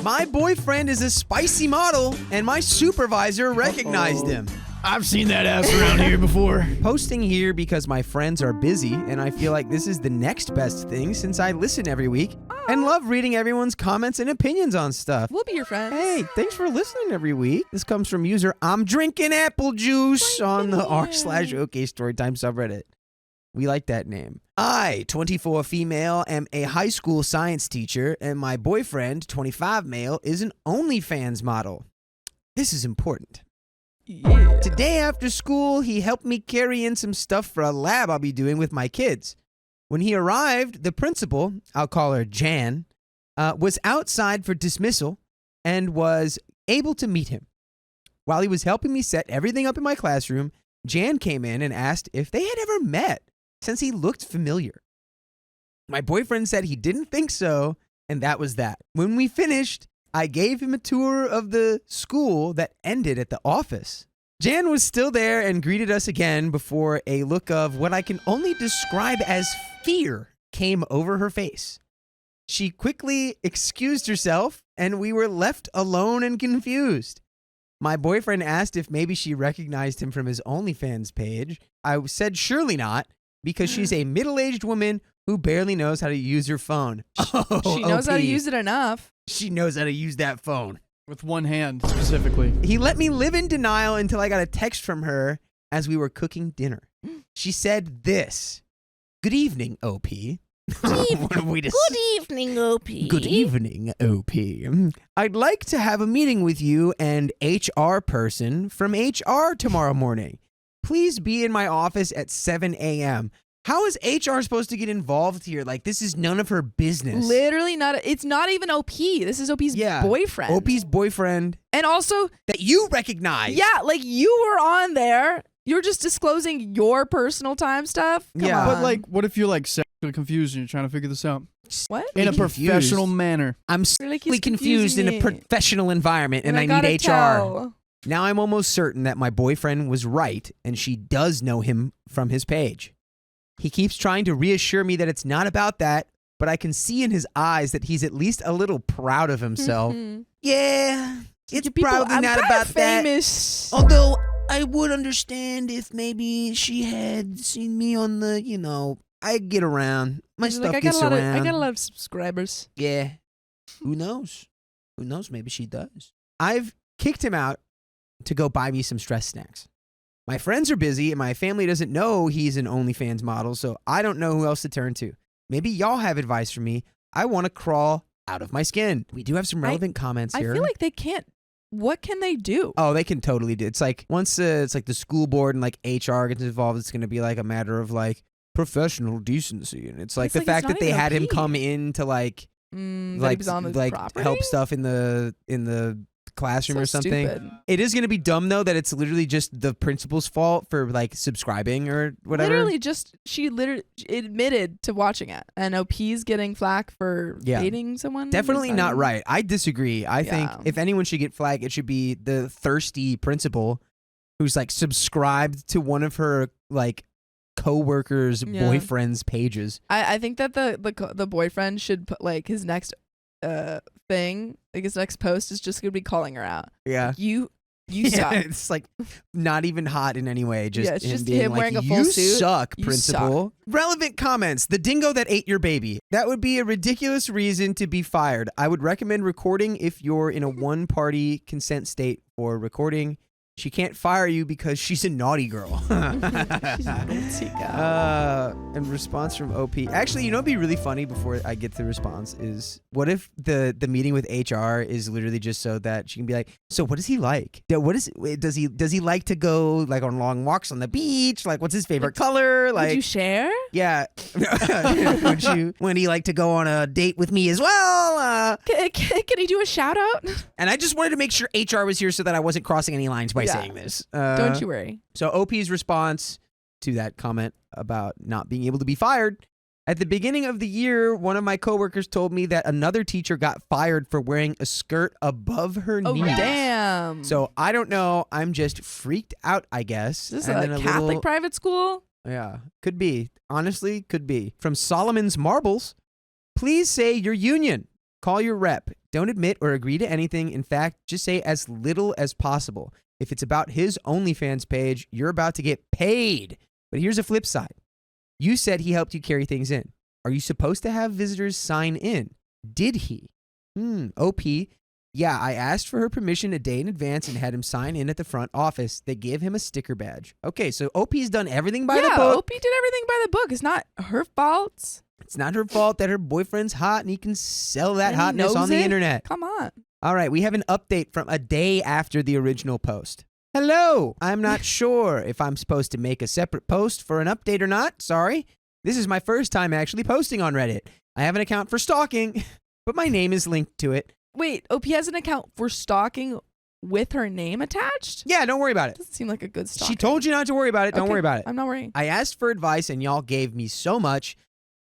My boyfriend is a spicy model, and my supervisor recognized him. I've seen that ass around here before. Posting here because my friends are busy, and I feel like this is the next best thing since I listen every week and love reading everyone's comments and opinions on stuff. We'll be your friends. Hey, thanks for listening every week. This comes from user I'm drinking apple juice on the r/OK Storytime subreddit. We like that name. I, 24 female, am a high school science teacher, and my boyfriend, 25 male, is an OnlyFans model. This is important. Yeah. Today after school, he helped me carry in some stuff for a lab I'll be doing with my kids. When he arrived, the principal, I'll call her Jan, was outside for dismissal and was able to meet him. While he was helping me set everything up in my classroom, Jan came in and asked if they had ever met, since he looked familiar. My boyfriend said he didn't think so, and that was that. When we finished, I gave him a tour of the school that ended at the office. Jan was still there and greeted us again before a look of what I can only describe as fear came over her face. She quickly excused herself, and we were left alone and confused. My boyfriend asked if maybe she recognized him from his OnlyFans page. I said surely not, because she's a middle-aged woman who barely knows how to use her phone. She knows how to use it enough. She knows how to use that phone. With one hand, specifically. He let me live in denial until I got a text from her as we were cooking dinner. She said this. Good evening, OP. What a way to Good evening, OP. Good evening, OP. I'd like to have a meeting with you and HR person from HR tomorrow morning. Please be in my office at 7 a.m. How is HR supposed to get involved here? Like, this is none of her business. Literally not. It's not even OP. This is OP's boyfriend. OP's boyfriend. And also, that you recognize. yeah, like you were on there. You're just disclosing your personal time stuff. Come Yeah. on. But like, what if you're like sexually confused and you're trying to figure this out? What? In a Confused. professional manner. I'm You're like, slightly he's confused in a confusing me. professional environment, and I gotta need HR. tell. Now I'm almost certain that my boyfriend was right, and she does know him from his page. He keeps trying to reassure me that it's not about that, but I can see in his eyes that he's at least a little proud of himself. Mhm. Yeah, it's People, probably I'm not kinda about famous. that. Although I would understand if maybe she had seen me on the, I get around. My He's stuff like, gets around. I got a lot of subscribers. Yeah. Who knows? Who knows? Maybe she does. I've kicked him out to go buy me some stress snacks. My friends are busy and my family doesn't know he's an OnlyFans model, so I don't know who else to turn to. Maybe y'all have advice for me. I want to crawl out of my skin. We do have some relevant comments here. I feel like they can't. What can they do? Oh, they can totally do. It's like once it's like the school board and like HR gets involved, it's going to be like a matter of like professional decency, and it's like It's the like, fact it's that they not had even him OP. come in to like That he like was on the like property? help stuff in the classroom So or something. stupid. It is going to be dumb though that it's literally just the principal's fault for like subscribing or whatever. Literally, she literally admitted to watching it, and OP's getting flack for Yeah. dating someone. Definitely It's not even- right. I disagree. I think Yeah. if anyone should get flagged, it should be the thirsty principal who's like subscribed to one of her like coworkers' Yeah. boyfriend's pages. I think that the boyfriend should put like his next thing, like his next post is just gonna be calling her out. Yeah. You Yeah, suck. it's like not even hot in any way. Just Yeah, it's him just being him like, wearing a you full suit. suck, You principal. Relevant comments. The dingo that ate your baby. That would be a ridiculous reason to be fired. I would recommend recording if you're in a one-party consent state for recording. She can't fire you because she's a naughty girl. She's a naughty girl. In response from OP. Actually, you know what'd be really funny before I get to the response is what if the meeting with HR is literally just so that she can be like, so what does he like? Does he like to go like on long walks on the beach? Like what's his favorite color? Like Would you share? yeah. Would he like to go on a date with me as well? Can he do a shout out? And I just wanted to make sure HR was here so that I wasn't crossing any lines by Yeah. saying this. Don't you worry. So OP's response to that comment about not being able to be fired. At the beginning of the year, one of my coworkers told me that another teacher got fired for wearing a skirt above her Oh knees. damn. So I don't know. I'm just freaked out, I guess. Is this And a then Catholic little- private school? Yeah, could be. Honestly, could be. From Solomon's Marbles, please say your union. Call your rep. Don't admit or agree to anything. In fact, just say as little as possible. If it's about his OnlyFans page, you're about to get paid. But here's a flip side. You said he helped you carry things in. Are you supposed to have visitors sign in? Did he? OP. Yeah, I asked for her permission a day in advance and had him sign in at the front office. They gave him a sticker badge. Okay, so OP's done everything by the book. OP did everything by the book. It's not her fault. It's not her fault that her boyfriend's hot and he can sell that And he hotness knows on the it? internet. Come on. All right, we have an update from a day after the original post. Hello, I'm not sure if I'm supposed to make a separate post for an update or not. Sorry. This is my first time actually posting on Reddit. I have an account for stalking, but my name is linked to it. Wait, OP has an account for stalking with her name attached? Yeah, don't worry about it. Doesn't seem like a good stalker. She told you not to worry about it. Don't Okay, worry about it. I'm not worrying. I asked for advice and y'all gave me so much.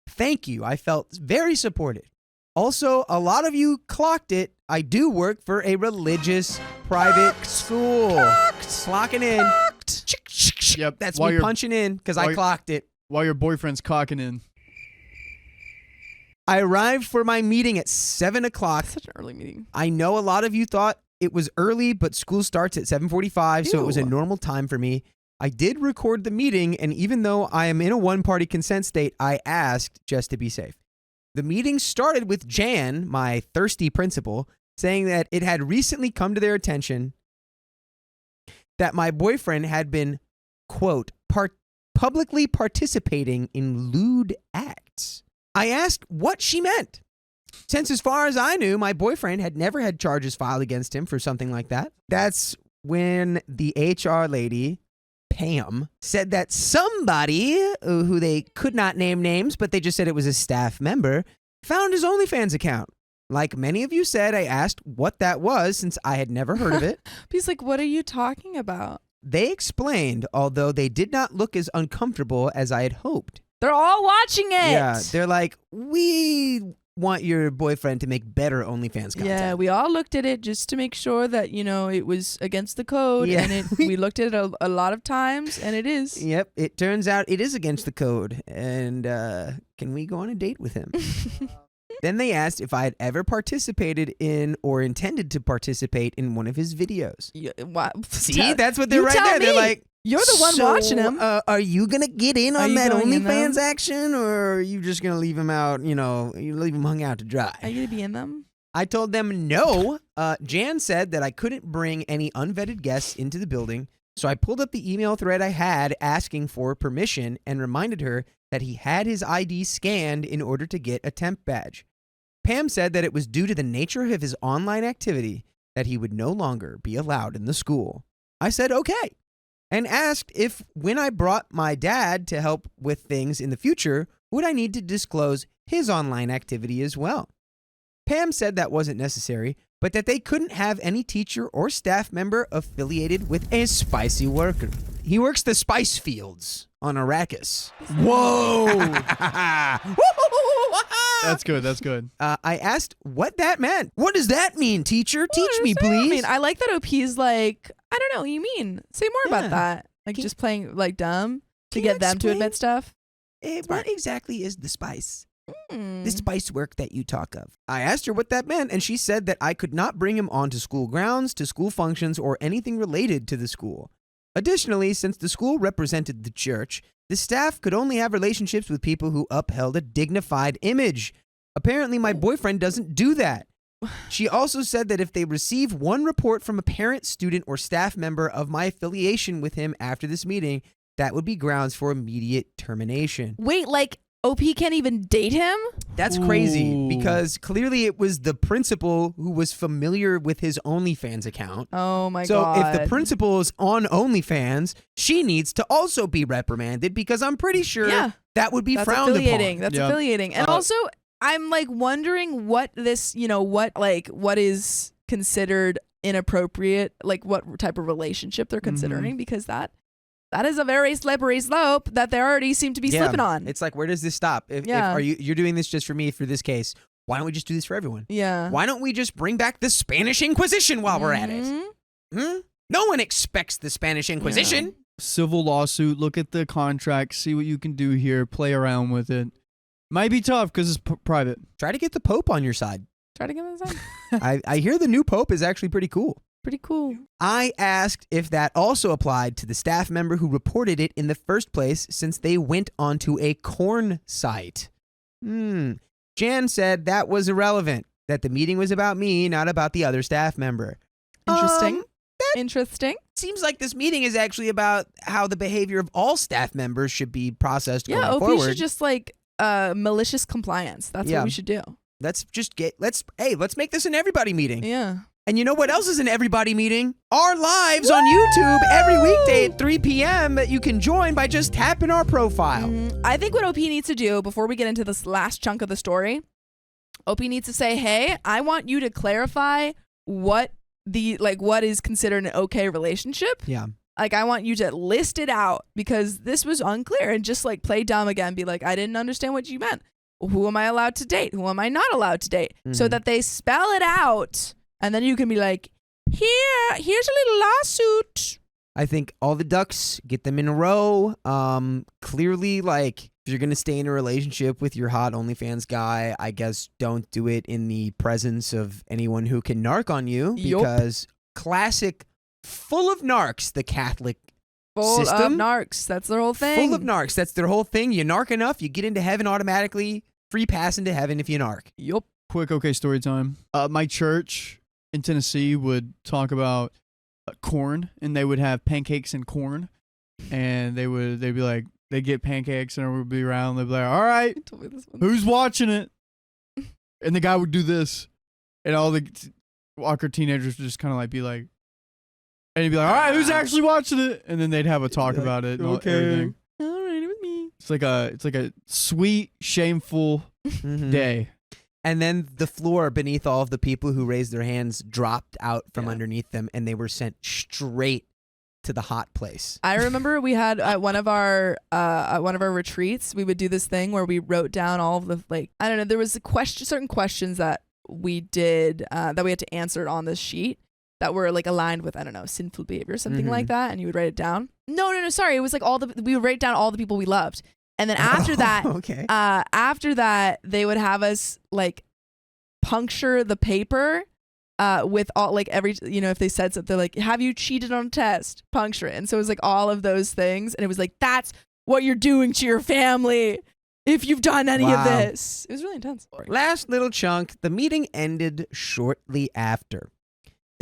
Thank you. I felt very supported. Also, a lot of you clocked it. I do work for a religious private school. Clocking in. Yep. That's while me your- punching in because while I your- clocked it. While your boyfriend's cocking in. I arrived for my meeting at 7 o'clock. Such an early meeting. I know a lot of you thought it was early, but school starts at 7:45, so it was a Ew. normal time for me. I did record the meeting, and even though I am in a one-party consent state, I asked just to be safe. The meeting started with Jan, my thirsty principal, saying that it had recently come to their attention that my boyfriend had been, quote, publicly participating in lewd acts. I asked what she meant, since as far as I knew, my boyfriend had never had charges filed against him for something like that. That's when the HR lady, Pam, said that somebody, who they could not name names, but they just said it was a staff member, found his OnlyFans account. Like many of you said, I asked what that was since I had never heard of it. He's like, what are you talking about? They explained, although they did not look as uncomfortable as I had hoped. They're all watching it. Yeah, they're like, we want your boyfriend to make better OnlyFans content. Yeah, we all looked at it just to make sure that, it was against the code. Yeah. And we looked at it a lot of times, and it is. Yep, it turns out it is against the code. And can we go on a date with him? Then they asked if I had ever participated in or intended to participate in one of his videos. See, that's what they're you right tell there. They're me. like, You're the one "So, watching him. Are you going to get in Are on you that going in OnlyFans them? action, or are you just going to leave him out, you leave him hung out to dry? Are you going to be in them? I told them no. Jan said that I couldn't bring any unvetted guests into the building, so I pulled up the email thread I had asking for permission and reminded her that he had his ID scanned in order to get a temp badge. Pam said that it was due to the nature of his online activity that he would no longer be allowed in the school. I said okay, and asked if when I brought my dad to help with things in the future, would I need to disclose his online activity as well. Pam said that wasn't necessary, but that they couldn't have any teacher or staff member affiliated with a spicy worker. He works the spice fields on Arrakis. Whoa. That's good. That's good. I asked what that meant. What does that mean, teacher? Teach me, please. I mean, I like that OP's like, I don't know what you mean. Say more Yeah. about that. Like Can- just playing like dumb to Can you get them to explain? admit stuff. What exactly is the spice? Hmm. The spice work that you talk of. I asked her what that meant, and she said that I could not bring him onto school grounds, to school functions, or anything related to the school. Additionally, since the school represented the church, the staff could only have relationships with people who upheld a dignified image. Apparently, my boyfriend doesn't do that. She also said that if they receive one report from a parent, student, or staff member of my affiliation with him after this meeting, that would be grounds for immediate termination. Wait, like OP can't even date him? That's crazy Ooh. because clearly it was the principal who was familiar with his OnlyFans account. Oh my So god. if the principal is on OnlyFans, she needs to also be reprimanded because I'm pretty sure Yeah. that would be That's frowned affiliating. upon. That's Yeah. affiliating. And also, I'm like wondering what this, what is considered inappropriate, like what type of relationship they're considering, because that is a very slippery slope that they already seem to be slipping on. It's like, where does this stop? If Yeah. you're doing this just for me for this case, why don't we just do this for everyone? Yeah. Why don't we just bring back the Spanish Inquisition while we're at it? Mhm. No one expects the Spanish Inquisition. Civil lawsuit. Look at the contract. See what you can do here. Play around with it. Might be tough because it's private. Try to get the Pope on your side. Try to give him a sign. I hear the new pope is actually pretty cool. Pretty cool. I asked if that also applied to the staff member who reported it in the first place since they went onto a corn site. Jan said that was irrelevant, that the meeting was about me, not about the other staff member. Interesting. Interesting. Seems like this meeting is actually about how the behavior of all staff members should be processed going OP forward. should just like malicious compliance. That's what we should do. Let's make this an everybody meeting. Yeah. And you know what else is an everybody meeting? Our lives on YouTube every weekday at 3 p.m. that you can join by just tapping our profile. I think what OP needs to do before we get into this last chunk of the story, OP needs to say, hey, I want you to clarify what is considered an okay relationship. Yeah. Like, I want you to list it out because this was unclear, and just like play dumb again. Be like, I didn't understand what you meant. Who am I allowed to date? Who am I not allowed to date? So that they spell it out. And then you can be like, here's a little lawsuit. I think all the ducks, get them in a row. Clearly, like, if you're going to stay in a relationship with your hot OnlyFans guy, I guess don't do it in the presence of anyone who can narc on you. Because classic, full of narcs, the Catholic full system. Of narcs. That's their whole thing. Full of narcs. That's their whole thing. You narc enough, you get into heaven automatically. Free pass into heaven if you narc. Yup. Quick, okay, story time. My church in Tennessee would talk about corn, and they would have pancakes and corn, and they'd be like, they'd get pancakes, and everyone would be around, they'd be like, all right, who's watching it? And the guy would do this, and all the awkward teenagers would just kind of like be like, and he'd be like, all right, who's actually watching it? And then they'd have a talk about it and everything. All right, it was me. It's like a sweet, shameful day. And then the floor beneath all of the people who raised their hands dropped out from underneath them, and they were sent straight to the hot place. I remember we had at one of our retreats, we would do this thing where we wrote down all of the, like, I don't know, there was certain questions that we did that we had to answer on this sheet that were like aligned with, I don't know, sinful behavior or something like that, and you would write it down. No, sorry, it was like we would write down all the people we loved. And then after that, they would have us like puncture the paper with all, like, every, you know, if they said something like, have you cheated on a test? Puncture it. And so it was like all of those things. And it was like, that's what you're doing to your family if you've done any of this. It was really intense. Last little chunk, the meeting ended shortly after.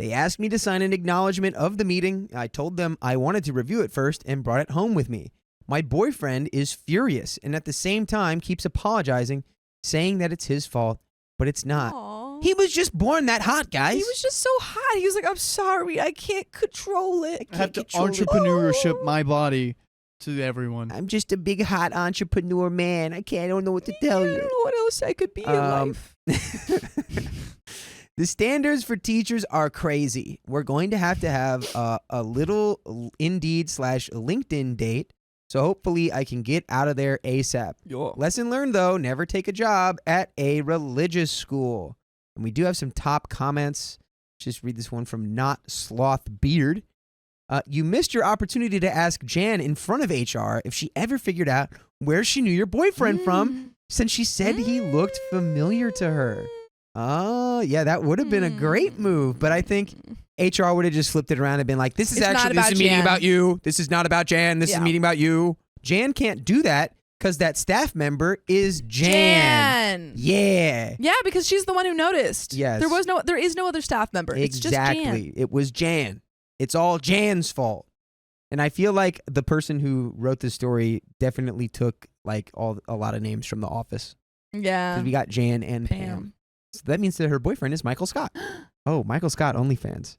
They asked me to sign an acknowledgement of the meeting. I told them I wanted to review it first and brought it home with me. My boyfriend is furious and at the same time keeps apologizing, saying that it's his fault, but it's not. Aww. He was just born that hot, guys. He was just so hot. He was like, I'm sorry, I can't control it. I have to entrepreneurship my body to everyone. I'm just a big hot entrepreneur man. I don't know what to tell you. I don't know what else I could be in life. The standards for teachers are crazy. We're going to have a little Indeed/LinkedIn date. So hopefully I can get out of there ASAP. Lesson learned, though, never take a job at a religious school. And we do have some top comments. Just read this one from Not Sloth Beard. You missed your opportunity to ask Jan in front of HR if she ever figured out where she knew your boyfriend from, since she said he looked familiar to her. Oh, yeah, that would have been a great move. But I think HR would have just flipped it around and been like, this is a meeting about you. This is not about Jan. This is a meeting about you. Jan can't do that because that staff member is Jan. Yeah. Yeah, because she's the one who noticed. Yes. There is no other staff member. Exactly. It's just Jan. It was Jan. It's all Jan's fault. And I feel like the person who wrote this story definitely took like a lot of names from The Office. Yeah. Because we got Jan and Pam. So that means that her boyfriend is Michael Scott. Oh, Michael Scott OnlyFans.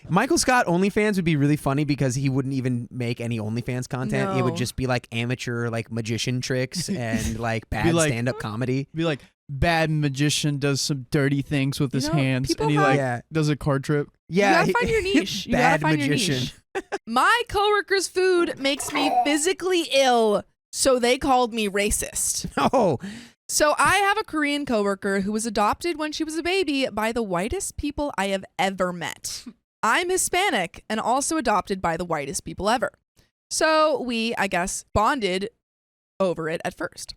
Michael Scott OnlyFans would be really funny because he wouldn't even make any OnlyFans content. No. It would just be like amateur, like magician tricks and like bad stand-up comedy. Be like, bad magician does some dirty things with his hands, and he does a card trick. Yeah, you gotta find your niche. Bad magician. My coworker's food makes me physically ill, so they called me racist. Oh. So I have a Korean coworker who was adopted when she was a baby by the whitest people I have ever met. I'm Hispanic and also adopted by the whitest people ever. So we, I guess, bonded over it at first.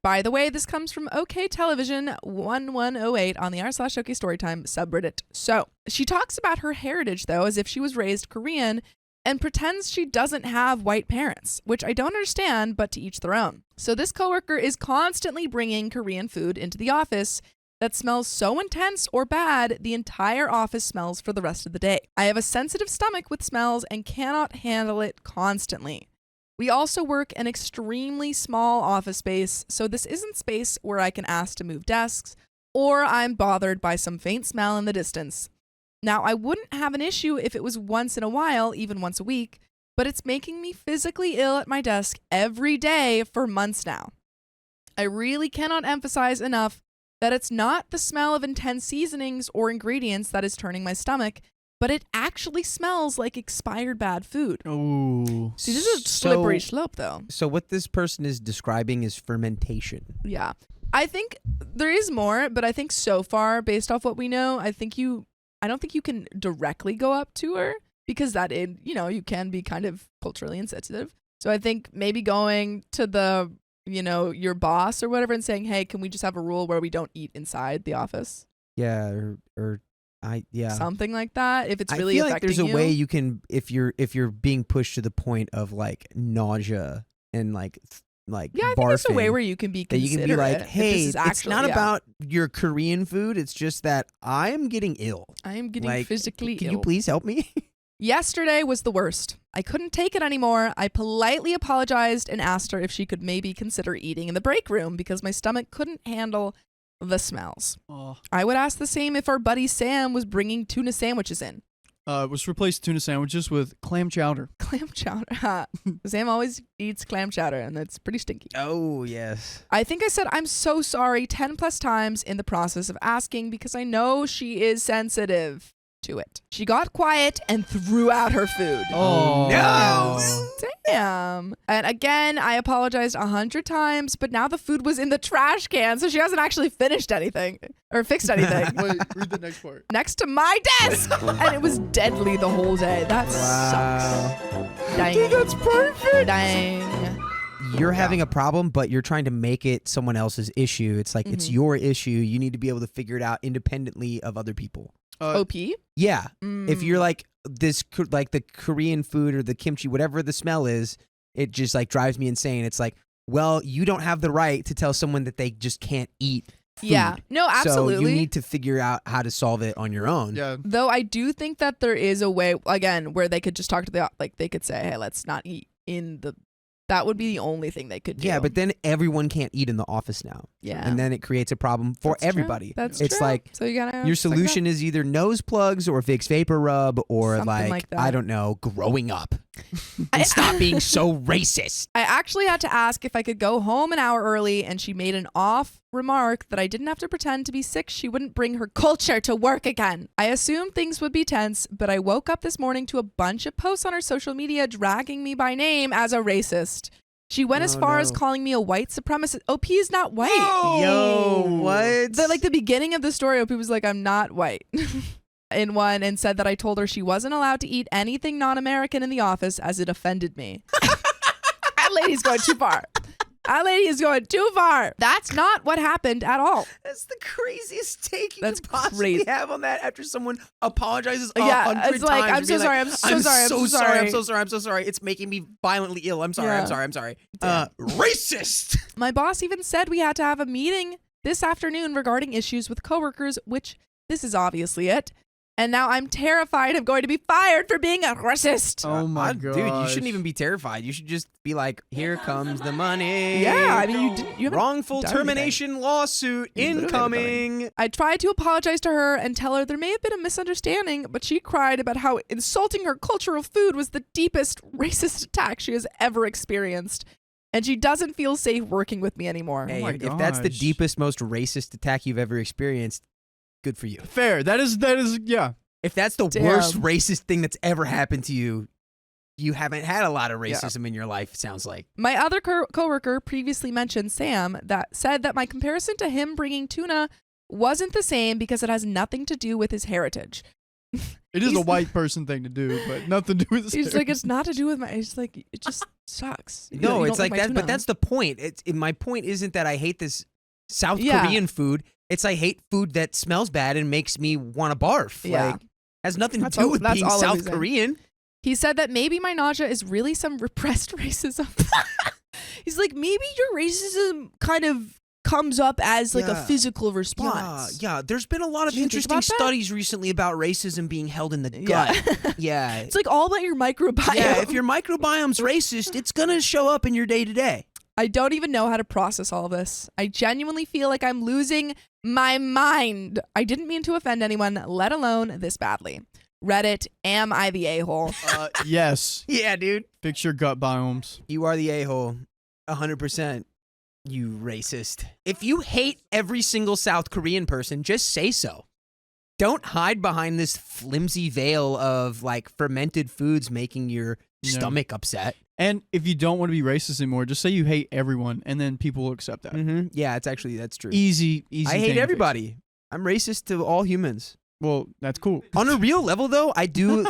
by the way, this comes from OK Television 1108 on the r/OK Storytime subreddit. So she talks about her heritage, though, as if she was raised Korean and pretends she doesn't have white parents, which I don't understand, but to each their own. So this coworker is constantly bringing Korean food into the office that smells so intense or bad, the entire office smells for the rest of the day. I have a sensitive stomach with smells and cannot handle it constantly. We also work an extremely small office space, so this isn't space where I can ask to move desks, or I'm bothered by some faint smell in the distance. Now, I wouldn't have an issue if it was once in a while, even once a week, but it's making me physically ill at my desk every day for months now. I really cannot emphasize enough that it's not the smell of intense seasonings or ingredients that is turning my stomach, but it actually smells like expired bad food. Oh. See, this is a slippery slope, though. So what this person is describing is fermentation. Yeah. I think there is more, but I think so far, based off what we know, I don't think you can directly go up to her because you can be kind of culturally insensitive. So I think maybe going to the, your boss or whatever and saying, hey, can we just have a rule where we don't eat inside the office? Yeah, Something like that. If it's really I feel like affecting there's a you. way you can, if you're being pushed to the point of like nausea and like Yeah, I barfing, think there's a way where you can be that you considerate. can be like, if hey, this is actually, it's not about your Korean food. It's just that I'm getting ill. I am getting Like, physically Can ill. you please help me? Yesterday was the worst. I couldn't take it anymore. I politely apologized and asked her if she could maybe consider eating in the break room because my stomach couldn't handle the smells. Oh. I would ask the same if our buddy Sam was bringing tuna sandwiches in. Was replaced tuna sandwiches with clam chowder. Clam chowder. Sam always eats clam chowder, and that's pretty stinky. Oh, yes. I think I said I'm so sorry 10 plus times in the process of asking because I know she is sensitive to it. She got quiet and threw out her food. Oh. No! Damn. And again, I apologized 100 times, but now the food was in the trash can, so she hasn't actually finished anything or fixed anything. Wait, read the next part. Next to my desk, and it was deadly the whole day. That sucks. Dang. Dude, that's perfect. Dang. You're having a problem, but you're trying to make it someone else's issue. It's like, it's your issue. You need to be able to figure it out independently of other people. OP? Yeah. If you're like the Korean food or the kimchi, whatever the smell is, it just like drives me insane. It's like, well, you don't have the right to tell someone that they just can't eat food. Yeah. No, absolutely. So you need to figure out how to solve it on your own. Yeah. Though I do think that there is a way, again, where they could just talk to they could say, hey, let's not eat in the, that would be the only thing they could do. Yeah, but then everyone can't eat in the office now. Yeah. And then it creates a problem for That's true. everybody. That's it's true. like so you gotta your solution is either nose plugs or Vicks Vapor Rub or Something like that. I don't know, growing up. And stop being so racist. I actually had to ask if I could go home an hour early, and she made an off remark that I didn't have to pretend to be sick. She wouldn't bring her culture to work again. I assumed things would be tense, but I woke up this morning to a bunch of posts on her social media dragging me by name as a racist. She went as far as calling me a white supremacist. OP is not white. Whoa. Yo, what? The beginning of the story, OP was like, I'm not white. In one, and said that I told her she wasn't allowed to eat anything non-American in the office as it offended me. That lady's going too far. That lady is going too far. That's not what happened at all. That's the craziest take you That's could possibly crazy. have on that after someone apologizes Yeah, 100 it's like, times. I'm so sorry, I'm so sorry, I'm so sorry. I'm so sorry, I'm so sorry. It's making me violently ill. I'm sorry, Yeah. I'm sorry. Racist! My boss even said we had to have a meeting this afternoon regarding issues with coworkers, which this is obviously it. And now I'm terrified of going to be fired for being a racist. Oh my god. Dude, you shouldn't even be terrified. You should just be like, here comes the money. Yeah, I mean, you haven't Wrongful done termination lawsuit incoming. I tried to apologize to her and tell her there may have been a misunderstanding, but she cried about how insulting her cultural food was the deepest racist attack she has ever experienced. And she doesn't feel safe working with me anymore. Hey, my if that's the gosh. deepest, most racist attack you've ever experienced, good for you. Fair. That is yeah. If that's the Damn. worst racist thing that's ever happened to you, you haven't had a lot of racism in your life, it sounds like. My other coworker previously mentioned, Sam, that said that my comparison to him bringing tuna wasn't the same because it has nothing to do with his heritage. It is a white person thing to do, but nothing to do with He's like, it's not to do with my. It's like it just sucks. No, You it's don't like that. tuna. But that's the point. My point isn't that I hate this South Yeah. Korean food. It's I hate food that smells bad and makes me want to barf. Yeah. Like, has nothing That's to do all- with that's being all of South his saying. Korean. He said that maybe my nausea is really some repressed racism. He's like, maybe your racism kind of comes up as like a Yeah. physical response. Yeah. There's been a lot of Did you think interesting about that? studies recently about racism being held in the gut. Yeah. It's like all about your microbiome. Yeah, if your microbiome's racist, it's gonna show up in your day to day. I don't even know how to process all of this. I genuinely feel like I'm losing my mind. I didn't mean to offend anyone, let alone this badly. Reddit, am I the a-hole? Yes. Yeah, dude. Fix your gut biomes. You are the a-hole. 100%. You racist. If you hate every single South Korean person, just say so. Don't hide behind this flimsy veil of like fermented foods making your stomach upset. And if you don't want to be racist anymore, just say you hate everyone, and then people will accept that. Mm-hmm. Yeah, that's true. Easy. I thing hate to everybody. I'm racist to all humans. Well, that's cool. On a real level, though, I do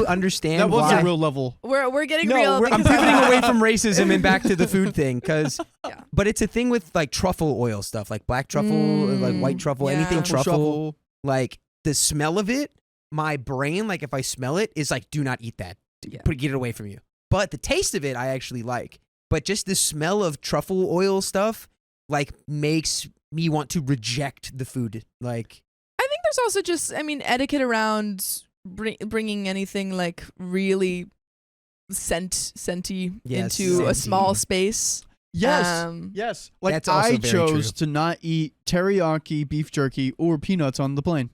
understand That was why. a real level. We're getting No, real. I'm because- pivoting away from racism and back to the food thing, because. Yeah. But it's a thing with like truffle oil stuff, like black truffle, like white truffle, yeah. anything truffle. Truffle. Like the smell of it, my brain, like if I smell it, is like, do not eat that. Yeah. Get it away from you. But the taste of it, I actually like. But just the smell of truffle oil stuff, like makes me want to reject the food. Like. I think there's also just, etiquette around bringing anything like really scenty Yes, into a scenty. small space. Yes. Um, Yes. Like That's also I very chose true. to not eat teriyaki beef jerky or peanuts on the plane.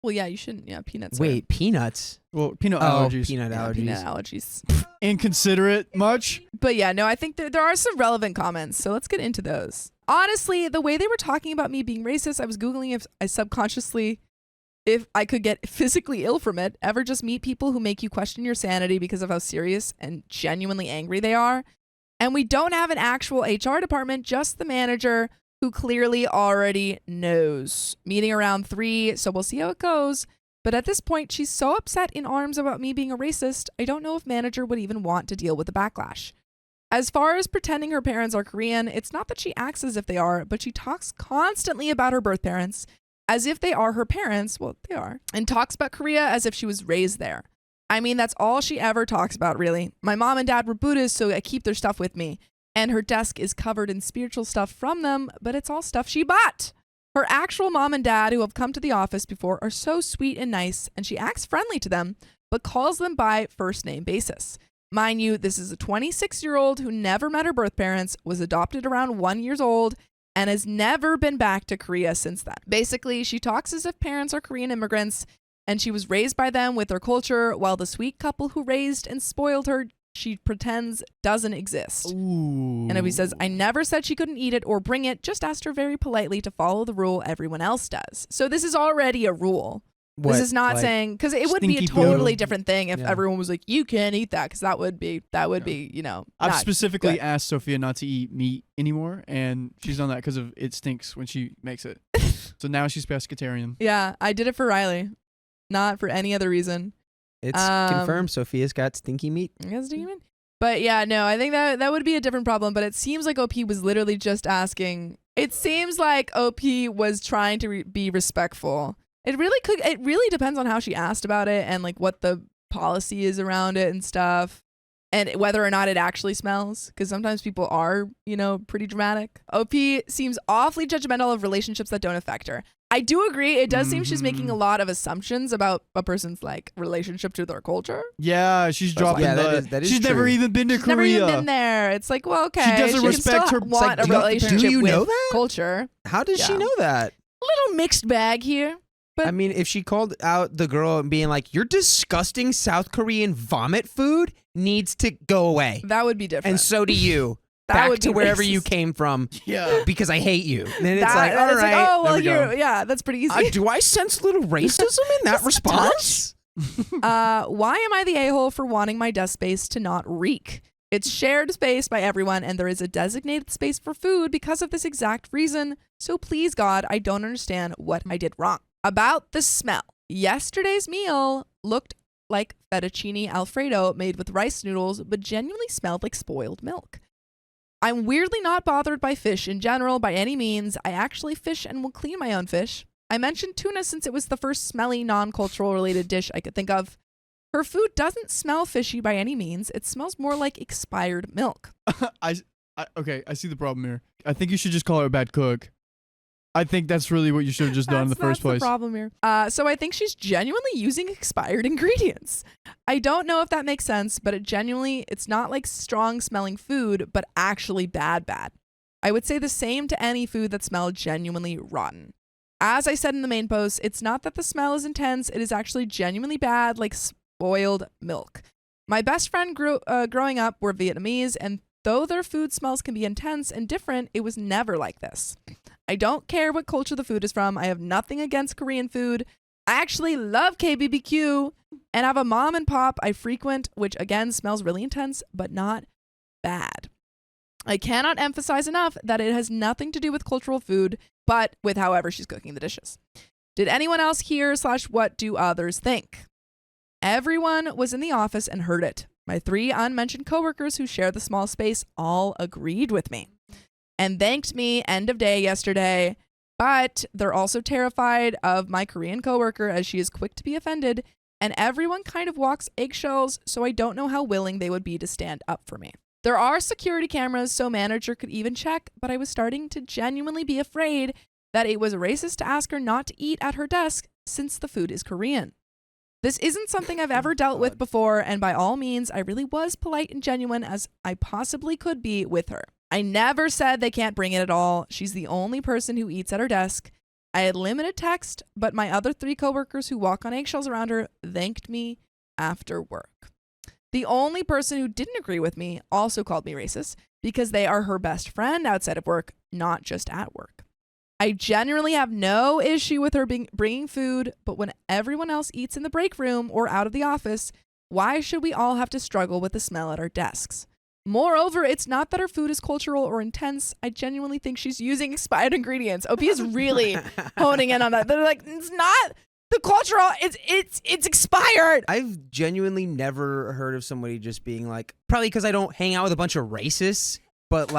Well, yeah, you shouldn't. Yeah, peanuts. Wait, peanuts? Well, peanut Oh, allergies. peanut allergies. Peanut allergies. Inconsiderate much? But yeah, no, I think there are some relevant comments. So let's get into those. Honestly, the way they were talking about me being racist, I was Googling if I subconsciously, if I could get physically ill from it. Ever just meet people who make you question your sanity because of how serious and genuinely angry they are? And we don't have an actual HR department, just the manager who clearly already knows. Meeting around 3, so we'll see how it goes. But at this point, she's so upset in arms about me being a racist, I don't know if manager would even want to deal with the backlash. As far as pretending her parents are Korean, it's not that she acts as if they are, but she talks constantly about her birth parents as if they are her parents. Well, they are. And talks about Korea as if she was raised there. I mean, that's all she ever talks about, really. My mom and dad were Buddhist, so I keep their stuff with me. And her desk is covered in spiritual stuff from them, but it's all stuff she bought. Her actual mom and dad, who have come to the office before, are so sweet and nice, and she acts friendly to them, but calls them by first name basis. Mind you, this is a 26-year-old who never met her birth parents, was adopted around 1 year old, and has never been back to Korea since then. Basically, she talks as if parents are Korean immigrants, and she was raised by them with their culture, while the sweet couple who raised and spoiled her, she pretends doesn't exist. Ooh. And Obi says, I never said she couldn't eat it or bring it, just asked her very politely to follow the rule everyone else does. So this is already a rule. What, this is not like, saying, because it would be a stinky totally food? different thing if Yeah. everyone was like, you can't eat that, because that would be, I've not specifically good. asked Sophia not to eat meat anymore, and she's done that because of it stinks when she makes it. So now she's pescatarian. Yeah, I did it for Riley, not for any other reason. It's confirmed Sophia's got stinky meat. Yes, do you mean? But yeah, no, I think that would be a different problem. But it seems like OP was literally just asking. It seems like OP was trying to be respectful. It really depends on how she asked about it and like what the policy is around it and stuff, and whether or not it actually smells. Because sometimes people are, pretty dramatic. OP seems awfully judgmental of relationships that don't affect her. I do agree. It does seem she's making a lot of assumptions about a person's like relationship to their culture. Yeah, she's dropping Yeah, the. that is she's true. never even been to She's Korea. never even been there. It's like, well, okay. She doesn't can respect still her- want it's a like, relationship do you with know that? culture. How does she Yeah. know that? A little mixed bag here. But I mean, if she called out the girl and being like, your disgusting South Korean vomit food needs to go away. that would be different. And so do you. That Back would to be wherever racist. you came from Yeah. because I hate you. And then it's That- like, all it's right. like, oh, well, there we go. yeah, that's pretty easy. Do I sense a little racism in that response? Why am I the a-hole for wanting my desk space to not reek? It's shared space by everyone, and there is a designated space for food because of this exact reason. So please, God, I don't understand what I did wrong. About the smell. Yesterday's meal looked like fettuccine Alfredo made with rice noodles, but genuinely smelled like spoiled milk. I'm weirdly not bothered by fish in general by any means. I actually fish and will clean my own fish. I mentioned tuna since it was the first smelly non-cultural related dish I could think of. Her food doesn't smell fishy by any means. It smells more like expired milk. Okay, I see the problem here. I think you should just call her a bad cook. I think that's really what you should have just done in the first place. That's the problem here. So I think she's genuinely using expired ingredients. I don't know if that makes sense, but it's not like strong smelling food, but actually bad. I would say the same to any food that smelled genuinely rotten. As I said in the main post, it's not that the smell is intense. It is actually genuinely bad, like spoiled milk. My best friend growing up were Vietnamese, and though their food smells can be intense and different, it was never like this. I don't care what culture the food is from. I have nothing against Korean food. I actually love KBBQ and have a mom and pop I frequent, which again smells really intense, but not bad. I cannot emphasize enough that it has nothing to do with cultural food, but with however she's cooking the dishes. Did anyone else hear / what do others think? Everyone was in the office and heard it. My 3 unmentioned coworkers who share the small space all agreed with me and thanked me end of day yesterday, but they're also terrified of my Korean coworker as she is quick to be offended, and everyone kind of walks eggshells, so I don't know how willing they would be to stand up for me. There are security cameras, so manager could even check, but I was starting to genuinely be afraid that it was racist to ask her not to eat at her desk since the food is Korean. This isn't something I've ever dealt with before, and by all means, I really was polite and genuine as I possibly could be with her. I never said they can't bring it at all. She's the only person who eats at her desk. I had limited text, but my other 3 coworkers who walk on eggshells around her thanked me after work. The only person who didn't agree with me also called me racist because they are her best friend outside of work, not just at work. I generally have no issue with her bringing food, but when everyone else eats in the break room or out of the office, why should we all have to struggle with the smell at our desks? Moreover, it's not that her food is cultural or intense. I genuinely think she's using expired ingredients. OP is really honing in on that. They're like, it's not the cultural, it's expired. I've genuinely never heard of somebody just being like, probably because I don't hang out with a bunch of racists, but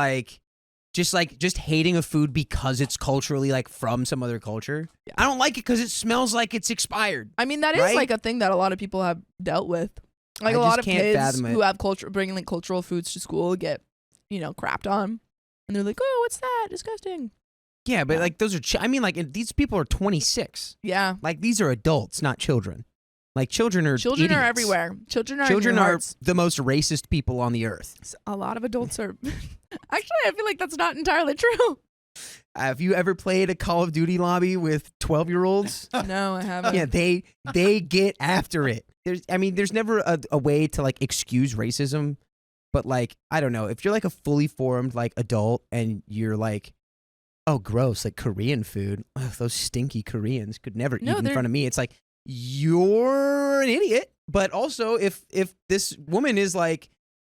just hating a food because it's culturally like from some other culture. Yeah. I don't like it because it smells like it's expired. I mean, that is like a thing that a lot of people have dealt with. Like a lot of kids who have bringing like cultural foods to school get, crapped on, and they're like, "Oh, what's that? Disgusting." Yeah, but like those are, these people are 26. Yeah, like these are adults, not children. Like children are idiots. Everywhere. Children are the most racist people on the earth. A lot of adults are. Actually, I feel like that's not entirely true. Have you ever played a Call of Duty lobby with 12-year-olds? No, I haven't. Yeah, they get after it. There's never a way to like excuse racism, but like, I don't know, if you're like a fully formed like adult and you're like, oh, gross, like Korean food, ugh, those stinky Koreans could never eat in front of me. It's like, you're an idiot. But also, if this woman is like,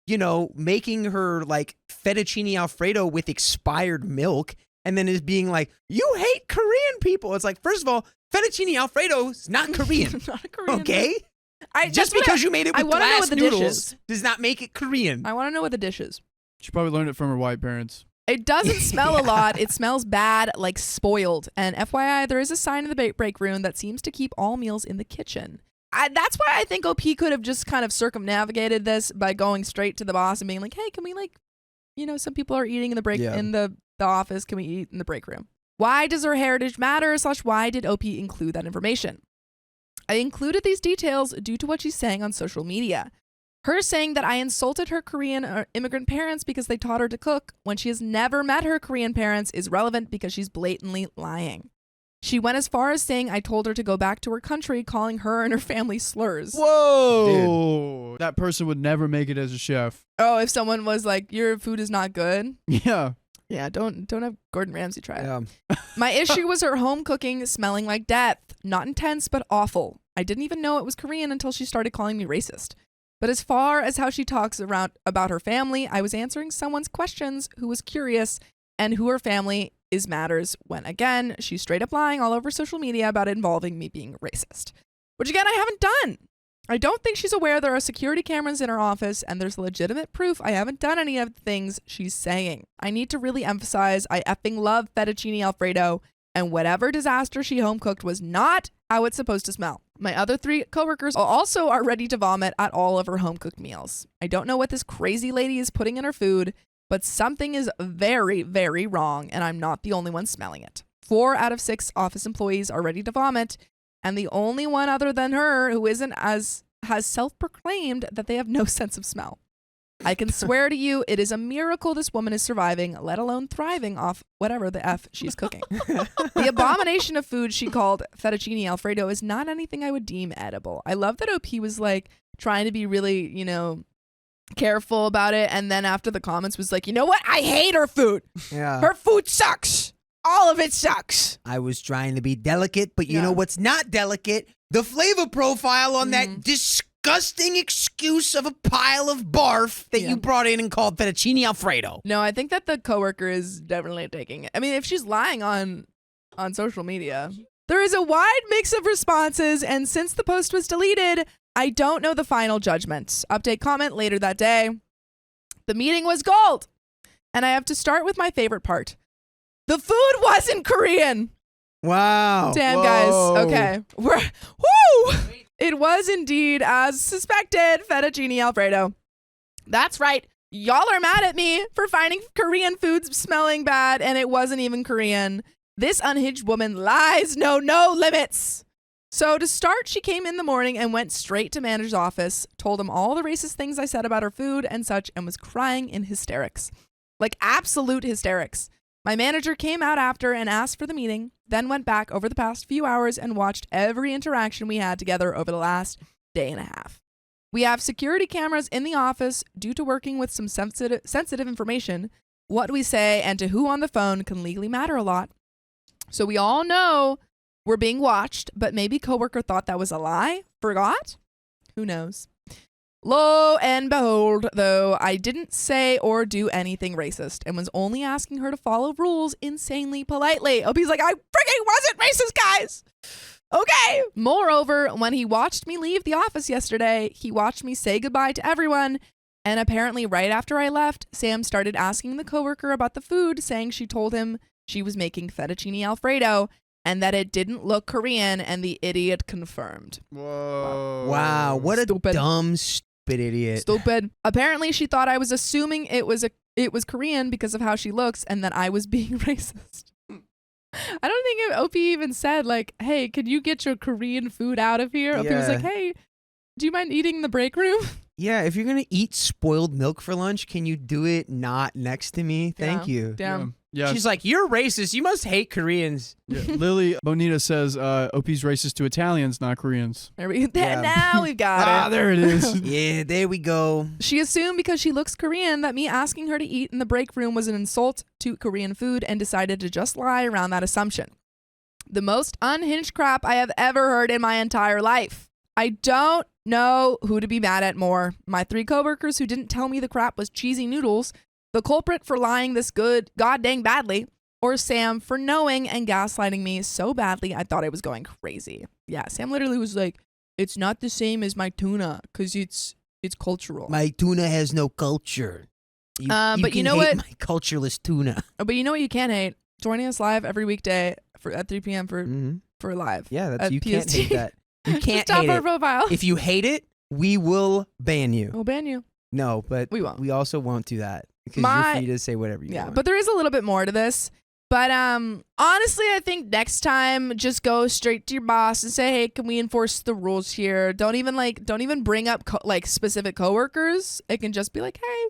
making her like fettuccine Alfredo with expired milk and then is being like, you hate Korean people. It's like, first of all, fettuccine Alfredo is not Korean. Not a Korean. Okay? Just because you made it with glass noodles does not make it Korean. I want to know what the dish is. She probably learned it from her white parents. It doesn't smell a lot. It smells bad, like spoiled. And FYI, there is a sign in the break room that seems to keep all meals in the kitchen. That's why I think OP could have just kind of circumnavigated this by going straight to the boss and being like, hey, can we some people are eating in the break in the office. Can we eat in the break room? Why does her heritage matter / why did OP include that information? I included these details due to what she's saying on social media. Her saying that I insulted her Korean immigrant parents because they taught her to cook when she has never met her Korean parents is relevant because she's blatantly lying. She went as far as saying I told her to go back to her country, calling her and her family slurs. Whoa! Dude. That person would never make it as a chef. Oh, if someone was like, your food is not good? Yeah. Yeah, don't have Gordon Ramsay try it. My issue was her home cooking smelling like death. Not intense, but awful. I didn't even know it was Korean until she started calling me racist. But as far as how she talks about her family, I was answering someone's questions who was curious and who her family is matters when, again, she's straight up lying all over social media about involving me being racist. Which, again, I haven't done. I don't think she's aware there are security cameras in her office and there's legitimate proof I haven't done any of the things she's saying. I need to really emphasize I effing love fettuccine Alfredo, and whatever disaster she home cooked was not how it's supposed to smell. My other 3 coworkers also are ready to vomit at all of her home cooked meals. I don't know what this crazy lady is putting in her food, but something is very, very wrong, and I'm not the only one smelling it. 4 out of 6 office employees are ready to vomit, and the only one other than her who isn't has self-proclaimed that they have no sense of smell. I can swear to you, it is a miracle this woman is surviving, let alone thriving off whatever the F she's cooking. The abomination of food she called fettuccine Alfredo is not anything I would deem edible. I love that OP was like trying to be really, careful about it, and then after the comments was like, you know what? I hate her food. Yeah. Her food sucks. All of it sucks. I was trying to be delicate, but you know what's not delicate? The flavor profile on that disgusting excuse of a pile of barf that you brought in and called fettuccine Alfredo. No, I think that the coworker is definitely taking it. I mean, if she's lying on social media. There is a wide mix of responses, and since the post was deleted, I don't know the final judgment. Update comment later that day. The meeting was gold. And I have to start with my favorite part. The food wasn't Korean. Wow. Damn, Whoa. guys. Okay. Woo! It was indeed, as suspected, fettuccine Alfredo. That's right. Y'all are mad at me for finding Korean foods smelling bad, and it wasn't even Korean. This unhinged woman lies know no limits. So to start, she came in the morning and went straight to manager's office, told him all the racist things I said about her food and such, and was crying in hysterics. Like absolute hysterics. My manager came out after and asked for the meeting, then went back over the past few hours and watched every interaction we had together over the last day and a half. We have security cameras in the office due to working with some sensitive information. What we say and to who on the phone can legally matter a lot. So we all know we're being watched, but maybe coworker thought that was a lie? Forgot? Who knows? Lo and behold, though, I didn't say or do anything racist and was only asking her to follow rules insanely politely. OP's like, I freaking wasn't racist, guys! Okay. Moreover, when he watched me leave the office yesterday, he watched me say goodbye to everyone, and apparently right after I left, Sam started asking the coworker about the food, saying she told him she was making fettuccine Alfredo and that it didn't look Korean, and the idiot confirmed. Whoa. Wow, what a Stupid. dumb, stupid idiot. Stupid. Apparently, she thought I was assuming it was Korean because of how she looks, and that I was being racist. I don't think OP even said, like, hey, can you get your Korean food out of here? OP was like, hey, do you mind eating in the break room? Yeah, if you're going to eat spoiled milk for lunch, can you do it not next to me? Thank you. Damn. Yeah. She's like, you're racist. You must hate Koreans. Yeah. Lily Bonita says OP's racist to Italians, not Koreans. There we go. Yeah. Now we've got Ah, it. there it is. Yeah, there we go. She assumed because she looks Korean that me asking her to eat in the break room was an insult to Korean food and decided to just lie around that assumption. The most unhinged crap I have ever heard in my entire life. I don't know who to be mad at more. My 3 coworkers who didn't tell me the crap was cheesy noodles, the culprit for lying this good goddamn badly, or Sam for knowing and gaslighting me so badly I thought I was going crazy. Yeah, Sam literally was like, it's not the same as my tuna because it's cultural. My tuna has no culture. But you can know hate what? my cultureless tuna. But you know what you can't hate? Joining us live every weekday at 3 p.m. for live. Yeah, that's at you can't PST. hate that. You can't Just top hate our it. profile. If you hate it, we will ban you. We'll ban you. No, but We won't. We also won't do that because My- you're free to say whatever you Yeah, want. but there is a little bit more to this. But honestly, I think next time just go straight to your boss and say, "Hey, can we enforce the rules here?" Don't even bring up specific coworkers. It can just be like, "Hey,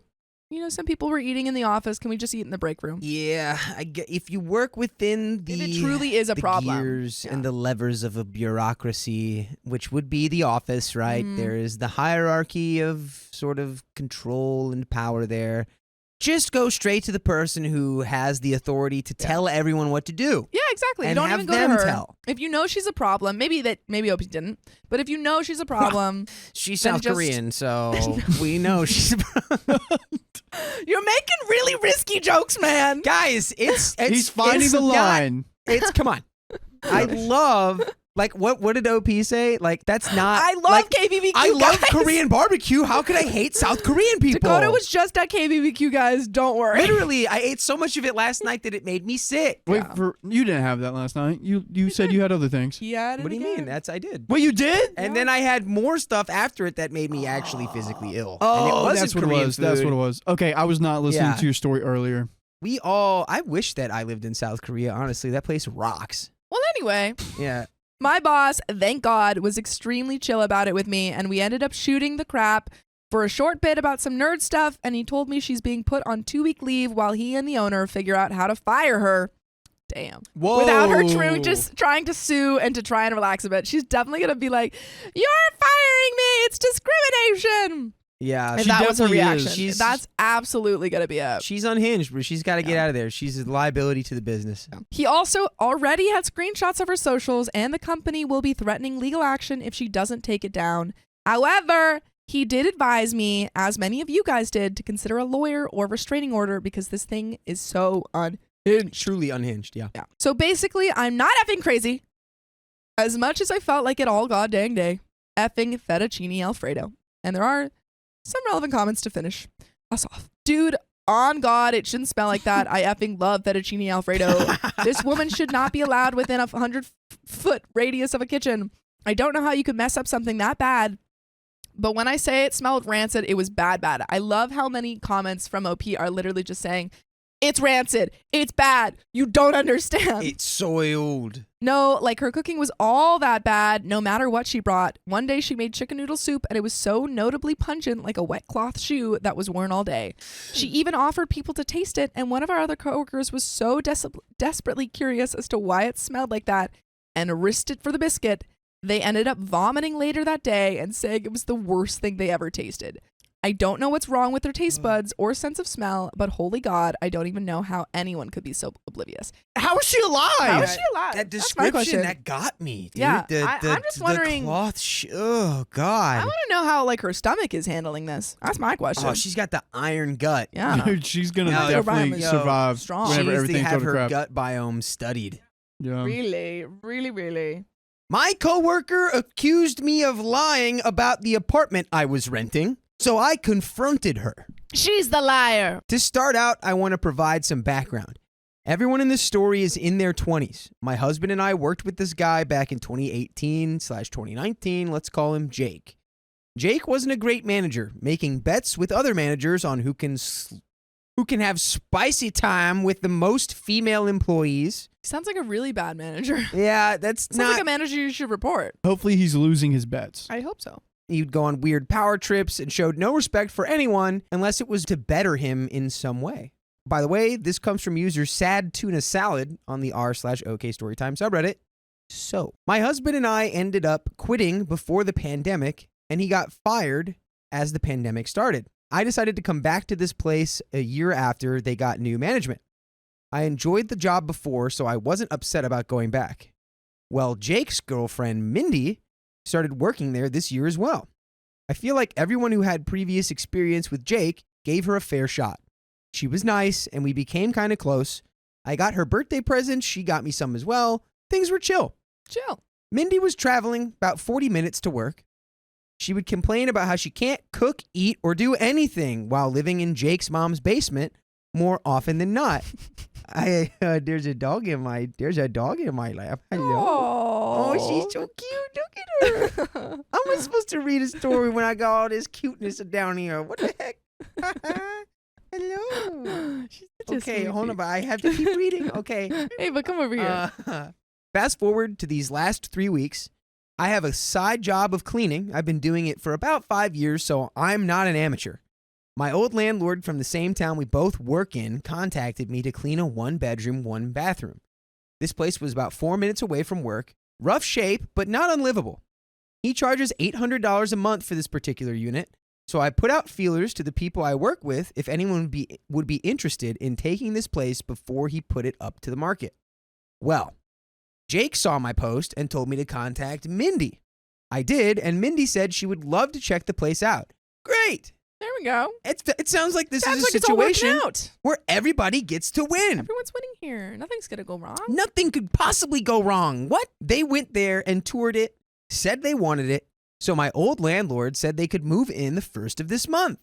some people were eating in the office. Can we just eat in the break room?" yeah, if you work within the If it truly is a the problem. gears Yeah. and the levers of a bureaucracy, which would be the office, right? Mhm. There is the hierarchy of sort of control and power there. Just go straight to the person who has the authority to tell everyone what to do. Yeah, exactly. And Don't have even go them to her. tell. If you know she's a problem, maybe Opie didn't, but if you know she's a problem, She's Then South just- Korean, so we know she's a problem. You're making really risky jokes, man. Guys, it's He's finding it's the not- line. It's come on. I love like what did OP say? Like that's not. I love like, KBBQ. I love guys. Korean barbecue. How could I hate South Korean people? Dakota was just at KBBQ, guys. Don't worry. literally. I ate so much of it last night that it made me sick. Wait, you didn't have that last night. You said you had other things. He had it What do you again. mean? I did. Well, you did? And then I had more stuff after it that made me actually physically ill. And it Oh, wasn't that's what Korean it was. That's food. what it was. Okay, I was not listening Yeah. to your story earlier. I wish that I lived in South Korea. Honestly, that place rocks. Well, anyway, Yeah. my boss, thank God, was extremely chill about it with me, and we ended up shooting the crap for a short bit about some nerd stuff, and he told me she's being put on 2-week leave while he and the owner figure out how to fire her. Damn. Whoa. Without her just trying to sue and to try and relax a bit. She's definitely going to be like, "You're firing me. It's discrimination." Yeah. And She that was her definitely reaction. is. She's- That's absolutely going to be a... She's unhinged, but she's got to get out of there. She's a liability to the business. He also already had screenshots of her socials, and the company will be threatening legal action if she doesn't take it down. However, he did advise me, as many of you guys did, to consider a lawyer or restraining order because this thing is so unhinged. Truly unhinged, yeah. Yeah. So basically, I'm not effing crazy. As much as I felt like it all god dang day, effing fettuccine Alfredo. And there are some relevant comments to finish us off. Dude, on God, it shouldn't smell like that. I effing love fettuccine Alfredo. This woman should not be allowed within a 100-foot radius of a kitchen. I don't know how you could mess up something that bad. But when I say it smelled rancid, it was bad. I love how many comments from OP are literally just saying, "It's rancid. It's bad. You don't understand." It's soiled. No, like her cooking was all that bad, no matter what she brought. One day she made chicken noodle soup and it was so notably pungent, like a wet cloth shoe that was worn all day. She even offered people to taste it, and one of our other coworkers was so desperately curious as to why it smelled like that and risked it for the biscuit. They ended up vomiting later that day and saying it was the worst thing they ever tasted. I don't know what's wrong with their taste buds or sense of smell, but holy God, I don't even know how anyone could be so oblivious. How is she alive? How is she alive? That That's my description, question. that got me, dude. Yeah, I'm just wondering- The cloth, oh, God. I want to know how like her stomach is handling this. That's my question. Oh, she's got the iron gut. yeah. Dude, she's gonna No, definitely yo, survive strong. She whenever needs to everything's have going to her crap. gut biome studied. Yeah. Really. My coworker accused me of lying about the apartment I was renting, so I confronted her. She's the liar. To start out, I want to provide some background. Everyone in this story is in their 20s. My husband and I worked with this guy back in 2018/2019. Let's call him Jake. Jake wasn't a great manager, making bets with other managers on who can have spicy time with the most female employees. Sounds like a really bad manager. Yeah, that's Sounds not... like a manager you should report. Hopefully he's losing his bets. I hope so. He'd go on weird power trips and showed no respect for anyone unless it was to better him in some way. By the way, this comes from user Sad Tuna Salad on the r/OK Storytime subreddit. So, my husband and I ended up quitting before the pandemic, and he got fired as the pandemic started. I decided to come back to this place a year after they got new management. I enjoyed the job before, so I wasn't upset about going back. Well, Jake's girlfriend, Mindy, started working there this year as well. I feel like everyone who had previous experience with Jake gave her a fair shot. She was nice, and we became kind of close. I got her birthday present. She got me some as well. Things were chill. Mindy was traveling about 40 minutes to work. She would complain about how she can't cook, eat, or do anything while living in Jake's mom's basement more often than not. There's a dog in my lap. Hello. Oh, she's so cute. Look at her. How am I supposed to read a story when I got all this cuteness down here? What the heck? Hello. She's such a Okay, sweetie. hold on, but I have to keep reading. Okay. Hey, but come over here. Fast forward to these last 3 weeks. I have a side job of cleaning. I've been doing it for about 5 years, so I'm not an amateur. My old landlord from the same town we both work in contacted me to clean a 1-bedroom, 1-bathroom. This place was about 4 minutes away from work. Rough shape, but not unlivable. He charges $800 a month for this particular unit, so I put out feelers to the people I work with if anyone would be interested in taking this place before he put it up to the market. Well, Jake saw my post and told me to contact Mindy. I did, and Mindy said she would love to check the place out. Great! There we go. It sounds like this Sounds is like a it's all working situation out. where everybody gets to win. Everyone's winning here. Nothing's gonna go wrong. Nothing could possibly go wrong. What? They went there and toured it, said they wanted it, so my old landlord said they could move in the 1st of this month.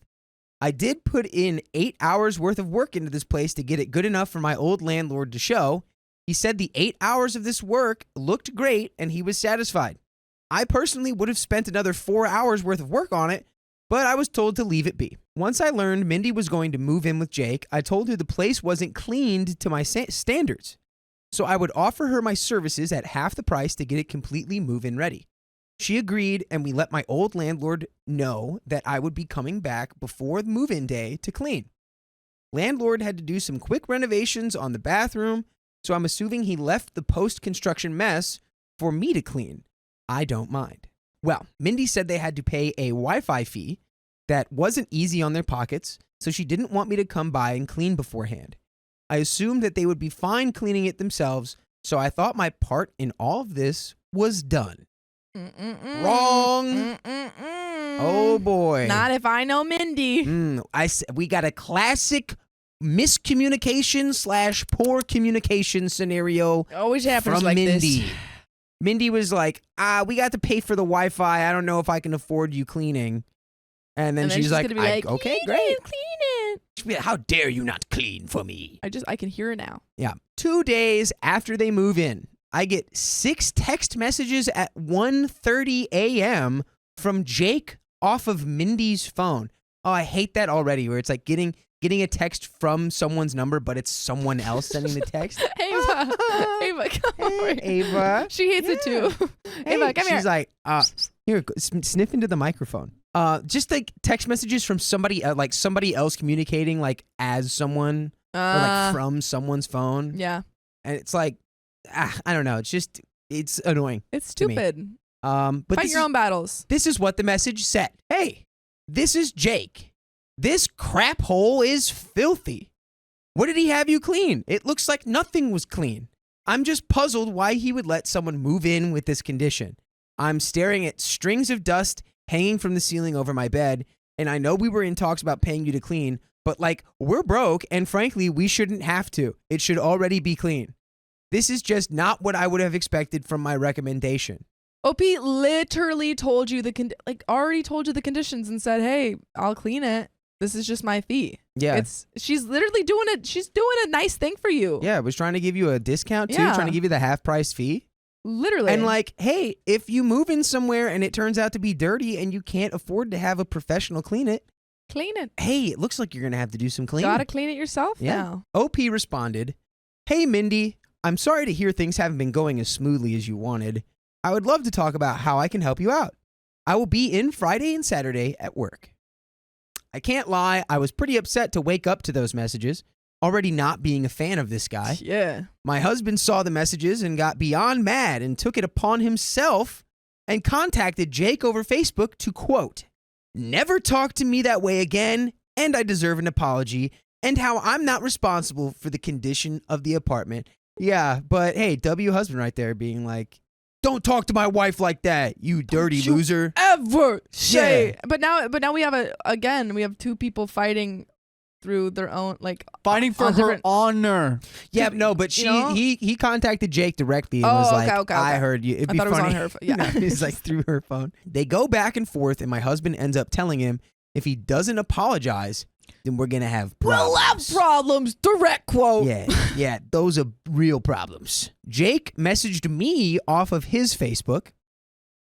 I did put in 8 hours worth of work into this place to get it good enough for my old landlord to show. He said the 8 hours of this work looked great and he was satisfied. I personally would have spent another 4 hours worth of work on it, but I was told to leave it be. Once I learned Mindy was going to move in with Jake, I told her the place wasn't cleaned to my standards, so I would offer her my services at half the price to get it completely move-in ready. She agreed, and we let my old landlord know that I would be coming back before the move-in day to clean. Landlord had to do some quick renovations on the bathroom, so I'm assuming he left the post-construction mess for me to clean. I don't mind. Well, Mindy said they had to pay a Wi-Fi fee that wasn't easy on their pockets, so she didn't want me to come by and clean beforehand. I assumed that they would be fine cleaning it themselves, so I thought my part in all of this was done. Wrong. Oh boy. Not if I know Mindy. We got a classic miscommunication / poor communication scenario. Always happens from like Mindy. this. Mindy was like, we got to pay for the Wi-Fi. I don't know if I can afford you cleaning. And then she's like, gonna be like, okay, "You great. clean it." She'll be like, how dare you not clean for me? I can hear it now. Yeah. 2 days after they move in, I get 6 text messages at 1:30 a.m. from Jake off of Mindy's phone. Oh, I hate that already, where it's like getting a text from someone's number, but it's someone else sending the text. Ava, Ava, come over. Ava. She hates it too. Ava, come here. She's like, here, sniff into the microphone. Just like text messages from somebody, like somebody else communicating like as someone or like from someone's phone. Yeah. And it's like, I don't know. It's annoying. It's to me. stupid. But Fight your own battles. This is what the message said. Hey, this is Jake. This crap hole is filthy. What did he have you clean? It looks like nothing was clean. I'm just puzzled why he would let someone move in with this condition. I'm staring at strings of dust hanging from the ceiling over my bed, and I know we were in talks about paying you to clean, but like, we're broke, and frankly, we shouldn't have to. It should already be clean. This is just not what I would have expected from my recommendation. OP literally told you already told you the conditions and said, "Hey, I'll clean it. This is just my fee." Yeah. She's literally doing it. She's doing a nice thing for you. Yeah, was trying to give you a discount too, Yeah. trying to give you the half price fee. Literally. And like, hey, if you move in somewhere and it turns out to be dirty and you can't afford to have a professional clean it, clean it. hey, it looks like you're going to have to do some cleaning. Gotta clean it yourself now. OP responded, "Hey, Mindy, I'm sorry to hear things haven't been going as smoothly as you wanted. I would love to talk about how I can help you out. I will be in Friday and Saturday at work." I can't lie, I was pretty upset to wake up to those messages, already not being a fan of this guy. Yeah. My husband saw the messages and got beyond mad and took it upon himself and contacted Jake over Facebook to quote, "Never talk to me that way again, and I deserve an apology, and how I'm not responsible for the condition of the apartment." Yeah, but hey, W husband right there being like, "Don't talk to my wife like that, you dirty loser." Ever say. Yeah. But now we have two people fighting through their own Fighting for on her different- honor. Yeah, no, but he contacted Jake directly and Oh, was okay, like, okay. "I heard you." It'd I be thought it was funny. on her phone. Yeah. He's like through her phone. They go back and forth, and my husband ends up telling him if he doesn't apologize, then we're gonna have problems. We'll have problems. Direct quote. Yeah, those are real problems. Jake messaged me off of his Facebook.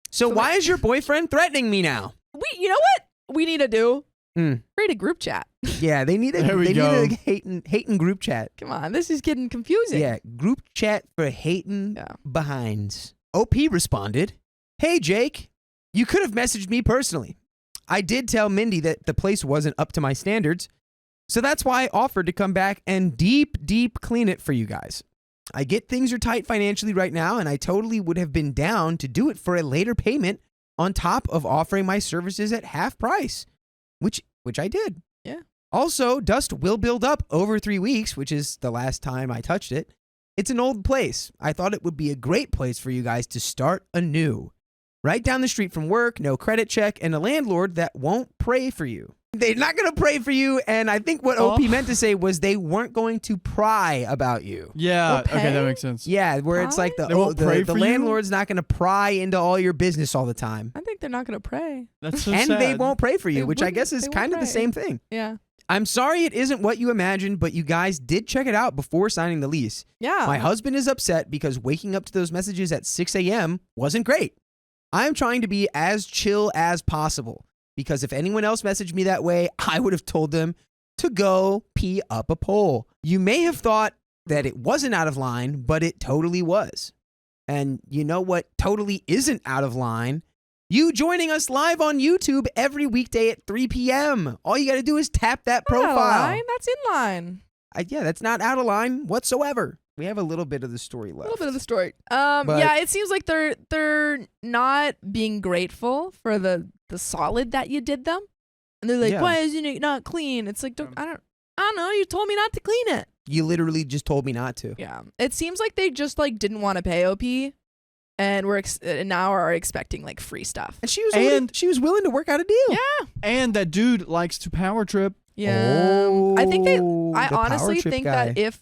So why is your boyfriend threatening me now? You know what we need to do? Mm. Create a group chat. Yeah, they need a There we go. hating group chat. Come on, this is getting confusing. Yeah, group chat for hating Yeah. behinds. OP responded, "Hey, Jake, you could have messaged me personally. I did tell Mindy that the place wasn't up to my standards, so that's why I offered to come back and deep clean it for you guys. I get things are tight financially right now, and I totally would have been down to do it for a later payment on top of offering my services at half price, which I did. Yeah. Also, dust will build up over 3 weeks, which is the last time I touched it. It's an old place. I thought it would be a great place for you guys to start anew. Right down the street from work, no credit check, and a landlord that won't pray for you. They're not going to pray for you. And I think what OP meant to say was they weren't going to pry about you. Yeah. Okay. Okay, that makes sense. Yeah, where it's like They won't pray the for you? landlord's not going to pry into all your business all the time. I think they're not gonna pray. That's so And sad. they won't pray for you, They which I wouldn't- guess is they won't kind of the pray. same thing. Yeah. I'm sorry it isn't what you imagined, but you guys did check it out before signing the lease. Yeah. My husband is upset because waking up to those messages at 6 a.m. wasn't great. I'm trying to be as chill as possible because if anyone else messaged me that way, I would have told them to go pee up a pole. You may have thought that it wasn't out of line, but it totally was. And you know what totally isn't out of line? You joining us live on YouTube every weekday at 3 p.m. All you got to do is tap that Not out of profile. line, that's in line. Yeah, that's not out of line whatsoever. We have a little bit of the story A left. little bit of the story. But- Yeah, it seems like they're not being grateful for the solid that you did them. And they're like, Yeah. why isn't it not clean? It's like, I don't know. You told me not to clean it. You literally just told me not to. Yeah. It seems like they just like didn't want to pay OP and and now are expecting like free stuff. And she was willing to work out a deal. Yeah. And that dude likes to power trip. Yeah. I think I the power honestly trip think guy. that if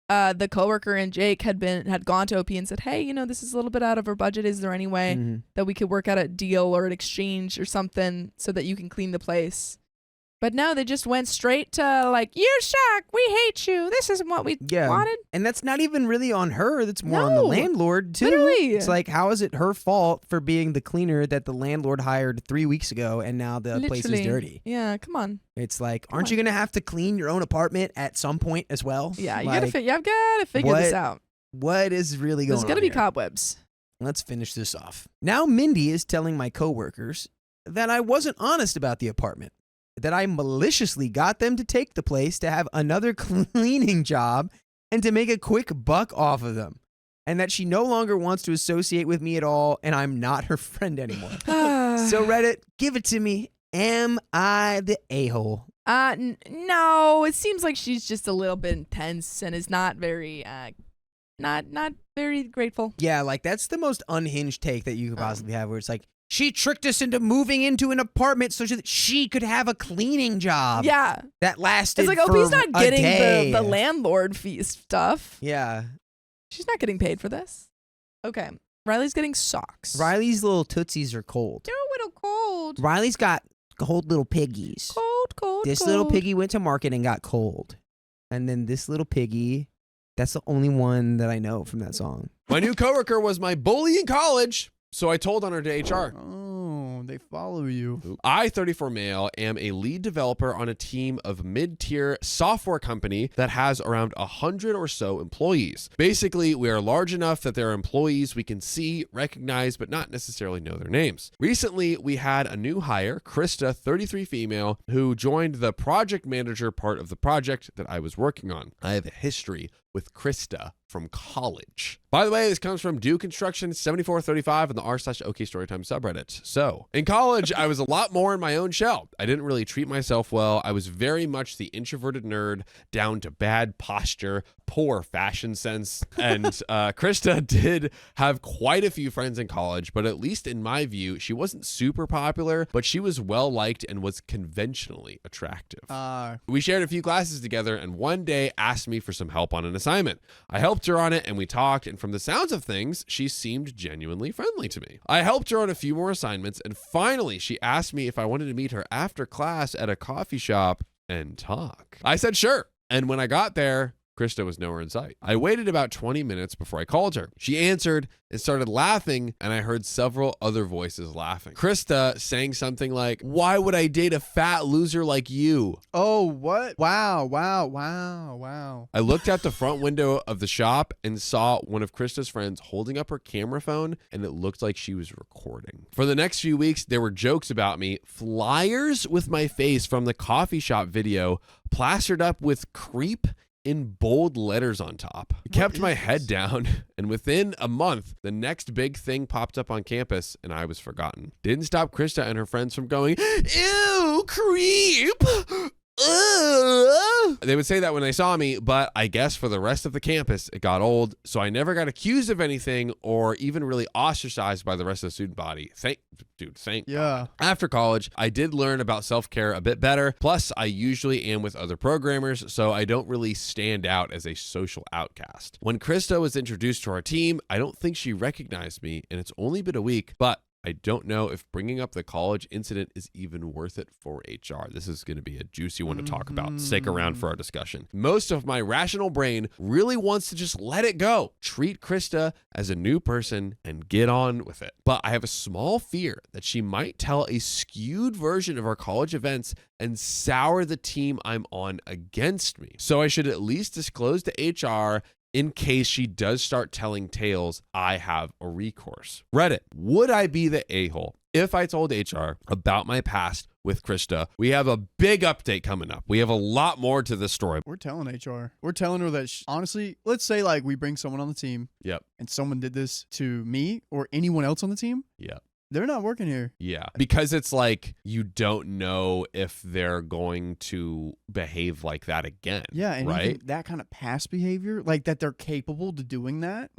the coworker and Jake had gone to OP and said, hey, you know, this is a little bit out of our budget. Is there any way Mhm. that we could work out a deal or an exchange or something so that you can clean the place? But no, they just went straight to like, you suck. We hate you. This isn't what we Yeah. wanted. And that's not even really on her. That's more on the No. landlord, too. Literally. It's like, how is it her fault for being the cleaner that the landlord hired 3 weeks ago and now the place is Literally. dirty? Yeah, come on. It's like, Come aren't on. you going to have to clean your own apartment at some point as well? Yeah, Like, I've got to figure this what out. what is really going There's on got to be here? cobwebs. Let's finish this off. Now Mindy is telling my coworkers that I wasn't honest about the apartment, that I maliciously got them to take the place to have another cleaning job and to make a quick buck off of them, and that she no longer wants to associate with me at all and I'm not her friend anymore. So Reddit, give it to me. Am I the a-hole? No, it seems like she's just a little bit intense and is not very not very grateful. Yeah, like that's the most unhinged take that you could possibly have, where it's like, she tricked us into moving into an apartment so that she could have a cleaning job. Yeah. That lasted It's like for OP's not a getting day. the landlord fee stuff. Yeah. She's not getting paid for this. Okay. Riley's getting socks. Riley's little tootsies are cold. They're a little cold. Riley's got cold little piggies. Cold. This little piggy went to market and got cold. And then this little piggy, that's the only one that I know from that song. My new coworker was my bully in college, so I told on her to HR. Oh, they follow you. I, 34 male, am a lead developer on a team of mid-tier software company that has around 100 or so employees. Basically, we are large enough that there are employees we can see, recognize, but not necessarily know their names. Recently, we had a new hire, Krista, 33 female, who joined the project manager part of the project that I was working on. I have a history with Krista from college. By the way, this comes from Do Construction 7435 on the r/OK Storytime subreddit. So, in college, I was a lot more in my own shell. I didn't really treat myself well. I was very much the introverted nerd, down to bad posture, poor fashion sense. And Krista did have quite a few friends in college, but at least in my view, she wasn't super popular, but she was well liked and was conventionally attractive. We shared a few classes together and one day asked me for some help on an assignment. I helped her on it and we talked, and from the sounds of things, she seemed genuinely friendly to me. I helped her on a few more assignments, and finally she asked me if I wanted to meet her after class at a coffee shop and talk. I said sure, and when I got there, Krista was nowhere in sight. I waited about 20 minutes before I called her. She answered and started laughing, and I heard several other voices laughing. Krista saying something like, "Why would I date a fat loser like you?" Oh, what? Wow. I looked out the front window of the shop and saw one of Krista's friends holding up her camera phone, and it looked like she was recording. For the next few weeks, there were jokes about me, flyers with my face from the coffee shop video, plastered up with creep in bold letters on top. I kept my head down, and within a month, the next big thing popped up on campus, and I was forgotten. Didn't stop Krista and her friends from going, "Ew, creep! Ugh." They would say that when they saw me, but I guess for the rest of the campus, it got old. So I never got accused of anything or even really ostracized by the rest of the student body. Thank God. After college, I did learn about self-care a bit better. Plus, I usually am with other programmers, so I don't really stand out as a social outcast. When Krista was introduced to our team, I don't think she recognized me, and it's only been a week, but I don't know if bringing up the college incident is even worth it for HR. This is going to be a juicy one to talk about. Stick around for our discussion. Most of my rational brain really wants to just let it go, treat Krista as a new person, and get on with it. But I have a small fear that she might tell a skewed version of our college events and sour the team I'm on against me. So I should at least disclose to HR in case she does start telling tales. I have a recourse. Reddit, would I be the a-hole if I told HR about my past with Krista? We have a big update coming up. We have a lot more to this story. We're telling HR. We're telling her that, honestly, let's say like we bring someone on the team. Yep. And someone did this to me or anyone else on the team. Yep. They're not working here. Yeah, because it's like you don't know if they're going to behave like that again. Yeah, and right? even that kind of past behavior, like that they're capable to doing that.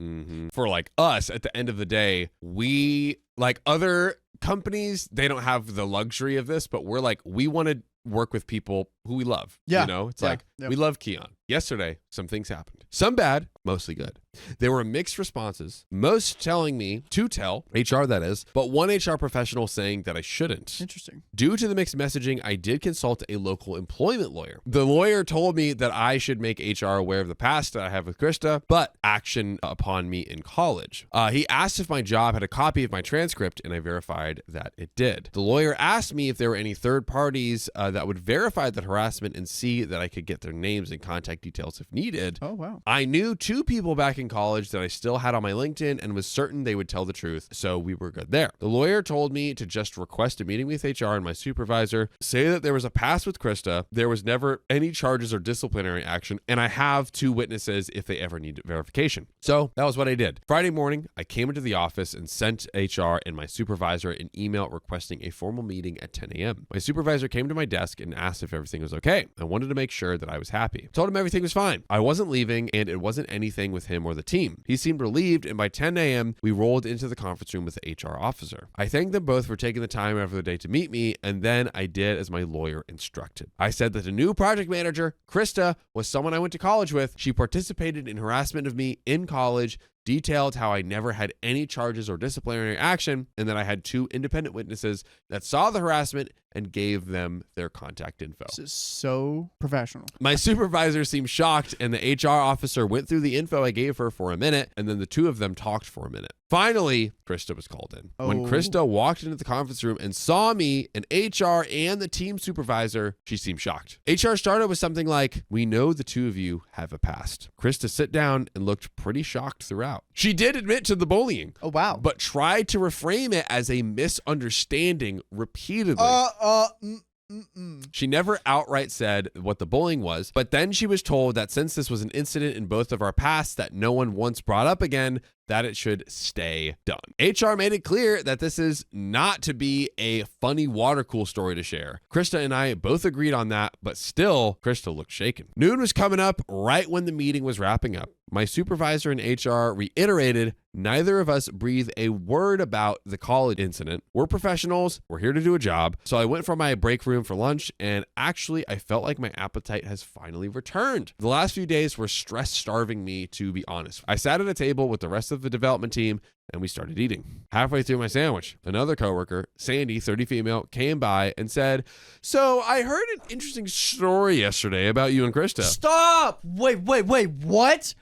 For like us, at the end of the day, we, like other companies, they don't have the luxury of this, but we're like, we want to work with people who we love. Yeah. You know, it's like, we love Keon. Yesterday, some things happened. Some bad, mostly good. There were mixed responses, most telling me to tell, HR that is, but one HR professional saying that I shouldn't. Interesting. Due to the mixed messaging, I did consult a local employment lawyer. The lawyer told me that I should make HR aware of the past that I have with Krista, but action upon me in college. He asked if my job had a copy of my transcript, and I verified that it did. The lawyer asked me if there were any third parties that would verify the harassment and see that I could get their names and contact details if needed. Oh, wow. I knew 2 people back in college that I still had on my LinkedIn and was certain they would tell the truth, so we were good there. The lawyer told me to just request a meeting with HR and my supervisor, say that there was a past with Krista, there was never any charges or disciplinary action, and I have 2 witnesses if they ever need verification. So that was what I did. Friday morning, I came into the office and sent HR and my supervisor an email requesting a formal meeting at 10 a.m. My supervisor came to my desk and asked if everything was okay. I wanted to make sure that I was happy. I told him everything was fine. I wasn't leaving, and it wasn't anything with him or the team. He seemed relieved, and by 10 a.m., we rolled into the conference room with the HR officer. I thanked them both for taking the time out of the day to meet me, and then I did as my lawyer instructed. I said that the new project manager, Krista, was someone I went to college with. She participated in harassment of me in college, detailed how I never had any charges or disciplinary action, and that I had 2 independent witnesses that saw the harassment and gave them their contact info. This is so professional. My supervisor seemed shocked, and the HR officer went through the info I gave her for a minute, and then the 2 of them talked for a minute. Finally, Krista was called in. When Krista walked into the conference room and saw me, and HR and the team supervisor, she seemed shocked. HR started with something like, "We know the 2 of you have a past." Krista sat down and looked pretty shocked throughout. She did admit to the bullying. Oh, wow. But tried to reframe it as a misunderstanding repeatedly. She never outright said what the bullying was, but then she was told that since this was an incident in both of our pasts that no one once brought up again, that it should stay done. HR made it clear that this is not to be a funny water cool story to share. Krista and I both agreed on that, but still, Krista looked shaken. Noon was coming up right when the meeting was wrapping up. My supervisor in HR reiterated, neither of us breathe a word about the college incident. We're professionals. We're here to do a job. So I went for my break room for lunch, and actually, I felt like my appetite has finally returned. The last few days were stress-starving me, to be honest. I sat at a table with the rest of the development team, and we started eating. Halfway through my sandwich, another coworker, Sandy, 30 female, came by and said, "So I heard an interesting story yesterday about you and Krista." Stop! Wait, what?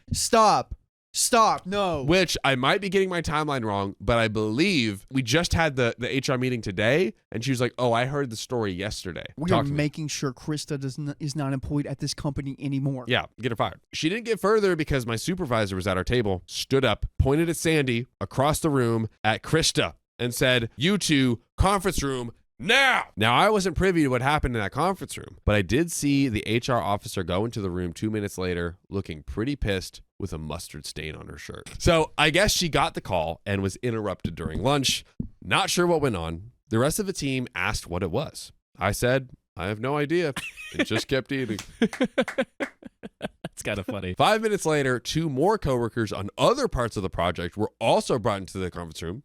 Stop, no. Which I might be getting my timeline wrong, but I believe we just had the HR meeting today, and she was like, "Oh, I heard the story yesterday." We are making sure Krista is not employed at this company anymore. Yeah, get her fired. She didn't get further because my supervisor was at our table, stood up, pointed at Sandy across the room at Krista, and said, "You 2, conference room, now!" Now, I wasn't privy to what happened in that conference room, but I did see the HR officer go into the room 2 minutes later, looking pretty pissed with a mustard stain on her shirt. So I guess she got the call and was interrupted during lunch. Not sure what went on. The rest of the team asked what it was. I said, I have no idea. And just kept eating. That's kind of funny. 5 minutes later, 2 more coworkers on other parts of the project were also brought into the conference room.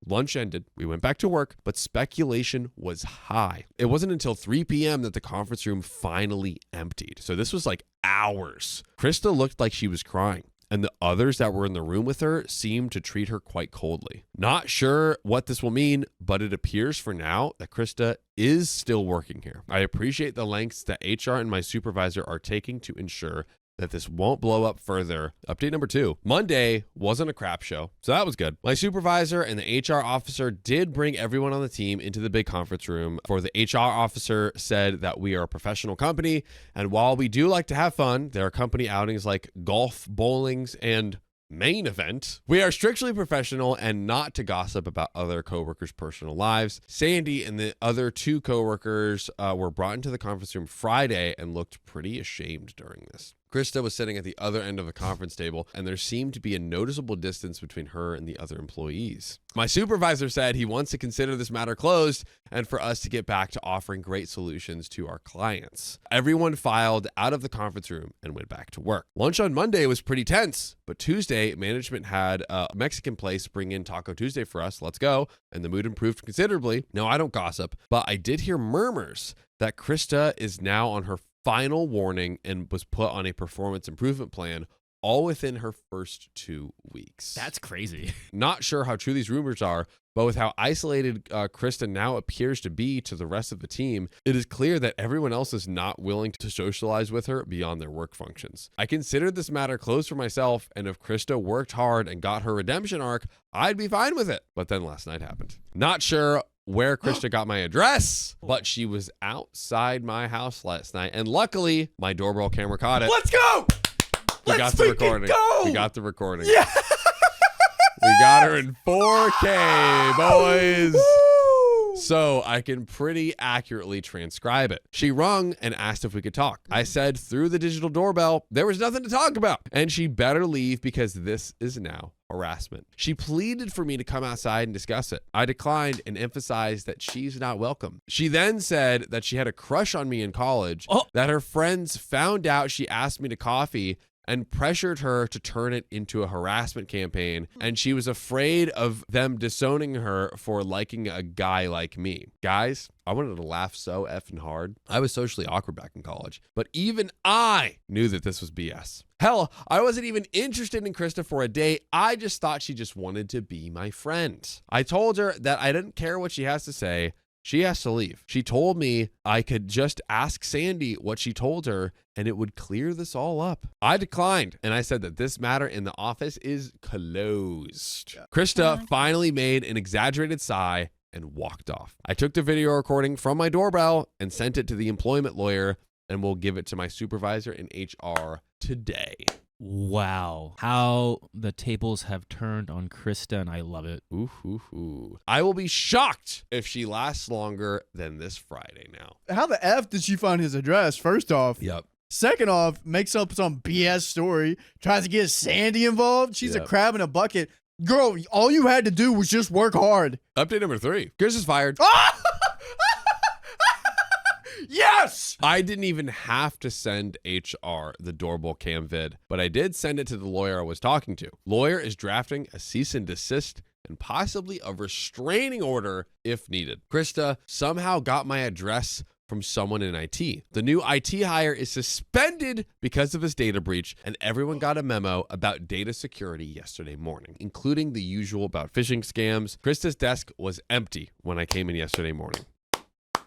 Lunch ended. We went back to work, but speculation was high. It wasn't until 3 p.m. that the conference room finally emptied. So this was like hours. Krista looked like she was crying, and the others that were in the room with her seemed to treat her quite coldly. Not sure what this will mean, but it appears for now that Krista is still working here. I appreciate the lengths that HR and my supervisor are taking to ensure that this won't blow up further. Update number 2. Monday wasn't a crap show, so that was good. My supervisor and the HR officer did bring everyone on the team into the big conference room. For the HR officer said that we are a professional company, and while we do like to have fun, there are company outings like golf, bowlings, and main event. We are strictly professional and not to gossip about other coworkers' personal lives. Sandy and the other 2 coworkers were brought into the conference room Friday and looked pretty ashamed during this. Krista was sitting at the other end of the conference table, and there seemed to be a noticeable distance between her and the other employees. My supervisor said he wants to consider this matter closed and for us to get back to offering great solutions to our clients. Everyone filed out of the conference room and went back to work. Lunch on Monday was pretty tense, but Tuesday, management had a Mexican place bring in Taco Tuesday for us. Let's go. And the mood improved considerably. No, I don't gossip, but I did hear murmurs that Krista is now on her final warning and was put on a performance improvement plan, all within her first 2 weeks. That's crazy. Not sure how true these rumors are, but with how isolated Krista now appears to be to the rest of the team, it is clear that everyone else is not willing to socialize with her beyond their work functions. I considered this matter closed for myself, and if Krista worked hard and got her redemption arc, I'd be fine with it. But then last night happened. Not sure where Krista got my address, but she was outside my house last night, and luckily my doorbell camera caught it. Let's go. We got the recording. Go. We got the recording. Yeah. We got her in 4K, boys. Woo. So I can pretty accurately transcribe it. She rung and asked if we could talk. I said through the digital doorbell, there was nothing to talk about, and she better leave because this is now harassment. She pleaded for me to come outside and discuss it. I declined and emphasized that she's not welcome. She then said that she had a crush on me in college, that her friends found out she asked me to coffee and pressured her to turn it into a harassment campaign, and she was afraid of them disowning her for liking a guy like me. Guys, I wanted to laugh so effing hard. I was socially awkward back in college, but even I knew that this was BS. Hell, I wasn't even interested in Krista for a date. I just thought she just wanted to be my friend. I told her that I didn't care what she has to say. She has to leave. She told me I could just ask Sandy what she told her and it would clear this all up. I declined, and I said that this matter in the office is closed. Krista finally made an exaggerated sigh and walked off. I took the video recording from my doorbell and sent it to the employment lawyer, and will give it to my supervisor in HR today. Wow. How the tables have turned on Krista, and I love it. Ooh. I will be shocked if she lasts longer than this Friday now. How the F did she find his address, first off? Yep. Second off, makes up some BS story, tries to get Sandy involved. She's a crab in a bucket. Girl, all you had to do was just work hard. Update number 3. Chris is fired. Yes! I didn't even have to send HR the doorbell cam vid, but I did send it to the lawyer I was talking to. Lawyer is drafting a cease and desist and possibly a restraining order if needed. Krista somehow got my address from someone in IT. The new IT hire is suspended because of his data breach, and everyone got a memo about data security yesterday morning, including the usual about phishing scams. Krista's desk was empty when I came in yesterday morning.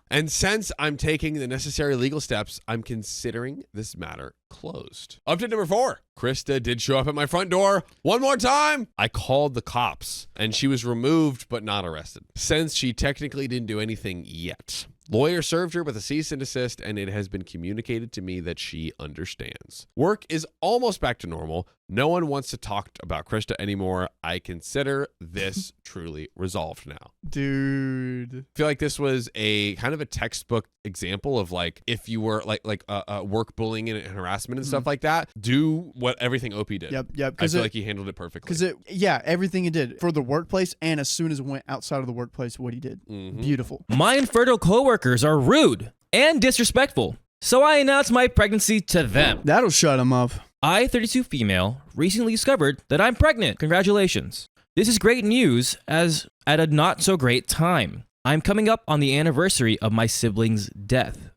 And since I'm taking the necessary legal steps, I'm considering this matter closed. Update number 4. Krista did show up at my front door one more time. I called the cops, and she was removed but not arrested, since she technically didn't do anything yet. Lawyer served her with a cease and desist, and it has been communicated to me that she understands. Work is almost back to normal. No one wants to talk about Krista anymore. I consider this truly resolved now. Dude. I feel like this was a kind of a textbook example of like, if you were like work bullying and harassment and stuff like that, do what everything OP did. Yep. I feel like he handled it perfectly. Because everything he did for the workplace, and as soon as it went outside of the workplace, what he did. Beautiful. My infertile coworkers are rude and disrespectful. So I announced my pregnancy to them. That'll shut him up. I, 32 female, recently discovered that I'm pregnant. Congratulations. This is great news as at a not so great time. I'm coming up on the anniversary of my siblings' death.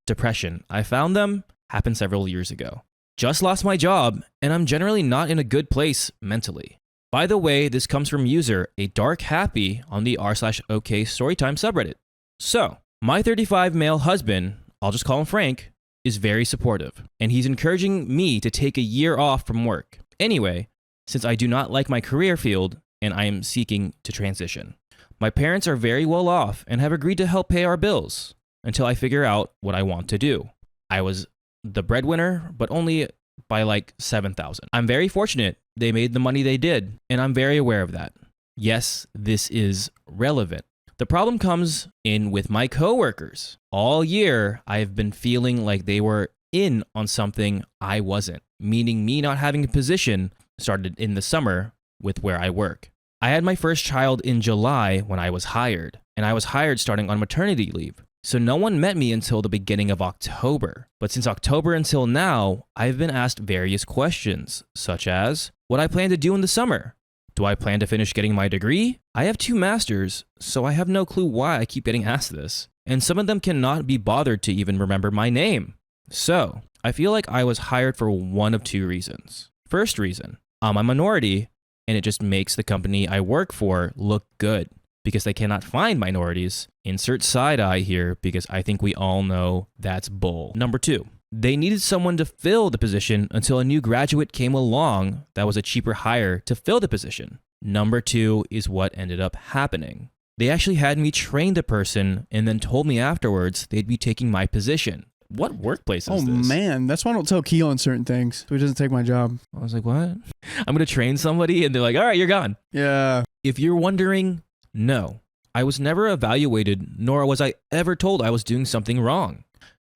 Depression. I found them, happened several years ago. Just lost my job, and I'm generally not in a good place mentally. By the way, this comes from user a dark happy on the r/OK Storytime subreddit. So, my 35 male husband, I'll just call him Frank, is very supportive, and he's encouraging me to take a year off from work. Anyway, since I do not like my career field and I am seeking to transition. My parents are very well off and have agreed to help pay our bills until I figure out what I want to do. I was the breadwinner, but only by like 7,000. I'm very fortunate they made the money they did, and I'm very aware of that. Yes, this is relevant. The problem comes in with my coworkers. All year, I've been feeling like they were in on something I wasn't, meaning me not having a position started in the summer with where I work. I had my first child in July when I was hired, and I was hired starting on maternity leave. So no one met me until the beginning of October. But since October until now, I've been asked various questions, such as what I plan to do in the summer. Do I plan to finish getting my degree? I have 2 masters, so I have no clue why I keep getting asked this. And some of them cannot be bothered to even remember my name. So, I feel like I was hired for one of 2 reasons. First reason, I'm a minority, and it just makes the company I work for look good because they cannot find minorities. Insert side eye here because I think we all know that's bull. Number 2, they needed someone to fill the position until a new graduate came along that was a cheaper hire to fill the position. Number 2 is what ended up happening. They actually had me train the person and then told me afterwards they'd be taking my position. What workplace is this? Oh man, that's why I don't tell Keelan certain things, so he doesn't take my job. I was like, what? I'm going to train somebody and they're like, all right, you're gone. Yeah. If you're wondering, no. I was never evaluated, nor was I ever told I was doing something wrong.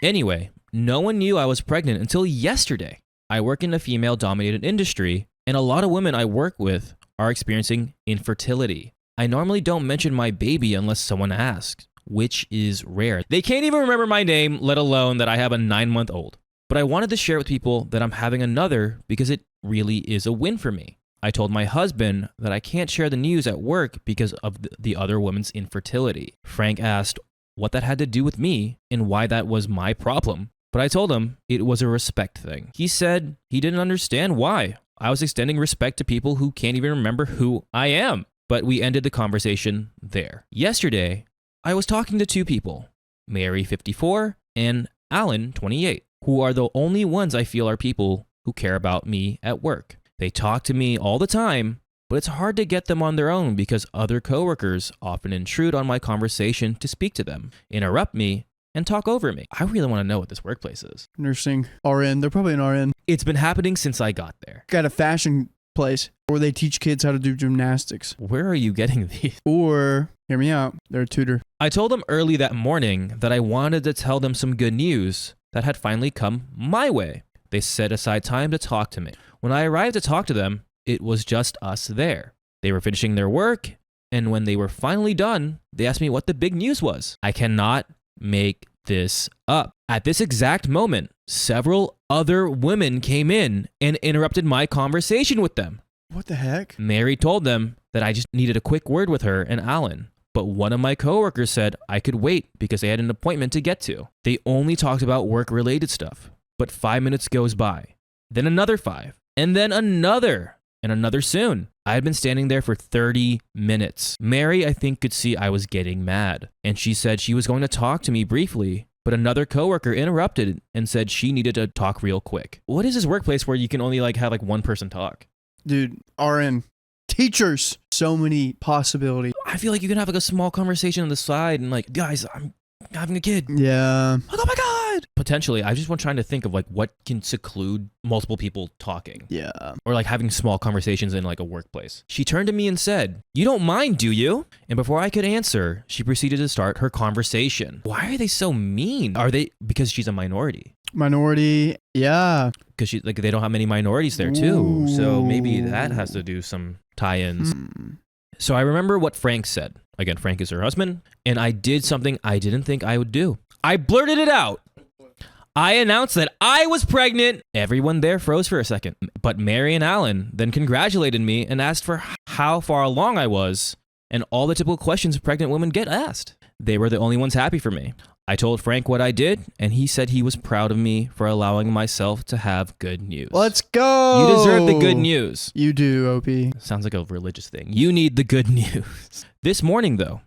Anyway, no one knew I was pregnant until yesterday. I work in a female-dominated industry, and a lot of women I work with are experiencing infertility. I normally don't mention my baby unless someone asks, which is rare. They can't even remember my name, let alone that I have a 9-month-old. But I wanted to share with people that I'm having another because it really is a win for me. I told my husband that I can't share the news at work because of the other woman's infertility. Frank asked what that had to do with me and why that was my problem. But I told him it was a respect thing. He said he didn't understand why. I was extending respect to people who can't even remember who I am. But we ended the conversation there. Yesterday, I was talking to 2 people, Mary, 54, and Alan, 28, who are the only ones I feel are people who care about me at work. They talk to me all the time, but it's hard to get them on their own because other coworkers often intrude on my conversation to speak to them, interrupt me, and talk over me. I really want to know what this workplace is. Nursing, RN, they're probably an RN. It's been happening since I got there. Got a fashion place where they teach kids how to do gymnastics. Where are you getting these? Or, hear me out, they're a tutor. I told them early that morning that I wanted to tell them some good news that had finally come my way. They set aside time to talk to me. When I arrived to talk to them, it was just us there. They were finishing their work, and when they were finally done, they asked me what the big news was. I cannot make this up. At this exact moment, several other women came in and interrupted my conversation with them. What the heck? Mary told them that I just needed a quick word with her and Alan. But one of my coworkers said I could wait because they had an appointment to get to. They only talked about work-related stuff. But 5 minutes goes by. Then another 5. And then another. And another soon. I had been standing there for 30 minutes. Mary, I think, could see I was getting mad. And she said she was going to talk to me briefly. But another coworker interrupted and said she needed to talk real quick. What is this workplace where you can only have one person talk? Dude, RN. Teachers. So many possibilities. I feel like you can have a small conversation on the side and guys, I'm having a kid. Yeah. Oh my God. Potentially, I just want trying to think of what can seclude multiple people talking. Yeah. Or having small conversations in a workplace. She turned to me and said, "You don't mind, do you?" And before I could answer, she proceeded to start her conversation. Why are they so mean? Are they because she's a minority? Minority, yeah. Because she they don't have many minorities there too. So maybe that has to do some tie-ins. So I remember what Frank said. Again, Frank is her husband, and I did something I didn't think I would do. I blurted it out. I announced that I was pregnant. Everyone there froze for a second. But Mary and Alan then congratulated me and asked for how far along I was and all the typical questions pregnant women get asked. They were the only ones happy for me. I told Frank what I did, and he said he was proud of me for allowing myself to have good news. Let's go. You deserve the good news. You do, OP. Sounds like a religious thing. You need the good news. This morning, though,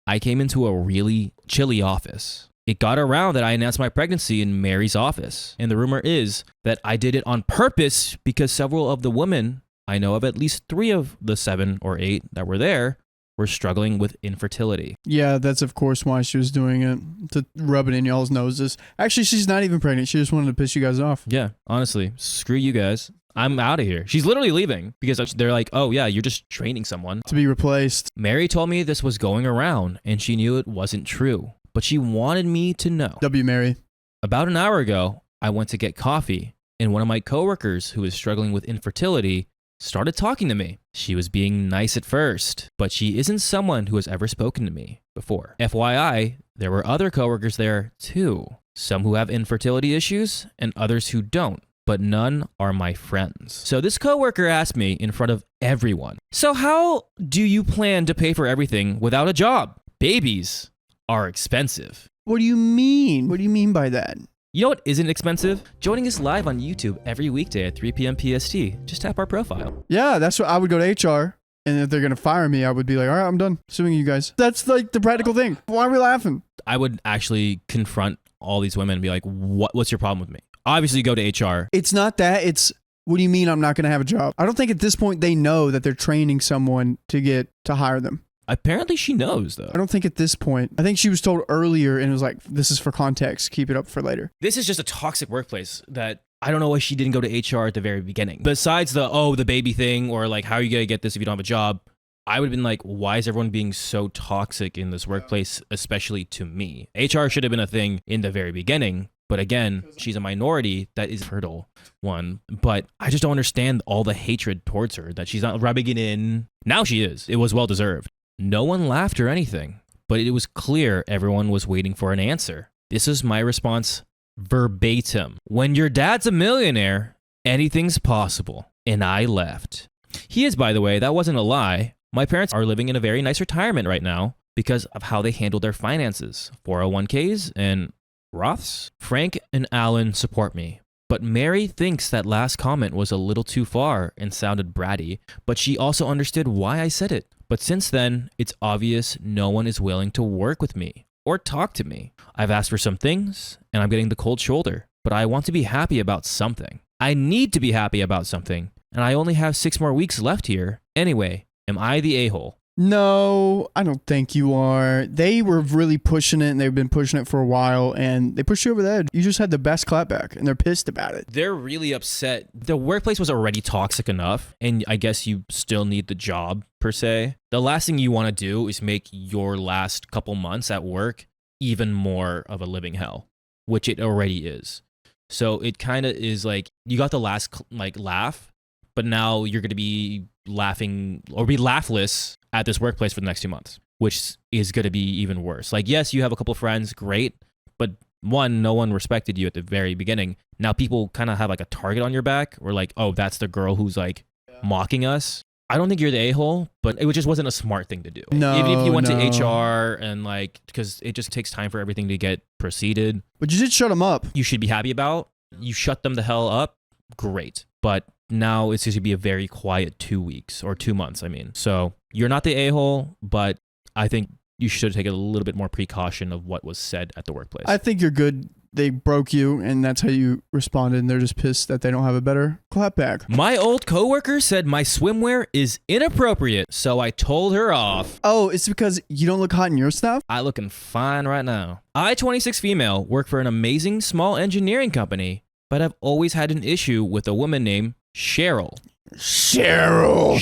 I came into a really chilly office. It got around that I announced my pregnancy in Mary's office. And the rumor is that I did it on purpose because several of the women, I know of at least 3 of the 7 or 8 that were there, were struggling with infertility. Yeah, that's of course why she was doing it, to rub it in y'all's noses. Actually, she's not even pregnant. She just wanted to piss you guys off. Yeah, honestly, screw you guys. I'm out of here. She's literally leaving because they're like, oh yeah, you're just training someone to be replaced. Mary told me this was going around and she knew it wasn't true, but she wanted me to know. W. Mary. About an hour ago, I went to get coffee and one of my coworkers who is struggling with infertility started talking to me. She was being nice at first, but she isn't someone who has ever spoken to me before. FYI, there were other coworkers there too. Some who have infertility issues and others who don't, but none are my friends. So this coworker asked me in front of everyone, so how do you plan to pay for everything without a job? Babies are expensive. What do you mean? What do you mean by that? You know what isn't expensive? Joining us live on YouTube every weekday at 3 p.m. PST. Just tap our profile. Yeah, that's what I would go to HR. And if they're going to fire me, I would be like, all right, I'm done suing you guys. That's like the practical thing. Why are we laughing? I would actually confront all these women and be like, what's your problem with me? Obviously, go to HR. It's not that. It's, what do you mean I'm not going to have a job? I don't think at this point they know that they're training someone to hire them. Apparently, she knows, though. I don't think at this point. I think she was told earlier and it was like, this is for context. Keep it up for later. This is just a toxic workplace that I don't know why she didn't go to HR at the very beginning. Besides the baby thing or like, how are you going to get this if you don't have a job? I would have been like, why is everyone being so toxic in this workplace, especially to me? HR should have been a thing in the very beginning. But again, she's a minority that is fertile one. But I just don't understand all the hatred towards her, that she's not rubbing it in. Now she is. It was well deserved. No one laughed or anything, but it was clear everyone was waiting for an answer. This is my response verbatim. When your dad's a millionaire, anything's possible. And I left. He is, by the way, that wasn't a lie. My parents are living in a very nice retirement right now because of how they handle their finances. 401ks and Roths. Frank and Alan support me. But Mary thinks that last comment was a little too far and sounded bratty, but she also understood why I said it. But since then, it's obvious no one is willing to work with me or talk to me. I've asked for some things, and I'm getting the cold shoulder, but I want to be happy about something. I need to be happy about something, and I only have 6 more weeks left here. Anyway, am I the a-hole? No, I don't think you are. They were really pushing it, and they've been pushing it for a while, and they pushed you over the edge. You just had the best clapback, and they're pissed about it. They're really upset. The workplace was already toxic enough, and I guess you still need the job, per se. The last thing you want to do is make your last couple months at work even more of a living hell, which it already is. So it kind of is like, you got the last laugh, but now you're going to be laughing or be laughless at this workplace for the next 2 months, which is going to be even worse. Like, yes, you have a couple friends, great, but one, no one respected you at the very beginning. Now people kind of have like a target on your back, or like, oh, that's the girl who's like mocking us. I don't think you're the a-hole, but it just wasn't a smart thing to do. No, even if you went to HR and like, because it just takes time for everything to get proceeded. But you did shut them up. You should be happy about. You shut them the hell up. Great. But now it's going to be a very quiet 2 weeks or 2 months. I mean, so you're not the a-hole, but I think you should take a little bit more precaution of what was said at the workplace. I think you're good. They broke you, and that's how you responded, and they're just pissed that they don't have a better clapback. My old coworker said my swimwear is inappropriate, so I told her off. Oh, it's because you don't look hot in your stuff? I looking fine right now. I, 26 female, work for an amazing small engineering company, but I've always had an issue with a woman named Cheryl. Cheryl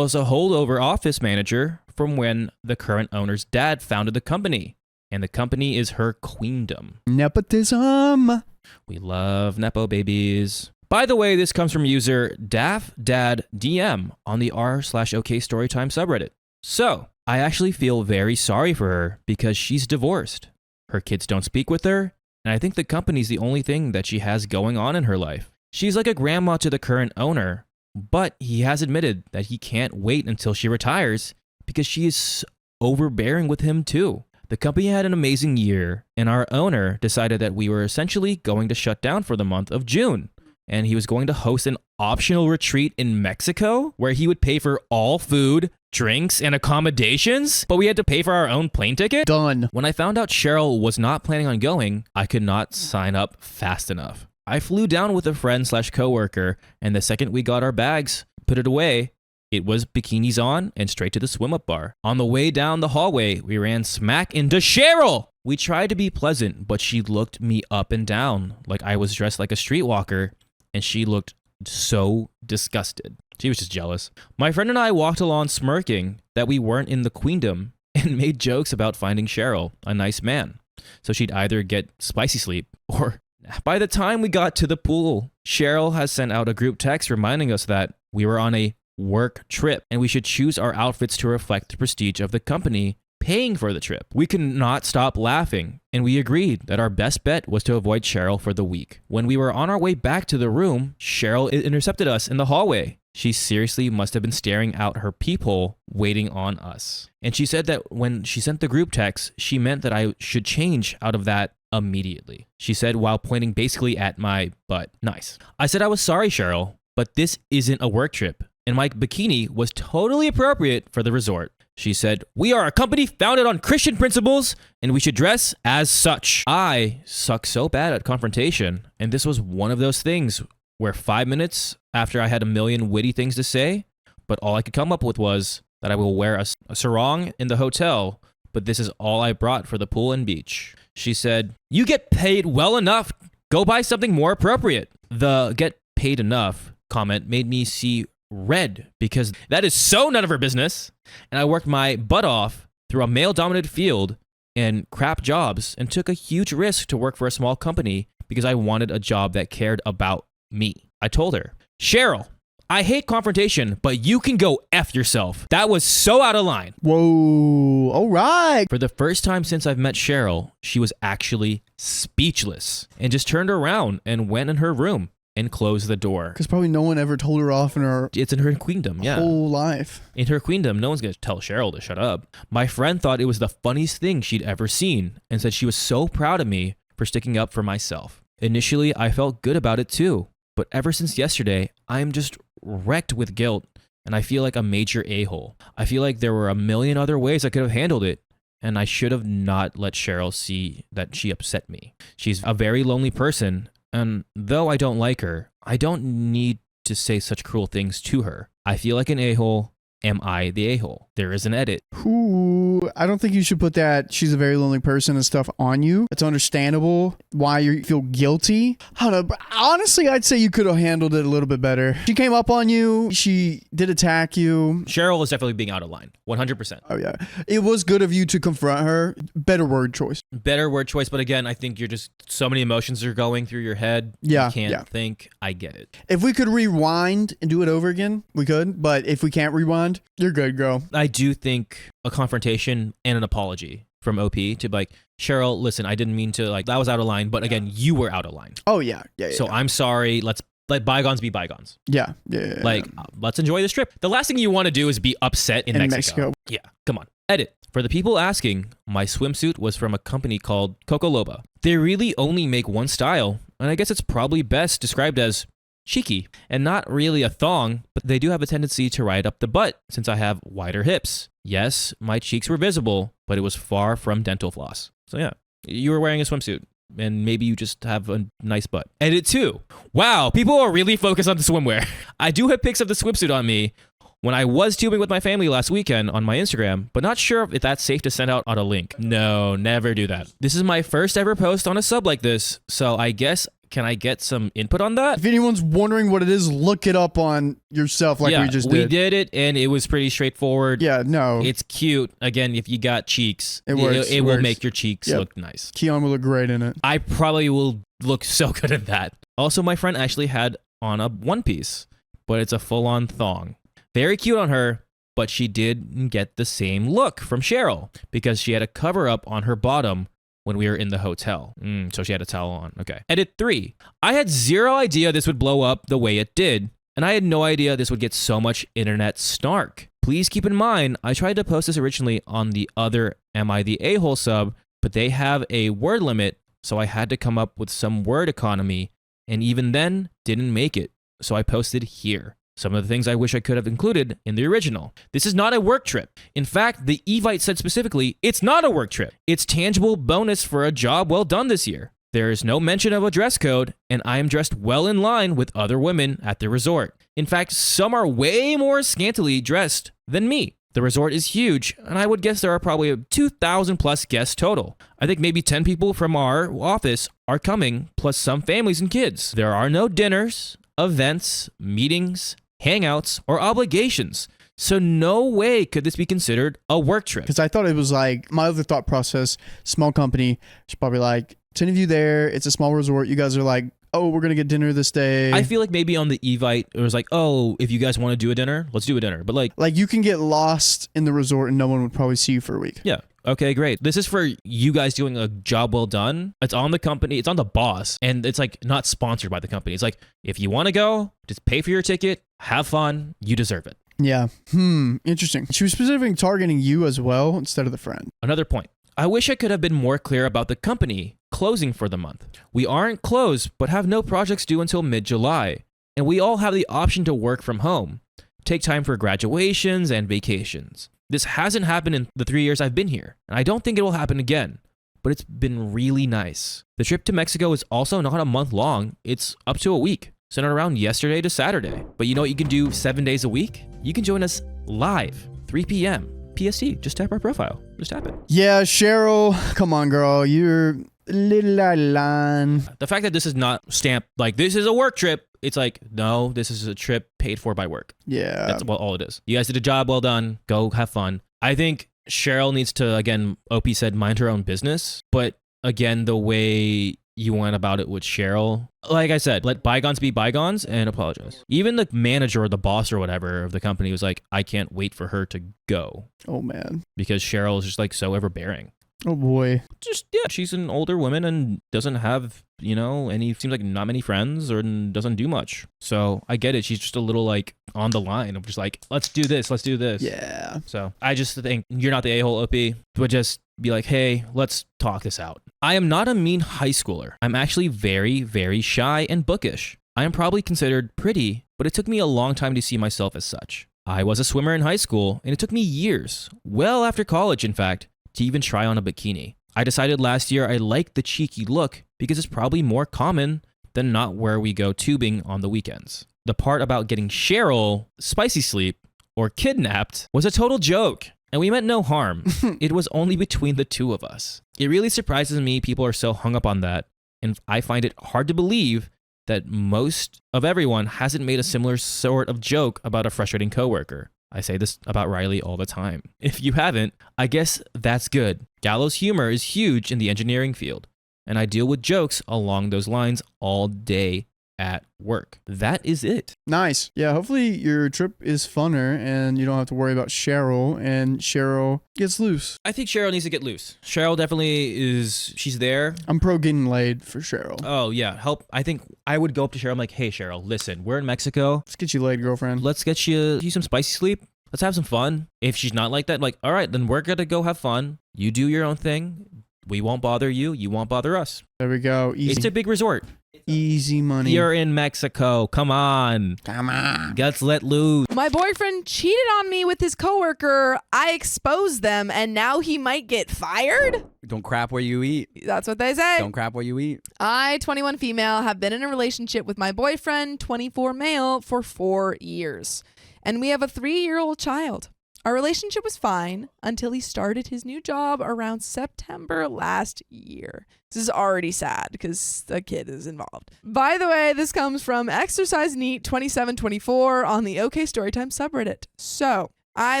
is a holdover office manager from when the current owner's dad founded the company. And the company is her queendom. Nepotism. We love Nepo babies. By the way, this comes from user DaffDadDM on the r/OK Storytime subreddit. So, I actually feel very sorry for her because she's divorced. Her kids don't speak with her, and I think the company's the only thing that she has going on in her life. She's like a grandma to the current owner, but he has admitted that he can't wait until she retires because she is overbearing with him too. The company had an amazing year, and our owner decided that we were essentially going to shut down for the month of June. And he was going to host an optional retreat in Mexico where he would pay for all food, drinks, and accommodations, but we had to pay for our own plane ticket? Done. When I found out Cheryl was not planning on going, I could not sign up fast enough. I flew down with a friend/coworker, and the second we got our bags, put it away, it was bikinis on and straight to the swim-up bar. On the way down the hallway, we ran smack into Cheryl! We tried to be pleasant, but she looked me up and down like I was dressed like a streetwalker, and she looked so disgusted. She was just jealous. My friend and I walked along smirking that we weren't in the queendom and made jokes about finding Cheryl, a nice man. So she'd either get spicy sleep or... By the time we got to the pool, Cheryl has sent out a group text reminding us that we were on a work trip and we should choose our outfits to reflect the prestige of the company paying for the trip. We could not stop laughing, and we agreed that our best bet was to avoid Cheryl for the week. When we were on our way back to the room, Cheryl intercepted us in the hallway. She seriously must have been staring out her peephole, waiting on us. And she said that when she sent the group text, she meant that I should change out of that immediately. She said while pointing basically at my butt. Nice. I said I was sorry, Cheryl, but this isn't a work trip, and my bikini was totally appropriate for the resort. She said, we are a company founded on Christian principles, and we should dress as such. I suck so bad at confrontation, and this was one of those things where 5 minutes after I had a million witty things to say, but all I could come up with was that I will wear a sarong in the hotel, but this is all I brought for the pool and beach. She said, you get paid well enough. Go buy something more appropriate. The get paid enough comment made me see red because that is so none of her business. And I worked my butt off through a male-dominated field and crap jobs and took a huge risk to work for a small company because I wanted a job that cared about me. I told her, Cheryl, I hate confrontation, but you can go F yourself. That was so out of line. Whoa. All right. For the first time since I've met Cheryl, she was actually speechless and just turned around and went in her room and closed the door. Because probably no one ever told her off in her It's in her queendom, yeah. whole life. In her queendom, no one's going to tell Cheryl to shut up. My friend thought it was the funniest thing she'd ever seen and said she was so proud of me for sticking up for myself. Initially, I felt good about it too, but ever since yesterday, I'm just wrecked with guilt, and I feel like a major a-hole. I feel like there were a million other ways I could have handled it, and I should have not let Cheryl see that she upset me. She's a very lonely person, and though I don't like her, I don't need to say such cruel things to her. I feel like an a-hole. Am I the a-hole? There is an edit. Ooh, I don't think you should put that she's a very lonely person and stuff on you. It's understandable why you feel guilty. I don't know. Honestly, I'd say you could have handled it a little bit better. She came up on you. She did attack you. Cheryl is definitely being out of line. 100%. Oh, yeah. It was good of you to confront her. Better word choice. Better word choice, but again, I think you're just so many emotions are going through your head. Yeah, You can't yeah. think. I get it. If we could rewind and do it over again, we could. But if we can't rewind, you're good, girl. I do think a confrontation and an apology from OP to be like, Cheryl, listen, I didn't mean to, like, that was out of line, but again, you were out of line. Oh, yeah. Yeah. So yeah. I'm sorry. Let's let bygones be bygones. Yeah. Yeah. Like, let's enjoy this trip. The last thing you want to do is be upset in Mexico. Yeah, come on. Edit. For the people asking, my swimsuit was from a company called Coco Loba. They really only make one style, and I guess it's probably best described as cheeky, and not really a thong, but they do have a tendency to ride up the butt since I have wider hips. Yes, my cheeks were visible, but it was far from dental floss. So yeah, you were wearing a swimsuit, and maybe you just have a nice butt. Edit 2. Wow, people are really focused on the swimwear. I do have pics of the swimsuit on me when I was tubing with my family last weekend on my Instagram, but not sure if that's safe to send out on a link. No, never do that. This is my first ever post on a sub like this, so I guess, can I get some input on that? If anyone's wondering what it is, look it up on yourself like we just did. We did it, and it was pretty straightforward. Yeah, no. It's cute. Again, if you got cheeks, It works, it will works. make your cheeks Yep. look nice. Keon will look great in it. I probably will look so good at that. Also, my friend actually had on a one piece, but it's a full-on thong. Very cute on her, but she didn't get the same look from Cheryl because she had a cover-up on her bottom when we were in the hotel. So she had a towel on. Okay. Edit 3. I had zero idea this would blow up the way it did, and I had no idea this would get so much internet snark. Please keep in mind, I tried to post this originally on the other Am I the A-hole sub, but they have a word limit, so I had to come up with some word economy, and even then, didn't make it. So I posted here. Some of the things I wish I could have included in the original. This is not a work trip. In fact, the Evite said specifically, it's not a work trip. It's tangible bonus for a job well done this year. There is no mention of a dress code, and I am dressed well in line with other women at the resort. In fact, some are way more scantily dressed than me. The resort is huge, and I would guess there are probably 2,000 plus guests total. I think maybe 10 people from our office are coming, plus some families and kids. There are no dinners, events, meetings, hangouts, or obligations. So no way could this be considered a work trip. Because I thought it was like, my other thought process, small company, it's probably like 10 of you there. It's a small resort. You guys are like, oh, we're going to get dinner this day. I feel like maybe on the Evite, it was like, oh, if you guys want to do a dinner, let's do a dinner. But like you can get lost in the resort and no one would probably see you for a week. Yeah. Okay, great. This is for you guys doing a job well done. It's on the company. It's on the boss. And it's like not sponsored by the company. It's like, if you want to go, just pay for your ticket, have fun. You deserve it. Yeah. Interesting. She was specifically targeting you as well instead of the friend. Another point. I wish I could have been more clear about the company closing for the month. We aren't closed, but have no projects due until mid-July. And we all have the option to work from home, take time for graduations and vacations. This hasn't happened in the 3 years I've been here, and I don't think it will happen again, but it's been really nice. The trip to Mexico is also not a month long, it's up to a week, centered around yesterday to Saturday. But you know what you can do 7 days a week? You can join us live, 3 p.m. PST. Just tap our profile. Just tap it. Yeah, Cheryl, come on, girl. You're little out of line. The fact that this is not stamped like this is a work trip, it's like, no, this is a trip paid for by work. Yeah. That's all it is. You guys did a job well done. Go have fun. I think Cheryl needs to, again, OP said, mind her own business. But again, the way you went about it with Cheryl, like I said, let bygones be bygones and apologize. Even the manager or the boss or whatever of the company was like, I can't wait for her to go. Oh, man. Because Cheryl is just like so overbearing. Oh, boy. Just, yeah, she's an older woman and doesn't have, seems like not many friends or doesn't do much. So I get it. She's just a little like on the line of just like, let's do this. Let's do this. Yeah. So I just think you're not the a-hole OP, but just be like, hey, let's talk this out. I am not a mean high schooler. I'm actually very, very shy and bookish. I am probably considered pretty, but it took me a long time to see myself as such. I was a swimmer in high school, and it took me years, well after college in fact, to even try on a bikini. I decided last year I liked the cheeky look because it's probably more common than not where we go tubing on the weekends. The part about getting Cheryl spicy sleep or kidnapped was a total joke, and we meant no harm. It was only between the two of us. It really surprises me people are so hung up on that, and I find it hard to believe that most of everyone hasn't made a similar sort of joke about a frustrating coworker. I say this about Riley all the time. If you haven't, I guess that's good. Gallows humor is huge in the engineering field, and I deal with jokes along those lines all day at work. That is it. Nice. Yeah, hopefully your trip is funner and you don't have to worry about Cheryl and Cheryl gets loose. I think Cheryl needs to get loose. Cheryl definitely is, she's there. I'm pro getting laid for Cheryl. Oh, yeah. Help. I think I would go up to Cheryl. I'm like, hey, Cheryl, listen, we're in Mexico. Let's get you laid, girlfriend. Let's get you some spicy sleep. Let's have some fun. If she's not like that, I'm like, all right, then we're going to go have fun. You do your own thing. We won't bother you. You won't bother us. There we go. Easy. It's a big resort. Easy money. You're in Mexico. Come on. Come on. Let's let loose. My boyfriend cheated on me with his coworker. I exposed them, and now he might get fired? Don't crap where you eat. That's what they say. Don't crap where you eat. I, 21 female, have been in a relationship with my boyfriend, 24 male, for 4 years. And we have a 3-year-old child. Our relationship was fine until he started his new job around September last year. This is already sad because the kid is involved. By the way, this comes from Exercise Neat 2724 on the OK Storytime subreddit. So, I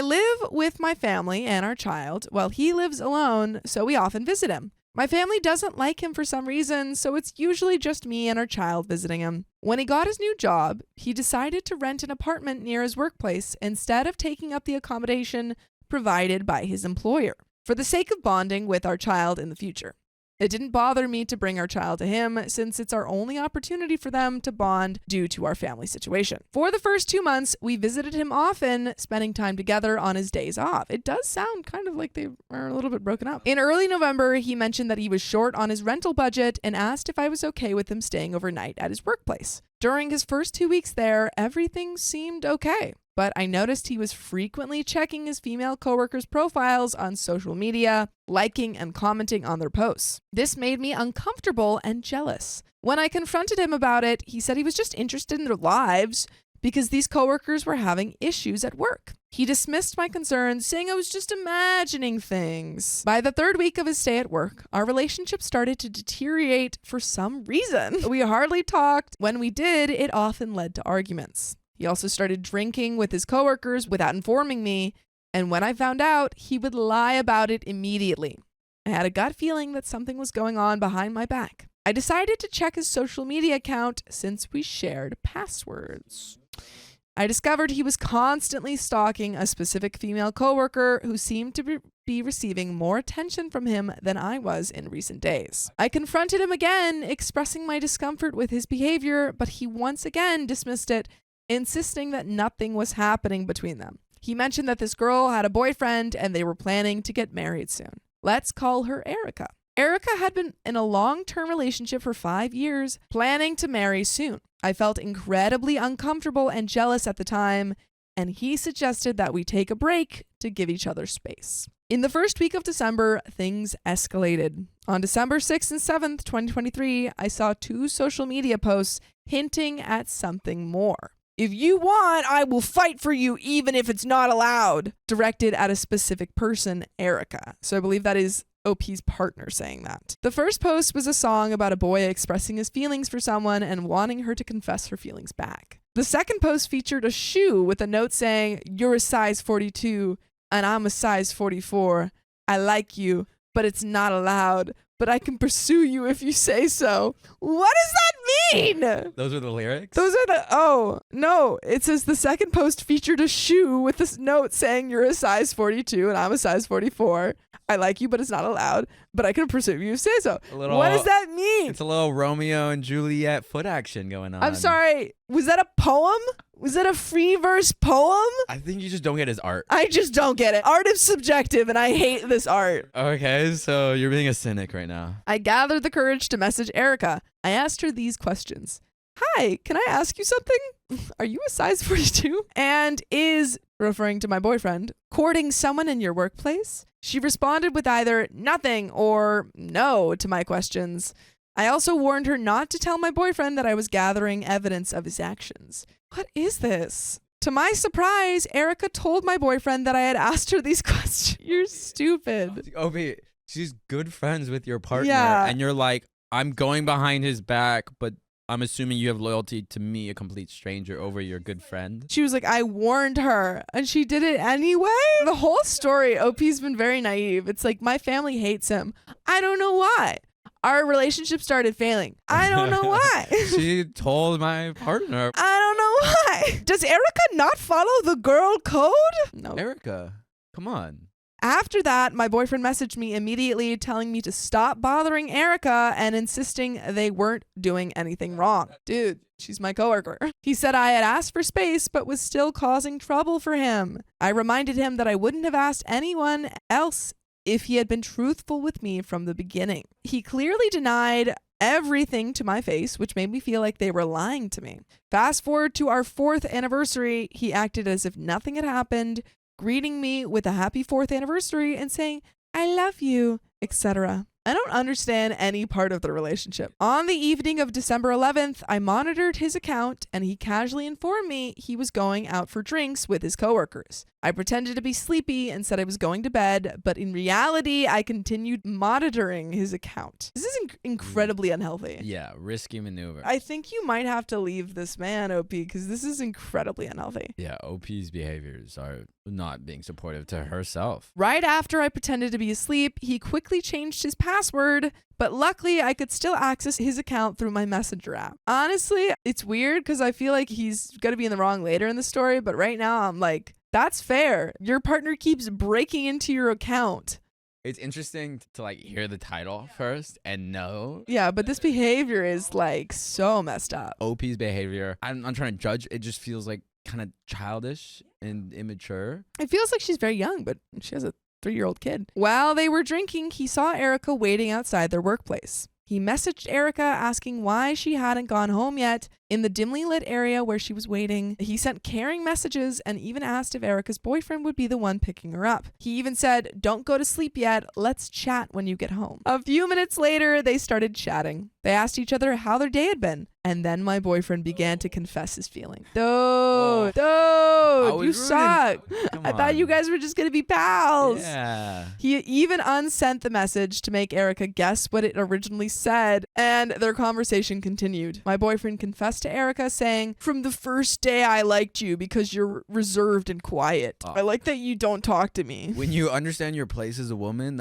live with my family and our child while he lives alone, so we often visit him. My family doesn't like him for some reason, so it's usually just me and our child visiting him. When he got his new job, he decided to rent an apartment near his workplace instead of taking up the accommodation provided by his employer, for the sake of bonding with our child in the future. It didn't bother me to bring our child to him since it's our only opportunity for them to bond due to our family situation. For the first 2 months, we visited him often, spending time together on his days off. It does sound kind of like they are a little bit broken up. In early November, he mentioned that he was short on his rental budget and asked if I was okay with him staying overnight at his workplace. During his first 2 weeks there, everything seemed okay. But I noticed he was frequently checking his female coworkers' profiles on social media, liking and commenting on their posts. This made me uncomfortable and jealous. When I confronted him about it, he said he was just interested in their lives because these coworkers were having issues at work. He dismissed my concerns, saying I was just imagining things. By the 3rd week of his stay at work, our relationship started to deteriorate for some reason. We hardly talked. When we did, it often led to arguments. He also started drinking with his coworkers without informing me, and when I found out, he would lie about it immediately. I had a gut feeling that something was going on behind my back. I decided to check his social media account since we shared passwords. I discovered he was constantly stalking a specific female coworker who seemed to be receiving more attention from him than I was in recent days. I confronted him again, expressing my discomfort with his behavior, but he once again dismissed it, insisting that nothing was happening between them. He mentioned that this girl had a boyfriend and they were planning to get married soon. Let's call her Erica. Erica had been in a long-term relationship for 5 years, planning to marry soon. I felt incredibly uncomfortable and jealous at the time, and he suggested that we take a break to give each other space. In the first week of December, things escalated. On December 6th and 7th, 2023, I saw 2 social media posts hinting at something more. If you want, I will fight for you even if it's not allowed. Directed at a specific person, Erica. So I believe that is OP's partner saying that. The first post was a song about a boy expressing his feelings for someone and wanting her to confess her feelings back. The second post featured a shoe with a note saying, "You're a size 42 and I'm a size 44. I like you, but it's not allowed. But I can pursue you if you say so." What does that mean? Those are the lyrics? Oh, no. It says the second post featured a shoe with this note saying you're a size 42 and I'm a size 44. I like you, but it's not allowed. But I can pursue you if you say so. What does that mean? It's a little Romeo and Juliet foot action going on. I'm sorry. Was that a poem? Was that a free verse poem? I think you just don't get his art. I just don't get it. Art is subjective and I hate this art. Okay, so you're being a cynic right now. I gathered the courage to message Erica. I asked her these questions. Hi, can I ask you something? Are you a size 42? And is, referring to my boyfriend, courting someone in your workplace? She responded with either nothing or no to my questions. I also warned her not to tell my boyfriend that I was gathering evidence of his actions. What is this? To my surprise, Erica told my boyfriend that I had asked her these questions. You're stupid. Obi, she's good friends with your partner. Yeah. And you're like, I'm going behind his back, but I'm assuming you have loyalty to me, a complete stranger, over your good friend. She was like, I warned her, and she did it anyway. The whole story, OP's been very naive. It's like, my family hates him. I don't know why. Our relationship started failing. I don't know why. She told my partner. I don't know why. Does Erica not follow the girl code? No. Erica, come on. After that, my boyfriend messaged me immediately telling me to stop bothering Erica and insisting they weren't doing anything wrong. Dude, she's my coworker. He said I had asked for space but was still causing trouble for him. I reminded him that I wouldn't have asked anyone else if he had been truthful with me from the beginning. He clearly denied everything to my face, which made me feel like they were lying to me. Fast forward to our 4th anniversary, he acted as if nothing had happened, greeting me with a happy 4th anniversary and saying, I love you, etc. I don't understand any part of the relationship. On the evening of December 11th, I monitored his account and he casually informed me he was going out for drinks with his coworkers. I pretended to be sleepy and said I was going to bed, but in reality, I continued monitoring his account. This is incredibly unhealthy. Yeah, risky maneuver. I think you might have to leave this man, OP, because this is incredibly unhealthy. Yeah, OP's behaviors are not being supportive to herself. Right after I pretended to be asleep, he quickly changed his password, but luckily I could still access his account through my Messenger app. Honestly, it's weird because I feel like he's going to be in the wrong later in the story, but right now I'm like, that's fair. Your partner keeps breaking into your account. It's interesting to like hear the title first and know. Yeah, but this behavior is like so messed up. OP's behavior. I'm not trying to judge. It just feels like kind of childish and immature. It feels like she's very young, but she has a 3-year-old kid. While they were drinking, he saw Erica waiting outside their workplace. He messaged Erica asking why she hadn't gone home yet. In the dimly lit area where she was waiting, he sent caring messages and even asked if Erica's boyfriend would be the one picking her up. He even said, "Don't go to sleep yet. Let's chat when you get home." A few minutes later, they started chatting. They asked each other how their day had been. And then my boyfriend began to confess his feeling. Dude, you suck. I thought you guys were just going to be pals. Yeah. He even unsent the message to make Erica guess what it originally said, and their conversation continued. My boyfriend confessed to Erica, saying, "From the first day I liked you because you're reserved and quiet. I like that you don't talk to me. When you understand your place as a woman,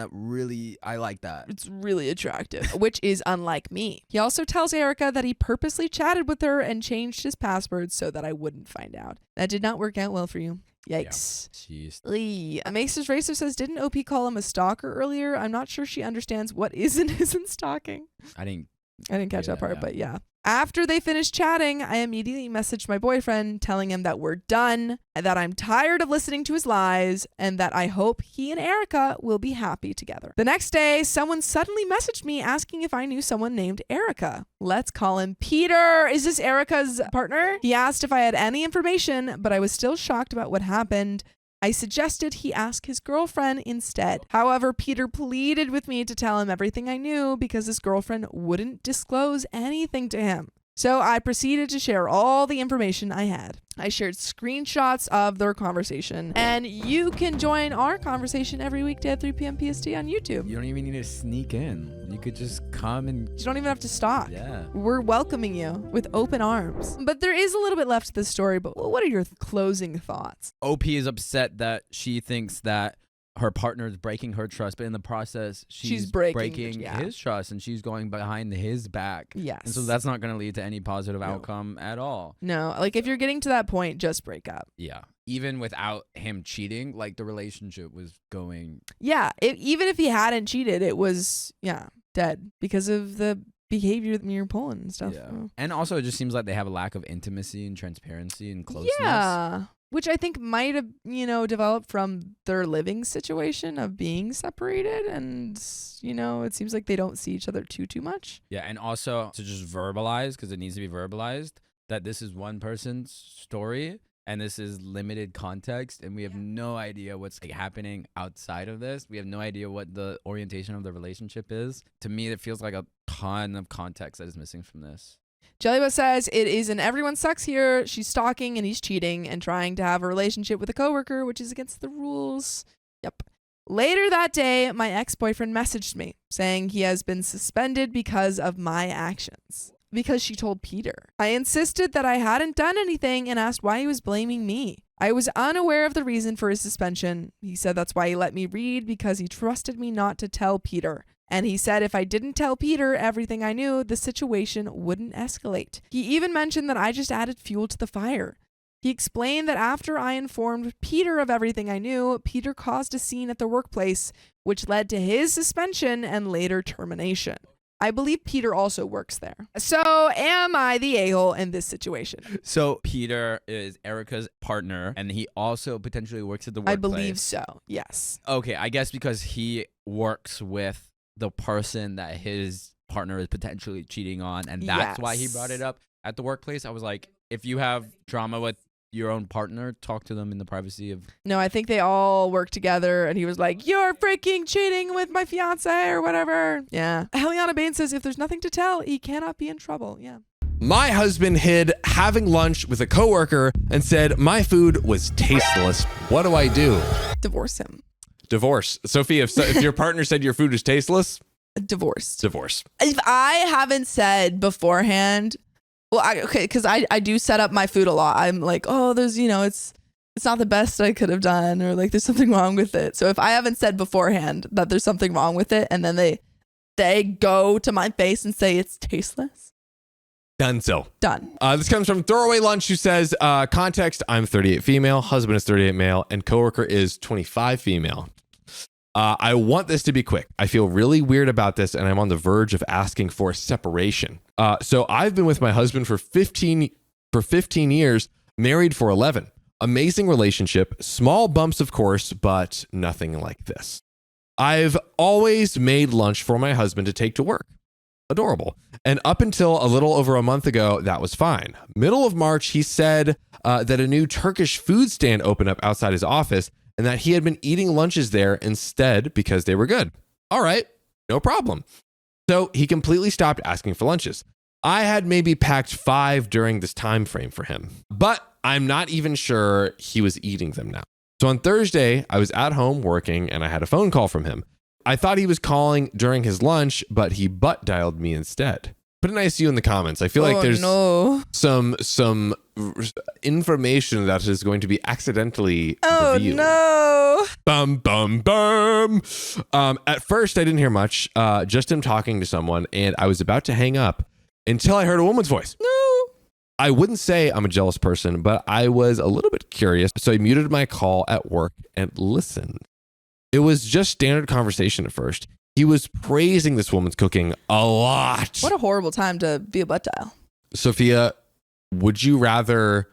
I like that. It's really attractive," which is unlike me. He also tells Erica that he purposely chatted with her and changed his password so that I wouldn't find out. That did not work out well for you. Yikes. Yeah. Jeez. Maces Racer says, "Didn't OP call him a stalker earlier? I'm not sure she understands what is and isn't stalking." I didn't catch that part, yeah. but yeah. After they finished chatting, I immediately messaged my boyfriend telling him that we're done, and that I'm tired of listening to his lies, and that I hope he and Erica will be happy together. The next day, someone suddenly messaged me asking if I knew someone named Erica. Let's call him Peter. Is this Erica's partner? He asked if I had any information, but I was still shocked about what happened. I suggested he ask his girlfriend instead. However, Peter pleaded with me to tell him everything I knew because his girlfriend wouldn't disclose anything to him. So I proceeded to share all the information I had. I shared screenshots of their conversation, and you can join our conversation every weekday at 3 p.m. PST on YouTube. You don't even need to sneak in. You could just come and... You don't even have to stalk. Yeah. We're welcoming you with open arms. But there is a little bit left to this story, but what are your closing thoughts? OP is upset that she thinks that her partner is breaking her trust, but in the process, she's breaking his trust, and she's going behind his back. Yes. And so that's not going to lead to any positive outcome at all. No, like if you're getting to that point, just break up. Yeah. Even without him cheating, like the relationship was going. Yeah. Even if he hadn't cheated, it was, dead because of the behavior that you're pulling and stuff. Yeah. And also, it just seems like they have a lack of intimacy and transparency and closeness. Yeah. Which I think might have, developed from their living situation of being separated. And, it seems like they don't see each other too much. Yeah. And also to just verbalize, because it needs to be verbalized, that this is one person's story and this is limited context. And we have no idea what's happening outside of this. We have no idea what the orientation of the relationship is. To me, it feels like a ton of context that is missing from this. Jellybus says, "It is an everyone sucks here. She's stalking and he's cheating and trying to have a relationship with a coworker, which is against the rules." Yep. Later that day, my ex-boyfriend messaged me saying he has been suspended because of my actions. Because she told Peter. I insisted that I hadn't done anything and asked why he was blaming me. I was unaware of the reason for his suspension. He said that's why he let me read, because he trusted me not to tell Peter. And he said if I didn't tell Peter everything I knew, the situation wouldn't escalate. He even mentioned that I just added fuel to the fire. He explained that after I informed Peter of everything I knew, Peter caused a scene at the workplace, which led to his suspension and later termination. I believe Peter also works there. So am I the a-hole in this situation? So Peter is Erica's partner, and he also potentially works at the workplace. I believe so, yes. Okay, I guess because he works with the person that his partner is potentially cheating on, and that's why he brought it up at the workplace. I was like, if you have drama with your own partner, talk to them in the privacy of... No, I think they all work together, and he was like, "You're freaking cheating with my fiance," or whatever. Yeah. Heliana Bain says if there's nothing to tell, he cannot be in trouble. Yeah. My husband hid having lunch with a coworker and said my food was tasteless. What do I do? Divorce him. Divorce. Sophie, if your partner said your food is tasteless, Divorce. If I haven't said beforehand, because I do set up my food a lot. I'm like, oh, there's, it's not the best I could have done, or like there's something wrong with it. So if I haven't said beforehand that there's something wrong with it, and then they go to my face and say it's tasteless. Done. This comes from Throwaway Lunch, who says, context, I'm 38 female, husband is 38 male, and coworker is 25 female. I want this to be quick. I feel really weird about this, and I'm on the verge of asking for a separation. So I've been with my husband for 15 years, married for 11. Amazing relationship, small bumps, of course, but nothing like this. I've always made lunch for my husband to take to work. Adorable. And up until a little over a month ago, that was fine. Middle of March, he said that a new Turkish food stand opened up outside his office and that he had been eating lunches there instead because they were good. All right, no problem. So he completely stopped asking for lunches. I had maybe packed 5 during this time frame for him, but I'm not even sure he was eating them now. So on Thursday, I was at home working and I had a phone call from him. I thought he was calling during his lunch, but he butt dialed me instead. Put a nice you in the comments. I feel like there's some information that is going to be accidentally revealed. No. Bum, bum, bum. At first, I didn't hear much, just him talking to someone, and I was about to hang up until I heard a woman's voice. No. I wouldn't say I'm a jealous person, but I was a little bit curious, so I muted my call at work and listened. It was just standard conversation at first. He was praising this woman's cooking a lot. What a horrible time to be a butt dial. Sophia, would you rather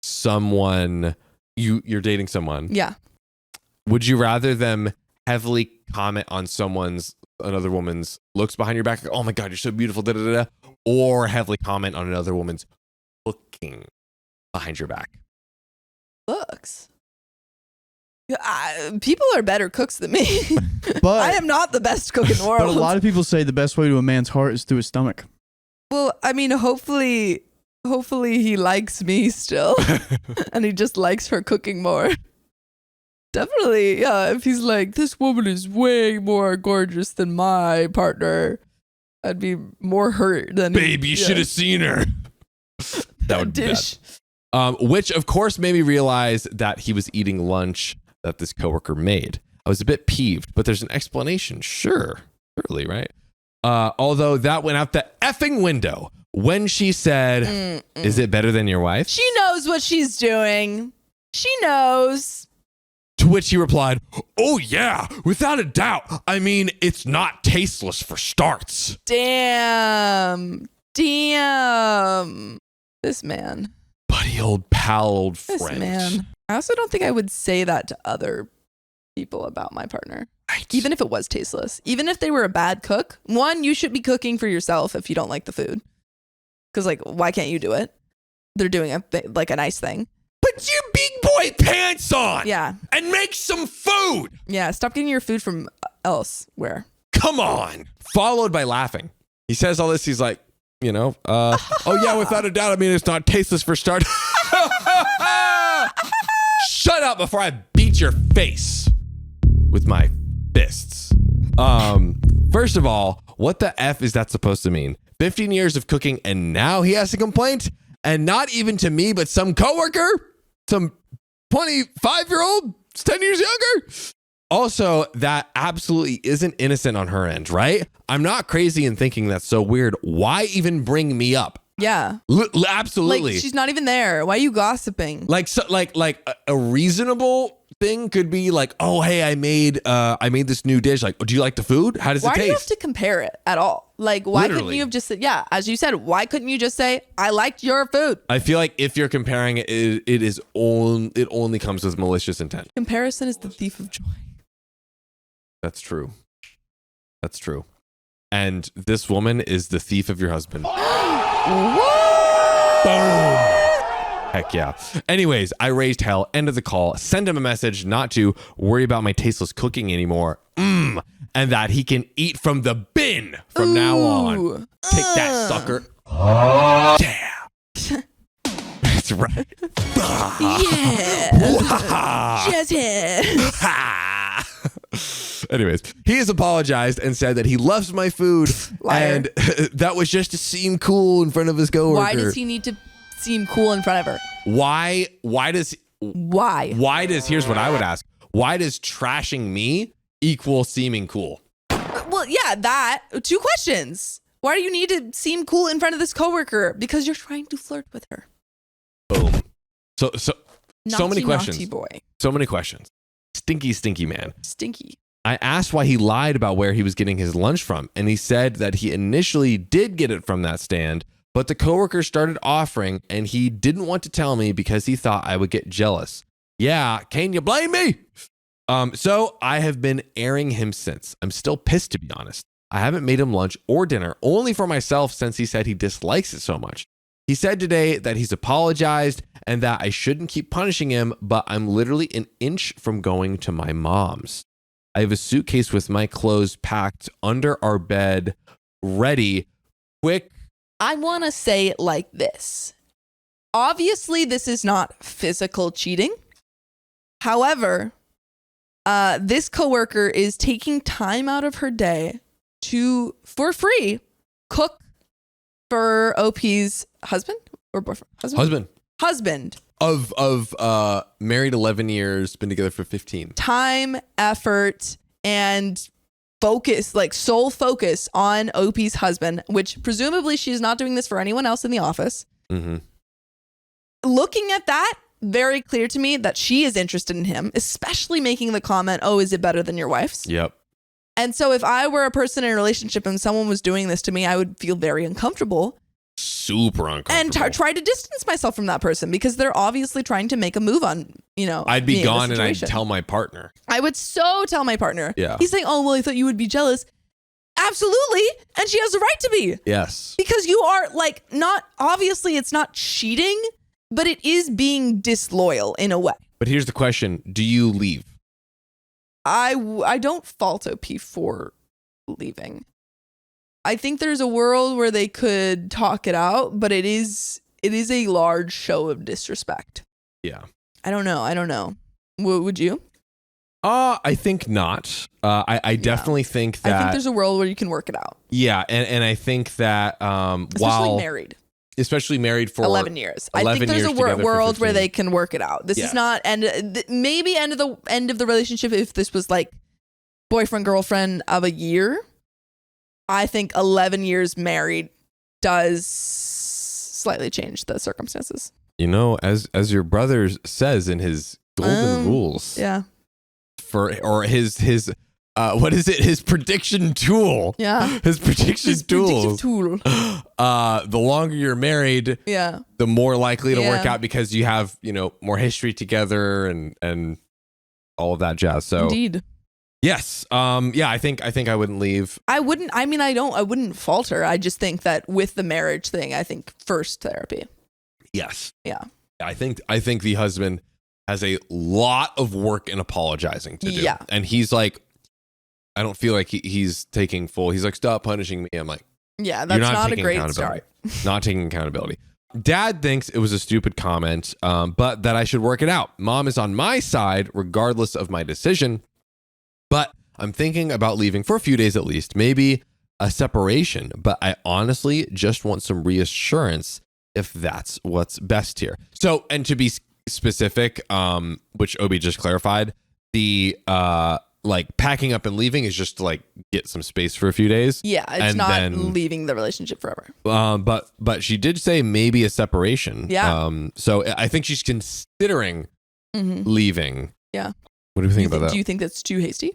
someone, you're dating someone. Yeah. Would you rather them heavily comment on another woman's looks behind your back? Like, oh my God, you're so beautiful, da da da. Or heavily comment on another woman's cooking behind your back? Looks. People are better cooks than me. But I am not the best cook in the world. But a lot of people say the best way to a man's heart is through his stomach. Well, I mean, hopefully he likes me still. And he just likes her cooking more. Definitely, yeah. If he's like, this woman is way more gorgeous than my partner, I'd be more hurt than Babe, you should have seen her. That would be dish. bad. Which, of course, made me realize that he was eating lunch that this coworker made. I was a bit peeved, but there's an explanation. Surely, right? Although that went out the effing window when she said, is it better than your wife? She knows what she's doing. She knows. To which he replied, oh yeah, without a doubt. I mean, it's not tasteless for starts. Damn. This man. Buddy, old pal, old friend. This man. I also don't think I would say that to other people about my partner. Right. Even if it was tasteless. Even if they were a bad cook. One, you should be cooking for yourself if you don't like the food. Because, like, why can't you do it? They're doing a nice thing. Put your big boy pants on. Yeah. And make some food. Yeah. Stop getting your food from elsewhere. Come on. Followed by laughing. He says all this. He's like, oh yeah, without a doubt. I mean, it's not tasteless for start. Shut up before I beat your face with my fists. First of all, what the F is that supposed to mean? 15 years of cooking and now he has a complaint? And not even to me, but some coworker? Some 25-year-old? 10 years younger? Also, that absolutely isn't innocent on her end, right? I'm not crazy in thinking that's so weird. Why even bring me up? Yeah. Absolutely. Like, she's not even there. Why are you gossiping? Like a reasonable thing could be like, oh hey, I made this new dish. Like, do you like the food? How does it taste? Why do you have to compare it at all? Like, why couldn't Literally. you have just said, yeah, as you said, why couldn't you just say, I liked your food? I feel like if you're comparing it, it only comes with malicious intent. Comparison is the thief of joy. That's true. And this woman is the thief of your husband. What? Boom. Heck yeah. Anyways, I raised hell. End of the call. Send him a message not to worry about my tasteless cooking anymore. And that he can eat from the bin from now on. Take that, sucker. Yeah. That's right. Yeah. Just hit. Anyways, he has apologized and said that he loves my food. Liar. And that was just to seem cool in front of his coworker. Why does he need to seem cool in front of her? Why does here's what I would ask. Why does trashing me equal seeming cool? Well, yeah, that. 2 questions. Why do you need to seem cool in front of this coworker? Because you're trying to flirt with her. Boom. So many Naughty, questions. naughty boy. So many questions. Stinky man. Stinky. I asked why he lied about where he was getting his lunch from, and he said that he initially did get it from that stand, but the coworker started offering, and he didn't want to tell me because he thought I would get jealous. Yeah, can you blame me? So I have been airing him since. I'm still pissed, to be honest. I haven't made him lunch or dinner, only for myself, since he said he dislikes it so much. He said today that he's apologized and that I shouldn't keep punishing him, but I'm literally an inch from going to my mom's. I have a suitcase with my clothes packed under our bed, ready, quick. I want to say it like this. Obviously, this is not physical cheating. However, this coworker is taking time out of her day to, for free, cook for OP's husband or boyfriend? Husband. Of married 11 years, been together for 15. Time, effort, and focus, like sole focus on OP's husband, which presumably she's not doing this for anyone else in the office. Mm-hmm. Looking at that, very clear to me that she is interested in him, especially making the comment, oh, is it better than your wife's? Yep. And so if I were a person in a relationship and someone was doing this to me, I would feel very uncomfortable. Super uncomfortable. And try to distance myself from that person because they're obviously trying to make a move on, I'd be me in this gone and I'd situation. tell my partner. I would so tell my partner. Yeah. He's saying, oh, well, I thought you would be jealous. Absolutely. And she has the right to be. Yes. Because you are obviously it's not cheating, but it is being disloyal in a way. But here's the question. Do you leave? I don't fault OP for leaving. I think there's a world where they could talk it out, but it is a large show of disrespect. Yeah. I don't know. Would you? I think not. I definitely think that. I think there's a world where you can work it out. Yeah, and I think that Especially married for 11 years. I think there's a world where they can work it out. This is not maybe end of the relationship if this was like boyfriend girlfriend of a year. I think 11 years married does slightly change the circumstances. As your brother says in his golden rules. Yeah. Or his what is it? His prediction tool. Yeah. His prediction tool. The longer you're married, yeah, the more likely to work out because you have, more history together and all of that jazz. So indeed. Yes. I think I wouldn't leave. I wouldn't falter. I just think that with the marriage thing, I think first therapy. Yes. Yeah. I think the husband has a lot of work in apologizing to do. Yeah. And he's like, I don't feel like he's taking full. He's like, stop punishing me. I'm like, yeah, that's not a great start. Not taking accountability. Dad thinks it was a stupid comment, but that I should work it out. Mom is on my side, regardless of my decision. But I'm thinking about leaving for a few days at least, maybe a separation. But I honestly just want some reassurance if that's what's best here. So, and to be specific, which Obi just clarified, the packing up and leaving is just to get some space for a few days. Yeah, it's not leaving the relationship forever. But she did say maybe a separation. Yeah. So I think she's considering leaving. Yeah. What do you think about that? Do you think that's too hasty?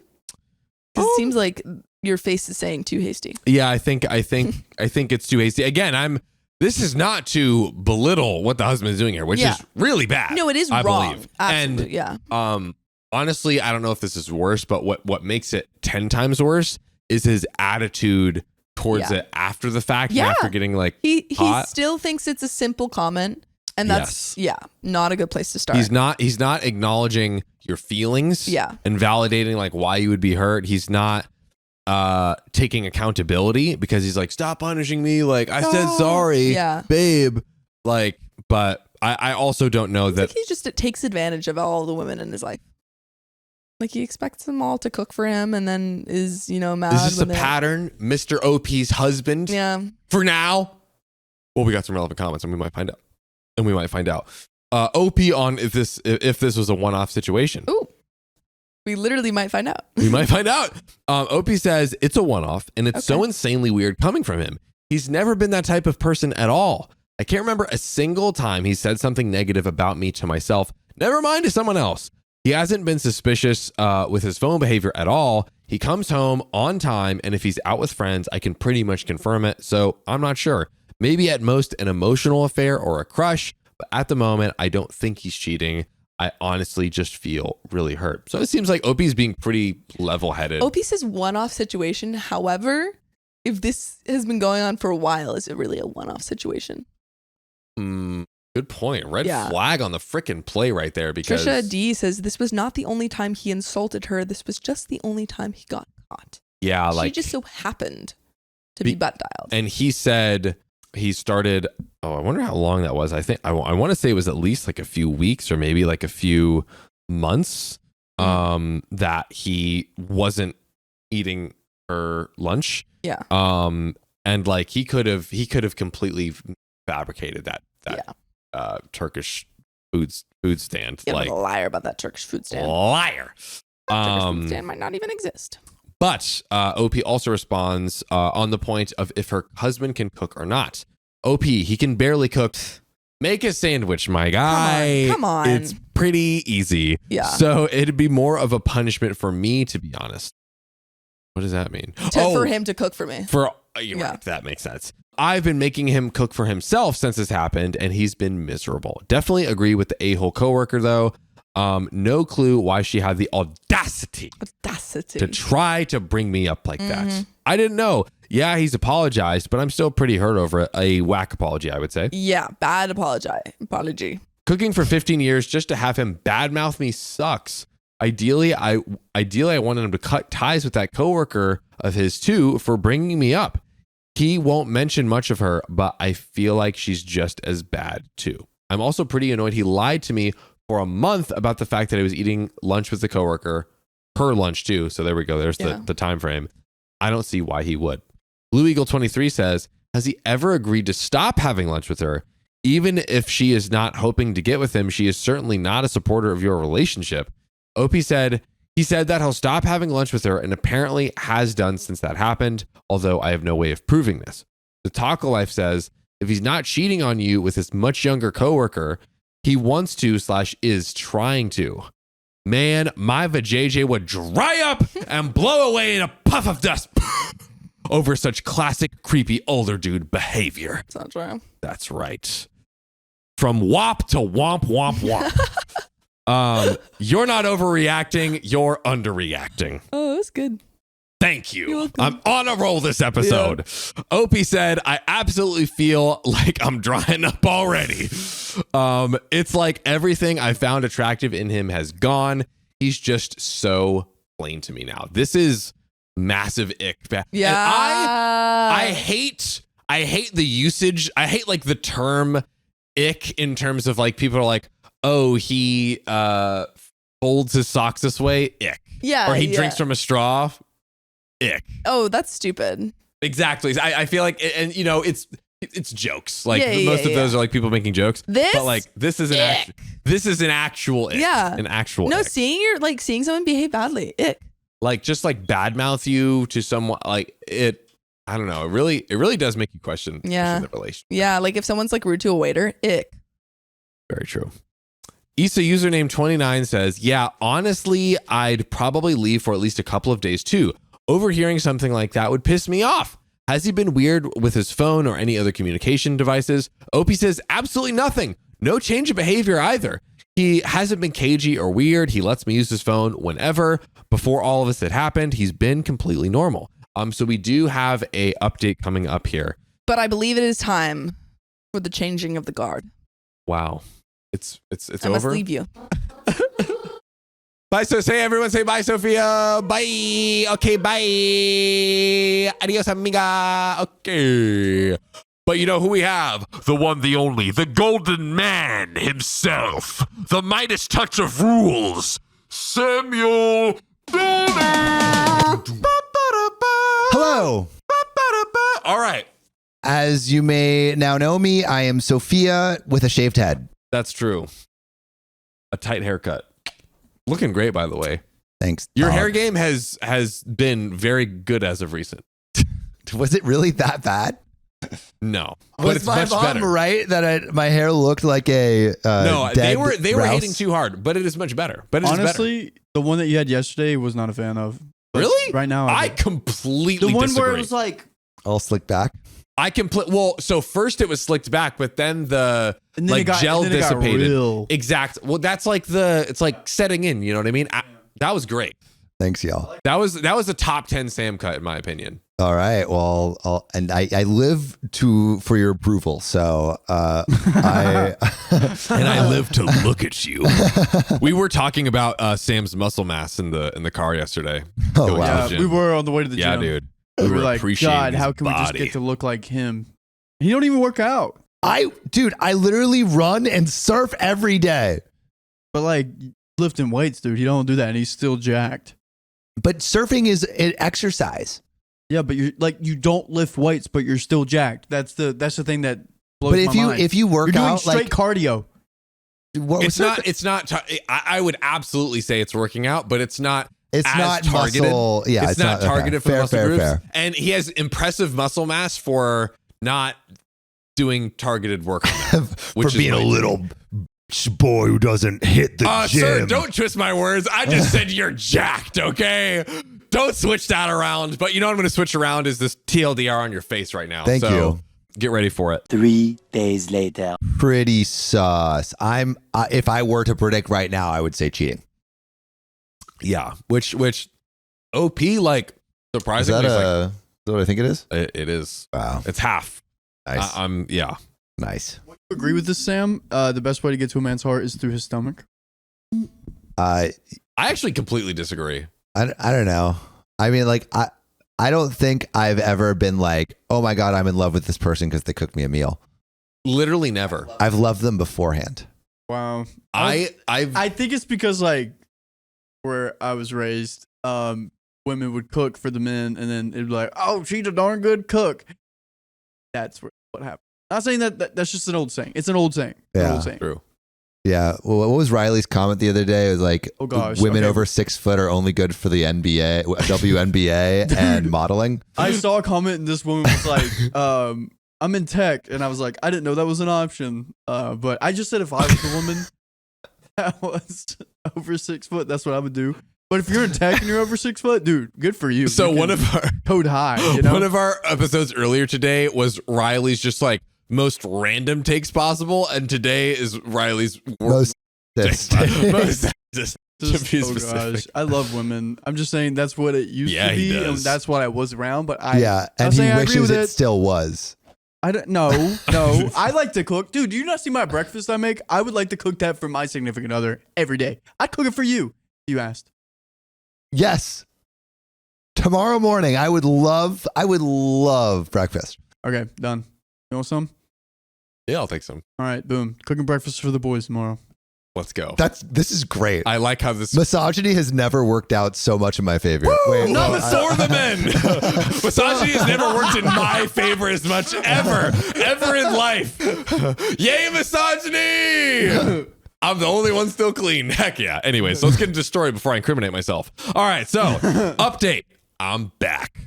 Because it seems like your face is saying too hasty. Yeah, I think it's too hasty. Again, this is not to belittle what the husband is doing here, which is really bad. No, it is I wrong. believe. Absolutely, and, honestly, I don't know if this is worse, but what makes it 10 times worse is his attitude towards it after the fact and after getting he hot. Still thinks it's a simple comment, and that's not a good place to start. He's not acknowledging your feelings and validating why you would be hurt. He's not taking accountability because he's like, stop punishing me, I said sorry, babe. But I also don't know that he just takes advantage of all the women in his life. He expects them all to cook for him and then is, mad. Is this a pattern? Mr. OP's husband? Yeah. For now? Well, we got some relevant comments and we might find out. OP on if this was a one-off situation. Ooh. We literally might find out. We might find out. OP says it's a one-off and it's so insanely weird coming from him. He's never been that type of person at all. I can't remember a single time he said something negative about me to myself. Never mind to someone else. He hasn't been suspicious with his phone behavior at all. He comes home on time, and if he's out with friends, I can pretty much confirm it. So I'm not sure. Maybe at most an emotional affair or a crush, but at the moment, I don't think he's cheating. I honestly just feel really hurt. So it seems like Opie's being pretty level-headed. Opie says one-off situation. However, if this has been going on for a while, is it really a one-off situation? Good point. Red flag on the frickin' play right there, because Trisha D says this was not the only time he insulted her. This was just the only time he got caught. Yeah, she just so happened to be butt dialed. And he said he started, I wonder how long that was. I think I want to say it was at least like a few weeks or maybe like a few months that he wasn't eating her lunch. Yeah. And like he could have completely fabricated that Turkish food stand. Yeah, like I'm a liar about that Turkish food stand. Liar. That Turkish food stand might not even exist. But OP also responds on the point of if her husband can cook or not. OP, he can barely cook. Make a sandwich, my guy. Come on. It's pretty easy. Yeah. So it'd be more of a punishment for me, to be honest. What does that mean? For him to cook for me. You're right. That makes sense. I've been making him cook for himself since this happened, and he's been miserable. Definitely agree with the a-hole coworker, though. No clue why she had the audacity to try to bring me up like that. I didn't know. Yeah, he's apologized, but I'm still pretty hurt over it. A whack apology, I would say. Yeah, bad apology. Cooking for 15 years just to have him badmouth me sucks. Ideally, I wanted him to cut ties with that coworker of his too for bringing me up. He won't mention much of her, but I feel like she's just as bad too. I'm also pretty annoyed he lied to me for a month about the fact that I was eating lunch with the coworker, her lunch too. So there we go. There's the time frame. I don't see why he would. Blue Eagle 23 says, has he ever agreed to stop having lunch with her? Even if she is not hoping to get with him, she is certainly not a supporter of your relationship. Opie said, he said that he'll stop having lunch with her and apparently has done since that happened, although I have no way of proving this. The Taco Life says, if he's not cheating on you with his much younger coworker, he wants to / is trying to. Man, my vajayjay would dry up and blow away in a puff of dust over such classic creepy older dude behavior. That's not true. That's right. From wop to womp womp womp. You're not overreacting, you're underreacting. Oh, that's good. Thank you. I'm on a roll this episode. Yeah. Opie said, I absolutely feel like I'm drying up already. It's like everything I found attractive in him has gone. He's just so plain to me now. This is massive ick. Yeah. And I hate the usage. I hate like the term ick in terms of like people are like, oh, he folds his socks this way. Ick. Yeah. Or he drinks from a straw. Ick. Oh, that's stupid. Exactly. I feel like, and you know, it's jokes. Like most of those are like people making jokes. But like this is an actual ick. Yeah. An actual No, ick. seeing someone behave badly. Ick. Like just like badmouth you to someone like it. I don't know. It really does make you question the relationship. Yeah. Like if someone's like rude to a waiter, ick. Very true. Issa username 29 says, yeah, honestly, I'd probably leave for at least a couple of days too. Overhearing something like that would piss me off. Has he been weird with his phone or any other communication devices? Opie says absolutely nothing. No change of behavior either. He hasn't been cagey or weird. He lets me use his phone whenever. Before all of this had happened, he's been completely normal. So we do have a update coming up here. But I believe it is time for the changing of the guard. Wow. It's I over. must leave you. Bye, so say everyone say bye, Sophia. Bye. Okay, bye. Adios, amiga. Okay. But you know who we have? The one, the only, the golden man himself. The Midas touch of rules. Samuel. Hello. All right. As you may now know me, I am Sophia with a shaved head. That's true. A tight haircut. Looking great, by the way. Thanks. Your hair game has been very good as of recent. Was it really that bad? No, but Was it's my much mom better. right that my hair looked like a No, dead they were grouse? hating too hard, but it is much better. But it is Honestly, the one that you had yesterday was not a fan of. But Really? Right now, I completely the one disagree. where it was like, All slicked back. Well, so first it was slicked back, but then the and then gel and then it got dissipated. real. Exact. Well, that's like it's like setting in. You know what I mean? That was great. Thanks, y'all. That was a top 10 Sam cut in my opinion. All right. Well, and I live for your approval. So I And I live to look at you. We were talking about Sam's muscle mass in the car yesterday. Oh, Going to wow. the gym. We were on the way to the Yeah, gym. dude. We were were like, appreciating God, how his can we just body. get to look like him? He don't even work out. I literally run and surf every day. But like lifting weights, dude, he don't do that, and he's still jacked. But surfing is an exercise. Yeah, but you don't lift weights, but you're still jacked. That's the thing that blows But my mind. if you work you're doing out straight like cardio. It's not. I would absolutely say it's working out, but it's not. it's as not targeted. muscle. Yeah, it's not targeted for fair, muscle fair, groups. fair. And he has impressive muscle mass for not doing targeted work on that, which For being is a my little boy who doesn't hit the gym. Sir, don't twist my words. I just said you're jacked, okay? Don't switch that around. But you know what I'm going to switch around is this TLDR on your face right now. Thank so you. Get ready for it. 3 days later. Pretty sus. If I were to predict right now, I would say cheating. Yeah, which OP like Is surprisingly that is like, is that what I think it is? it is. Wow. It's half. Nice. Yeah. Nice. You agree with this, Sam? The best way to get to a man's heart is through his stomach. I I actually completely disagree. don't know. I mean, like I don't think I've ever been like, oh my God, I'm in love with this person because they cooked me a meal. Literally never. I've loved them beforehand. Wow. I think it's because like where I was raised, women would cook for the men, and then it'd be like, oh, she's a darn good cook. That's what happened. Not saying that's just an old saying. It's an old saying. An Yeah. old saying. true. Yeah. Well, what was Riley's comment the other day? It was like, Oh, gosh. women Okay. over 6 foot are only good for the NBA, WNBA, and modeling. I saw a comment, and this woman was like, I'm in tech, and I was like, I didn't know that was an option. But I just said if I was a woman that was over 6 foot, that's what I would do. But if you're in tech and you're over 6 foot, dude, good for you. So You one can of our code high, you know? one of our episodes earlier today was Riley's just like most random takes possible, and today is Riley's Most most just to be Oh specific. gosh, I love women. I'm just saying that's what it used Yeah, to he be, and does. that's what I was around. But I, yeah. I'm And he saying I agree wishes with it it. still was. I don't. No. I like to cook, dude. Do you not see my breakfast I make? I would like to cook that for my significant other every day. I'd cook it for you. You asked. Yes. Tomorrow morning, I would love breakfast. Okay, done. You want some? Yeah, I'll take some. All right, boom. Cooking breakfast for the boys tomorrow. Let's go. This is great. I like how this. Misogyny has never worked out so much in my favor. Wait, Not no, for the men. Misogyny has never worked in my favor as much ever in life. Yay, misogyny! I'm the only one still clean. Heck yeah. Anyway, so let's get into the story before I incriminate myself. All right, so update. I'm back.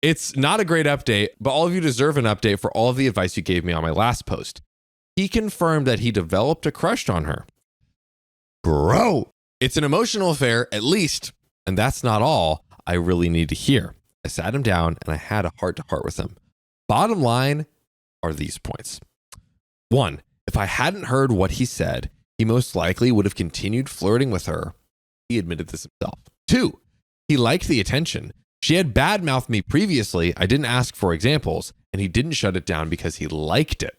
It's not a great update, but all of you deserve an update for all of the advice you gave me on my last post. He confirmed that he developed a crush on her. bro. It's an emotional affair, at least, and that's not all I really need to hear. I sat him down and I had a heart-to-heart with him. Bottom line are these points. 1, if I hadn't heard what he said, he most likely would have continued flirting with her. He admitted this himself. 2, he liked the attention. She had badmouthed me previously. I didn't ask for examples, and he didn't shut it down because he liked it.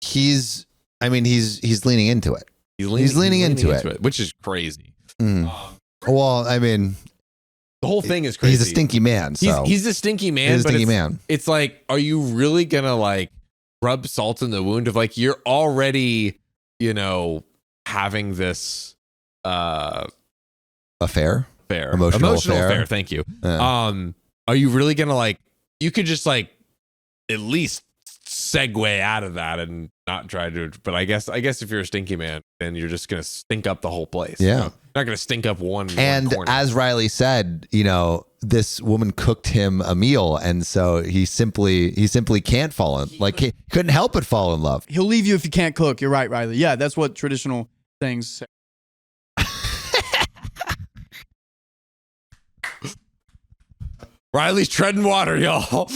He's leaning into it. He's leaning into it. which is crazy. Well, I mean, The whole thing is crazy. he's a stinky man. So He's a stinky man. He's a but stinky it's, man. It's like, are you really gonna like rub salt in the wound of like you're already, having this Affair. emotional affair. affair. Thank you. Yeah. Are you really gonna like? You could just like at least segue out of that and not try to. But I guess if you're a stinky man, then you're just gonna stink up the whole place. Yeah. You're not gonna stink up one. And corner. as Riley said, this woman cooked him a meal, and so he simply can't fall in, like he couldn't help but fall in love. He'll leave you if you can't cook. You're right, Riley. Yeah, that's what traditional things say. Riley's treading water, y'all.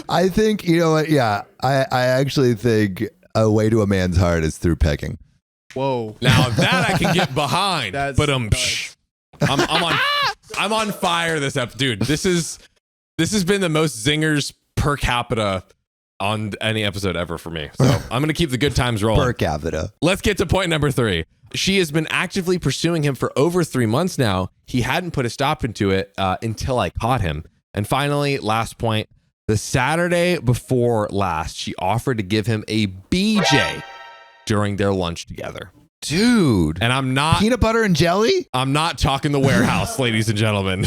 I think, you know what? Yeah, I actually think a way to a man's heart is through pecking. Whoa. Now that I can get behind. That's But nuts. I'm on fire this episode, dude. This has been the most zingers per capita on any episode ever for me. So I'm gonna keep the good times rolling. Per capita. Let's get to point number 3. She has been actively pursuing him for over 3 months now. He hadn't put a stop into it until I caught him. And finally, last point, the Saturday before last, she offered to give him a BJ during their lunch together. Dude. And I'm not Peanut butter and jelly? I'm not talking the warehouse, ladies and gentlemen.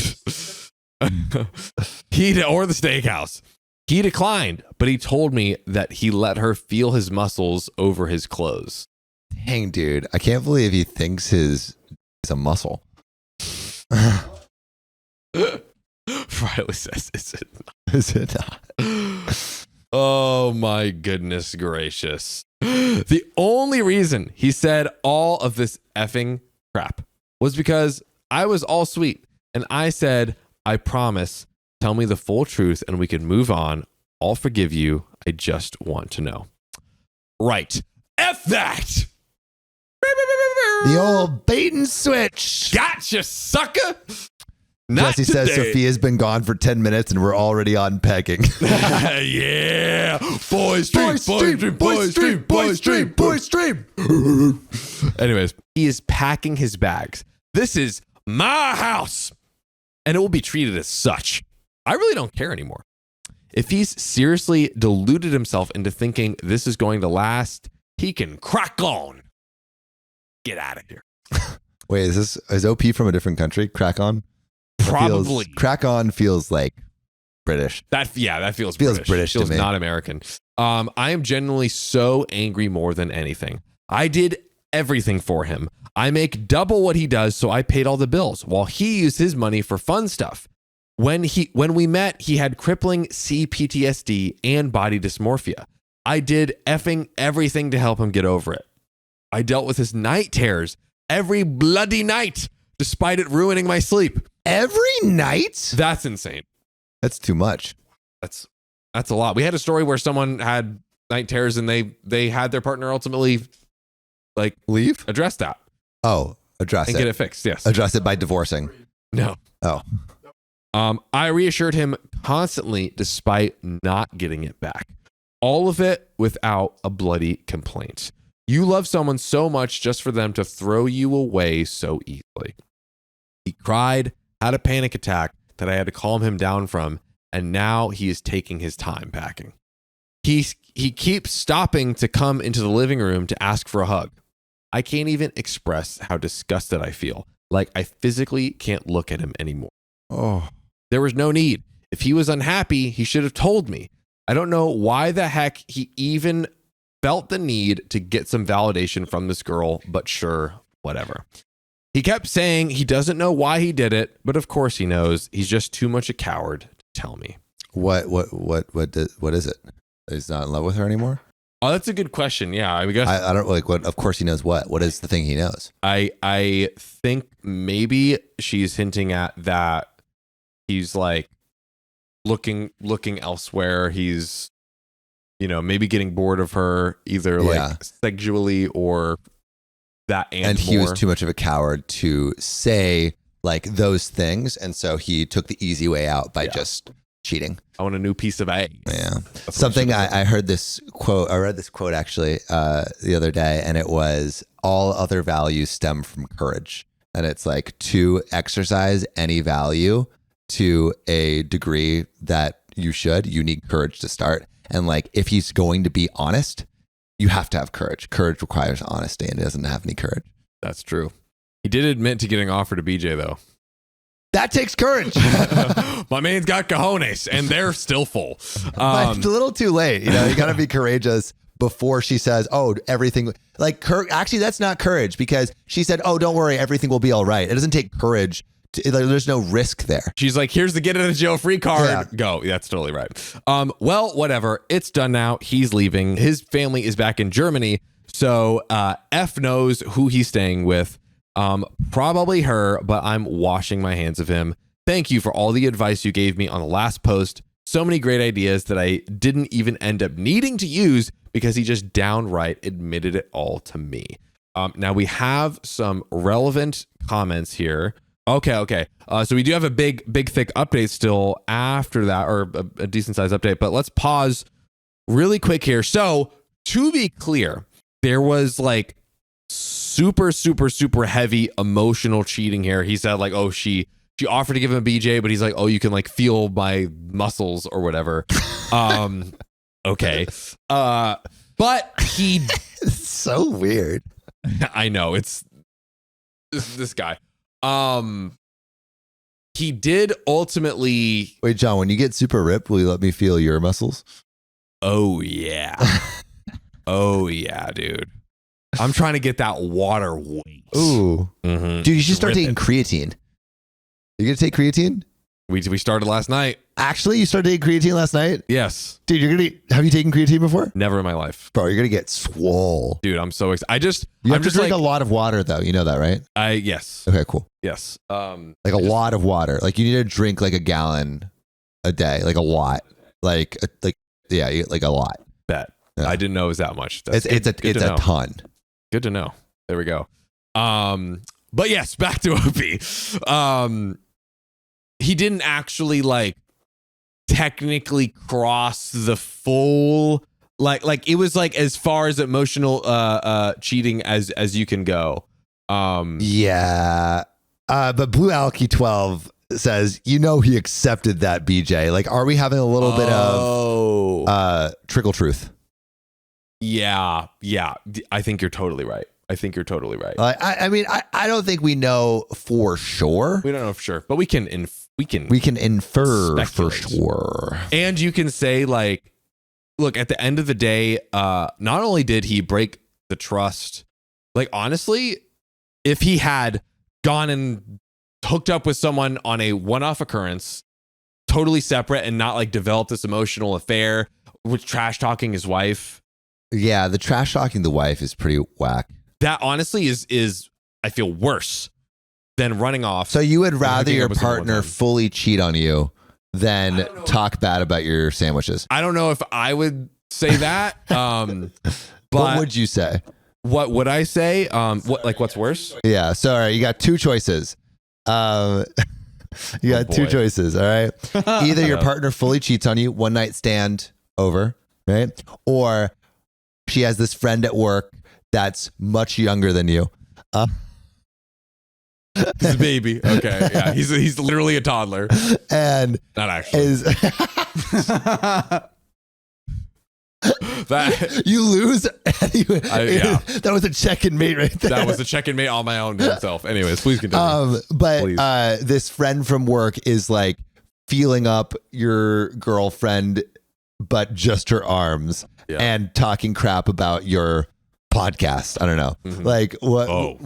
Or the steakhouse. He declined, but he told me that he let her feel his muscles over his clothes. Dang, dude. I can't believe he thinks is a muscle. Riley says, is it not? Is it not? Oh my goodness gracious. The only reason he said all of this effing crap was because I was all sweet and I said, I promise, tell me the full truth and we can move on. I'll forgive you. I just want to know. Right. F that. The old bait and switch. Gotcha, sucker. Not Jesse says today. Sophia's been gone for 10 minutes and we're already on pecking. Yeah. Boys stream. Anyways, he is packing his bags. This is my house. And it will be treated as such. I really don't care anymore. If he's seriously deluded himself into thinking this is going to last, he can crack on. Get out of here. Wait, is OP from a different country? Crack on? Probably. Crack on feels like British. That feels Feels British to feels me. not American. I am genuinely so angry more than anything. I did everything for him. I make double what he does, so I paid all the bills while he used his money for fun stuff. When we met, he had crippling CPTSD and body dysmorphia. I did effing everything to help him get over it. I dealt with his night terrors every bloody night, despite it ruining my sleep. Every night? That's insane. That's too much. That's a lot. We had a story where someone had night terrors and they had their partner ultimately Leave? address that Oh, address and it. get it fixed. Yes. Address it by divorcing. No. Oh. I reassured him constantly despite not getting it back. All of it without a bloody complaint. You love someone so much just for them to throw you away so easily. He cried, had a panic attack that I had to calm him down from, and now he is taking his time packing. He keeps stopping to come into the living room to ask for a hug. I can't even express how disgusted I feel. Like I physically can't look at him anymore. Oh. There was no need. If he was unhappy, he should have told me. I don't know why the heck he even felt the need to get some validation from this girl, but sure, whatever. He kept saying he doesn't know why he did it, but of course he knows. He's just too much a coward to tell me. What is it? He's not in love with her anymore? Oh, that's a good question. Yeah, I guess I don't like what. Of course he knows what. What is the thing he knows? I think maybe she's hinting at that he's like looking elsewhere. He's, maybe getting bored of her either like sexually or that and he more. was too much of a coward to say like those things, and so he took the easy way out by just cheating. I want a new piece of egg. Yeah. Something I heard this quote. I read this quote actually the other day, and it was all other values stem from courage, and it's like to exercise any value to a degree that you need courage to start. And like if he's going to be honest, you have to have courage. Courage requires honesty, and he doesn't have any courage. That's true. He did admit to getting offered a BJ though. That takes courage. My man's got cojones, and they're still full. But it's a little too late. You got to be courageous before she says, "Oh, everything." Actually, that's not courage because she said, "Oh, don't worry, everything will be all right." It doesn't take courage. There's no risk there. She's like, "Here's the get out of jail free card. Yeah. Go." Yeah, that's totally right. Well, whatever. It's done now. He's leaving. His family is back in Germany, so F knows who he's staying with. Probably her, but I'm washing my hands of him. Thank you for all the advice you gave me on the last post. So many great ideas that I didn't even end up needing to use because he just downright admitted it all to me. Now we have some relevant comments here. Okay. So we do have a big, thick update still after that, or a decent sized update, but let's pause really quick here. So to be clear, there was like super heavy emotional cheating here. He said like, oh, she offered to give him a BJ, but he's like, oh, you can like feel my muscles or whatever. Okay. But he, It's so weird. I know it's this guy. He did ultimately. Wait, John, when you get super ripped, will you let me feel your muscles? Oh yeah. Oh yeah, dude. I'm trying to get that water weight. Ooh. Mhm. Dude, you should start Rip taking it. creatine. You gonna take creatine? We started last night. Actually, you started taking creatine last night? Yes. Dude, have you taken creatine before? Never in my life. Bro, you're gonna get swole. Dude, I'm so excited. You I'm have to just drink like, a lot of water though. You know that, right? yes. Okay, cool. Yes. Like a lot of water. Like you need to drink like a gallon a day. Like a lot. Like a lot. Bet. Yeah. I didn't know it was that much. It's to know. a ton. Good to know. There we go. But yes, back to OP. He didn't actually like technically cross the full like it was like as far as emotional cheating as you can go. Yeah. But Blue Alky 12 says, he accepted that BJ. Like, are we having a little bit of trickle truth? Yeah. I think you're totally right. I mean, I don't think we know for sure. We don't know for sure, but we can infer for speculate. sure. And you can say like, look, at the end of the day, not only did he break the trust, like honestly, if he had gone and hooked up with someone on a one-off occurrence, totally separate and not like developed this emotional affair with trash talking his wife. Yeah, the trash talking the wife is pretty whack. That honestly is I feel worse than running off. So you would rather hooking your up with someone partner one time. fully cheat on you than talk bad about your sandwiches? I don't know if I would say that. But What would you say? What would I say? What's worse? Yeah, sorry, you got two choices. You got two boy. choices, all right? Either your Yeah. partner fully cheats on you, one night stand over, right? Or she has this friend at work that's much younger than you. He's a baby. Okay, yeah, he's literally a toddler. And Not actually. is That you lose anyway. yeah. That was a check and mate right there. that was a check and mate on my own himself. Anyways, please continue. But Please. this friend from work is like feeling up your girlfriend, but just her arms, Yeah. and talking crap about your podcast. I don't know. Mhm. Like what? Oh.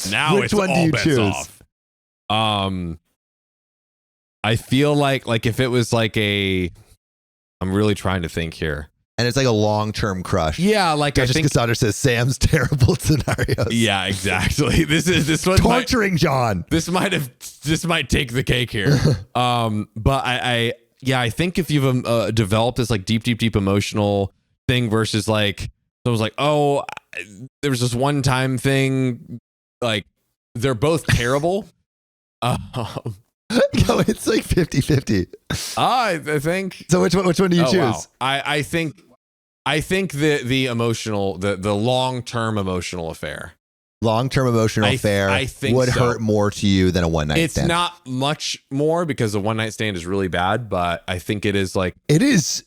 Now which it's one all do you bets choose? off. I feel like if it was like I'm really trying to think here. And it's like a long-term crush. Yeah, like I Duchess think. Cassandra says Sam's terrible scenarios. Yeah, exactly. This one might, Torturing John. this might take the cake here. But I think if you've developed this like deep emotional thing versus like so it was like, oh, there was this one time thing, like they're both terrible. No, it's like 50-50. I think. So which one do you choose? Wow. I think the emotional, the long-term emotional affair. Long-term emotional I affair think would so. hurt more to you than a one-night It's stand. not much more because a one-night stand is really bad, but I think it is like It is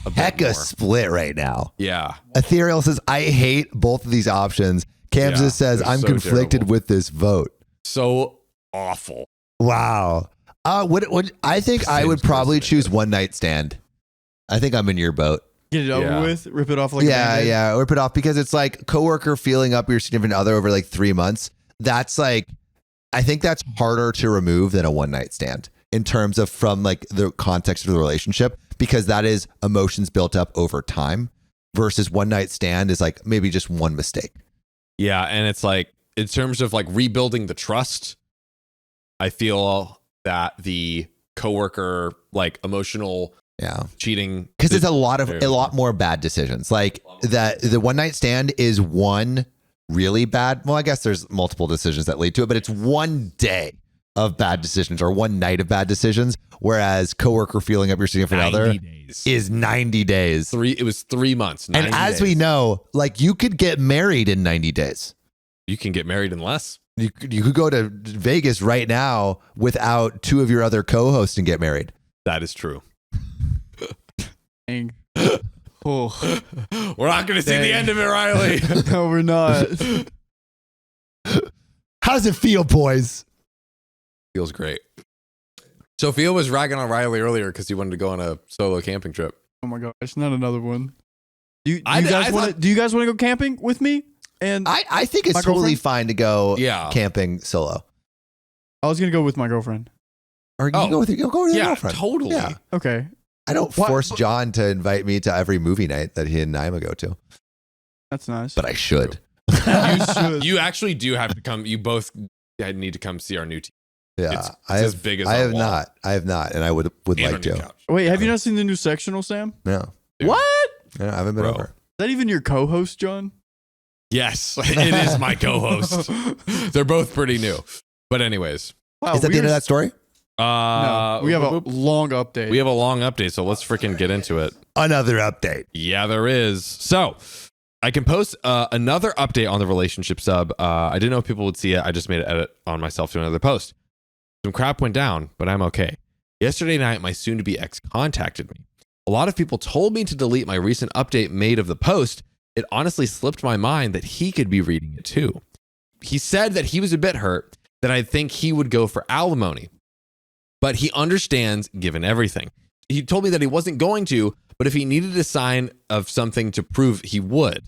a bit more. hecka split right now. Yeah. Ethereal says, I hate both of these options. Kamsa Yeah, says, they're I'm so conflicted terrible. with this vote. So awful. Wow. What I think I would Seems probably personally choose good. one night stand. I think I'm in your boat. Get it over Yeah. with. Rip it off like a Yeah, Band-Aid. yeah. Rip it off because it's like coworker feeling up your significant other over like 3 months. That's like, I think that's harder to remove than a one night stand in terms of from like the context of the relationship, because that is emotions built up over time versus one night stand is like maybe just one mistake. Yeah, and it's like in terms of like rebuilding the trust, I feel that the coworker like emotional cheating, because it's a lot more bad decisions. Like that, the one night stand is one really bad. Well, I guess there's multiple decisions that lead to it, but it's one day of bad decisions or one night of bad decisions. Whereas coworker feeling up your significant other is 90 days. It was 3 months. And as we know, like you could get married in 90 days. You can get married in less. You could go to Vegas right now without two of your other co-hosts and get married. That is true. Dang. Oh. We're not going to see the end of it, Riley. No, we're not. How does it feel, boys? Feels great. Sophia was ragging on Riley earlier because he wanted to go on a solo camping trip. Oh my gosh, not another one. Do you guys want to go camping with me? And I think it's totally fine to go camping solo. I was gonna go with my girlfriend. Or you go with your girlfriend. Totally. Yeah. Okay. I don't force John to invite me to every movie night that he and Naima go to. That's nice. But I should. You should. You actually do have to come. You both need to come see our new team. Yeah, it's as big as I have wall. not. I have not, and I would like to. Wait, have you not seen the new sectional, Sam? No. Dude. What? I haven't been over. Is that even your co-host, John? Yes, it is my co-host. They're both pretty new. But anyways. Wow, is that the end of that story? No, we have a long update. We have a long update, so let's freaking get into it. Another update. Yeah, there is. So I can post another update on the relationship sub. I didn't know if people would see it. I just made an edit on myself to another post. Some crap went down, but I'm okay. Yesterday night, my soon-to-be ex contacted me. A lot of people told me to delete my recent update made of the post. It honestly slipped my mind that he could be reading it too. He said that he was a bit hurt, that I think he would go for alimony. But he understands given everything. He told me that he wasn't going to, but if he needed a sign of something to prove, he would.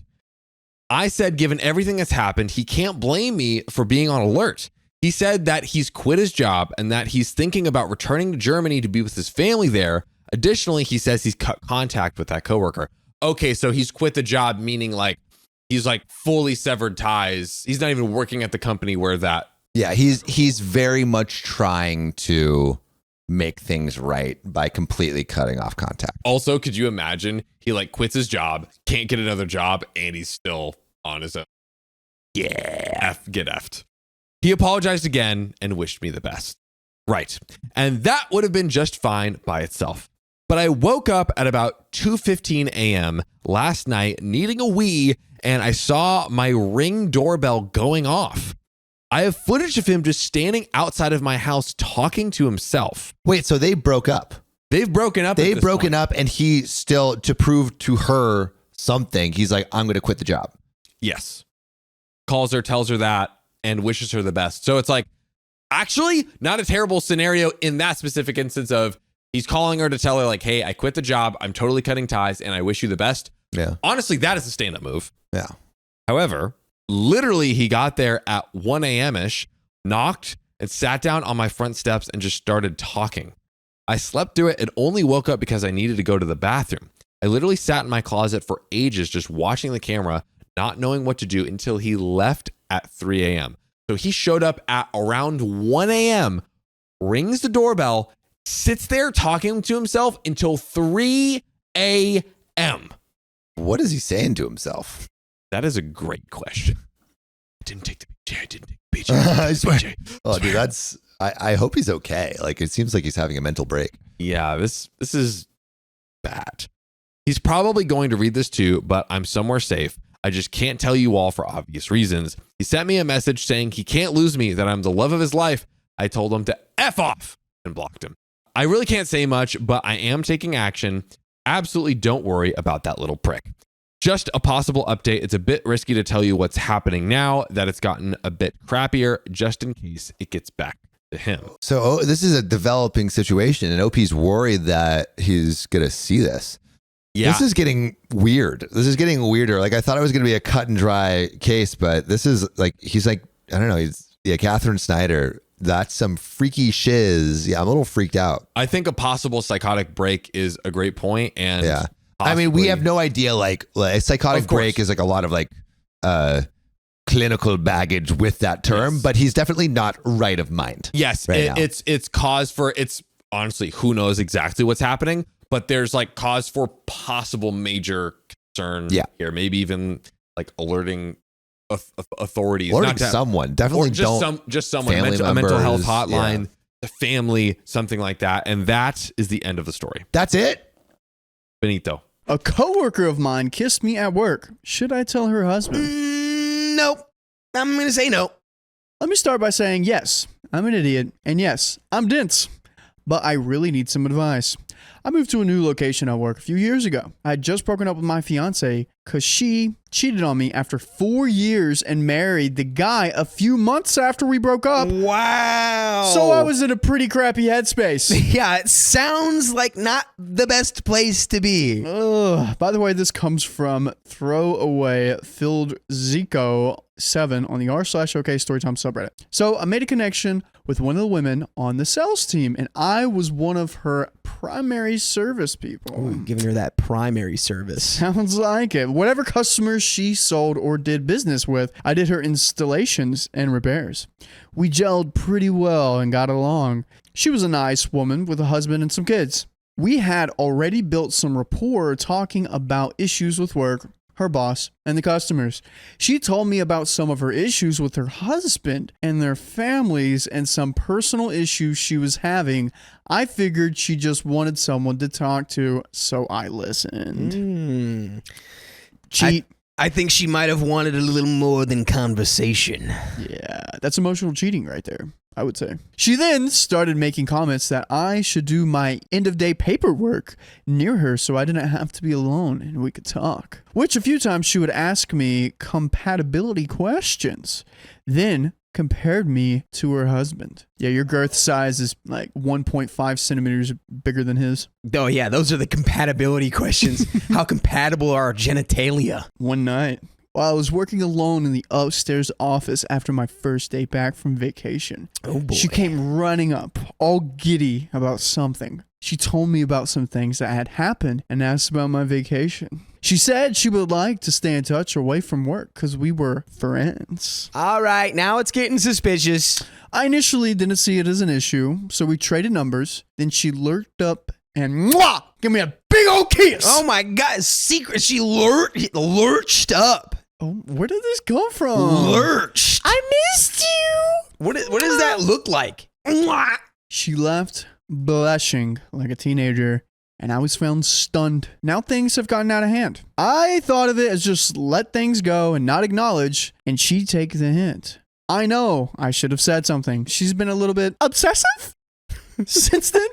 I said, given everything that's happened, he can't blame me for being on alert. He said that he's quit his job and that he's thinking about returning to Germany to be with his family there. Additionally, he says he's cut contact with that coworker. Okay, so he's quit the job, meaning like he's like fully severed ties. He's not even working at the company where that. Yeah, he's very much trying to make things right by completely cutting off contact. Also, could you imagine he like quits his job, can't get another job, and he's still on his own? Yeah, get effed. He apologized again and wished me the best. Right. And that would have been just fine by itself. But I woke up at about 2:15 a.m. last night needing a wee, and I saw my Ring doorbell going off. I have footage of him just standing outside of my house talking to himself. Wait, so they broke up? They've broken up. They've broken up, and he still, to prove to her something, he's like, I'm going to quit the job. Yes. Calls her, tells her that, and wishes her the best. So it's like, actually, not a terrible scenario in that specific instance of he's calling her to tell her like, hey, I quit the job. I'm totally cutting ties and I wish you the best. Yeah. Honestly, that is a stand-up move. Yeah. However, literally he got there at 1 a.m.-ish, knocked and sat down on my front steps and just started talking. I slept through it and only woke up because I needed to go to the bathroom. I literally sat in my closet for ages just watching the camera, not knowing what to do until he left at 3 a.m. So he showed up at around 1 a.m., rings the doorbell, sits there talking to himself until 3 a.m. What is he saying to himself? That is a great question. I didn't take the BJ. I didn't take the BJ. I swear. Oh, dude, that's. I hope he's okay. Like, it seems like he's having a mental break. Yeah, this is bad. He's probably going to read this too, but I'm somewhere safe. I just can't tell you all for obvious reasons. He sent me a message saying he can't lose me, that I'm the love of his life. I told him to F off and blocked him. I really can't say much, but I am taking action. Absolutely don't worry about that little prick. Just a possible update. It's a bit risky to tell you what's happening now that it's gotten a bit crappier, just in case it gets back to him. So this is a developing situation, and OP's worried that he's going to see this. Yeah. This is getting weird. This is getting weirder. Like, I thought it was going to be a cut and dry case, but this is like, he's like, I don't know. Catherine Snyder. That's some freaky shiz. Yeah, I'm a little freaked out. I think a possible psychotic break is a great point. And yeah, I mean, we have no idea. Like a psychotic break is like a lot of like clinical baggage with that term, but he's definitely not right of mind. Yes, right now. it's cause for, it's honestly, who knows exactly what's happening, but there's like cause for possible major concern here. Maybe even like alerting authorities. Alerting someone. Definitely just someone. A family mental health members, hotline, the family, something like that. And that is the end of the story. That's it? Benito. A coworker of mine kissed me at work. Should I tell her husband? Nope. I'm going to say no. Let me start by saying yes, I'm an idiot, and yes, I'm dense, but I really need some advice. I moved to a new location at work a few years ago. I had just broken up with my fiance because she cheated on me after 4 years and married the guy a few months after we broke up. Wow. So I was in a pretty crappy headspace. Yeah, it sounds like not the best place to be. By the way, this comes from Throwaway Filled Zico 7 on the r/OK Storytime subreddit. So I made a connection with one of the women on the sales team, and I was one of her primary service people. Ooh, giving her that primary service. Sounds like it. Whatever customers she sold or did business with, I did her installations and repairs. We gelled pretty well and got along. She was a nice woman with a husband and some kids. We had already built some rapport talking about issues with work, her boss, and the customers. She told me about some of her issues with her husband and their families and some personal issues she was having. I figured she just wanted someone to talk to, so I listened. Cheat. I think she might have wanted a little more than conversation. Yeah, that's emotional cheating right there, I would say. She then started making comments that I should do my end-of-day paperwork near her so I didn't have to be alone and we could talk. Which a few times she would ask me compatibility questions. Then compared me to her husband. Yeah, your girth size is like 1.5 centimeters bigger than his. Oh, yeah, those are the compatibility questions. How compatible are our genitalia? One night, while I was working alone in the upstairs office after my first day back from vacation, she came running up, all giddy about something. She told me about some things that had happened and asked about my vacation. She said she would like to stay in touch away from work because we were friends. All right, now it's getting suspicious. I initially didn't see it as an issue, so we traded numbers. Then she lurked up and give me a big old kiss. Oh my God, secret. She lurched up. Oh, where did this come from? Lurched. I missed you. What does that look like? She left blushing like a teenager, and I was found stunned. Now things have gotten out of hand. I thought of it as just let things go and not acknowledge, and she'd take the hint. I know I should have said something. She's been a little bit obsessive since then.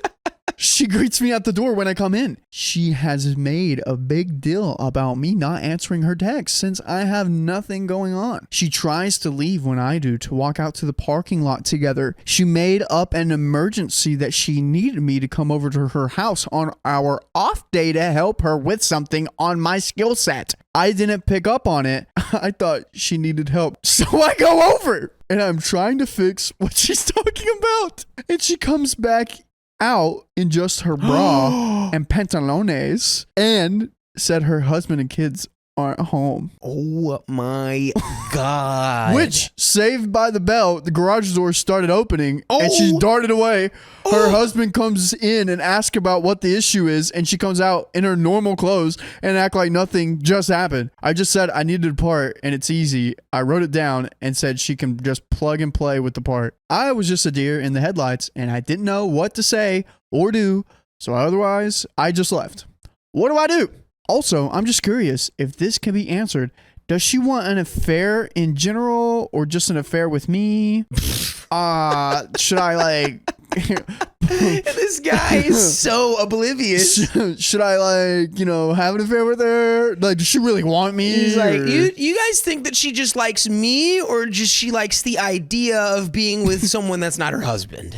She greets me at the door when I come in. She has made a big deal about me not answering her texts since I have nothing going on. She tries to leave when I do to walk out to the parking lot together. She made up an emergency that she needed me to come over to her house on our off day to help her with something on my skill set. I didn't pick up on it. I thought she needed help. So I go over and I'm trying to fix what she's talking about. And she comes back out in just her bra and pantalones and said her husband and kids aren't home. Oh my God. Which, saved by the bell, the garage door started opening and she darted away. Her husband comes in and asks about what the issue is, and she comes out in her normal clothes and act like nothing just happened. I just said I needed a part and it's easy. I wrote it down and said she can just plug and play with the part. I was just a deer in the headlights and I didn't know what to say or do, so otherwise I just left. What do I do? Also, I'm just curious if this can be answered. Does she want an affair in general or just an affair with me? Should I like... This guy is so oblivious. Should I like, have an affair with her? Like, does she really want me? He's like, you guys think that she just likes me or just she likes the idea of being with someone that's not her husband?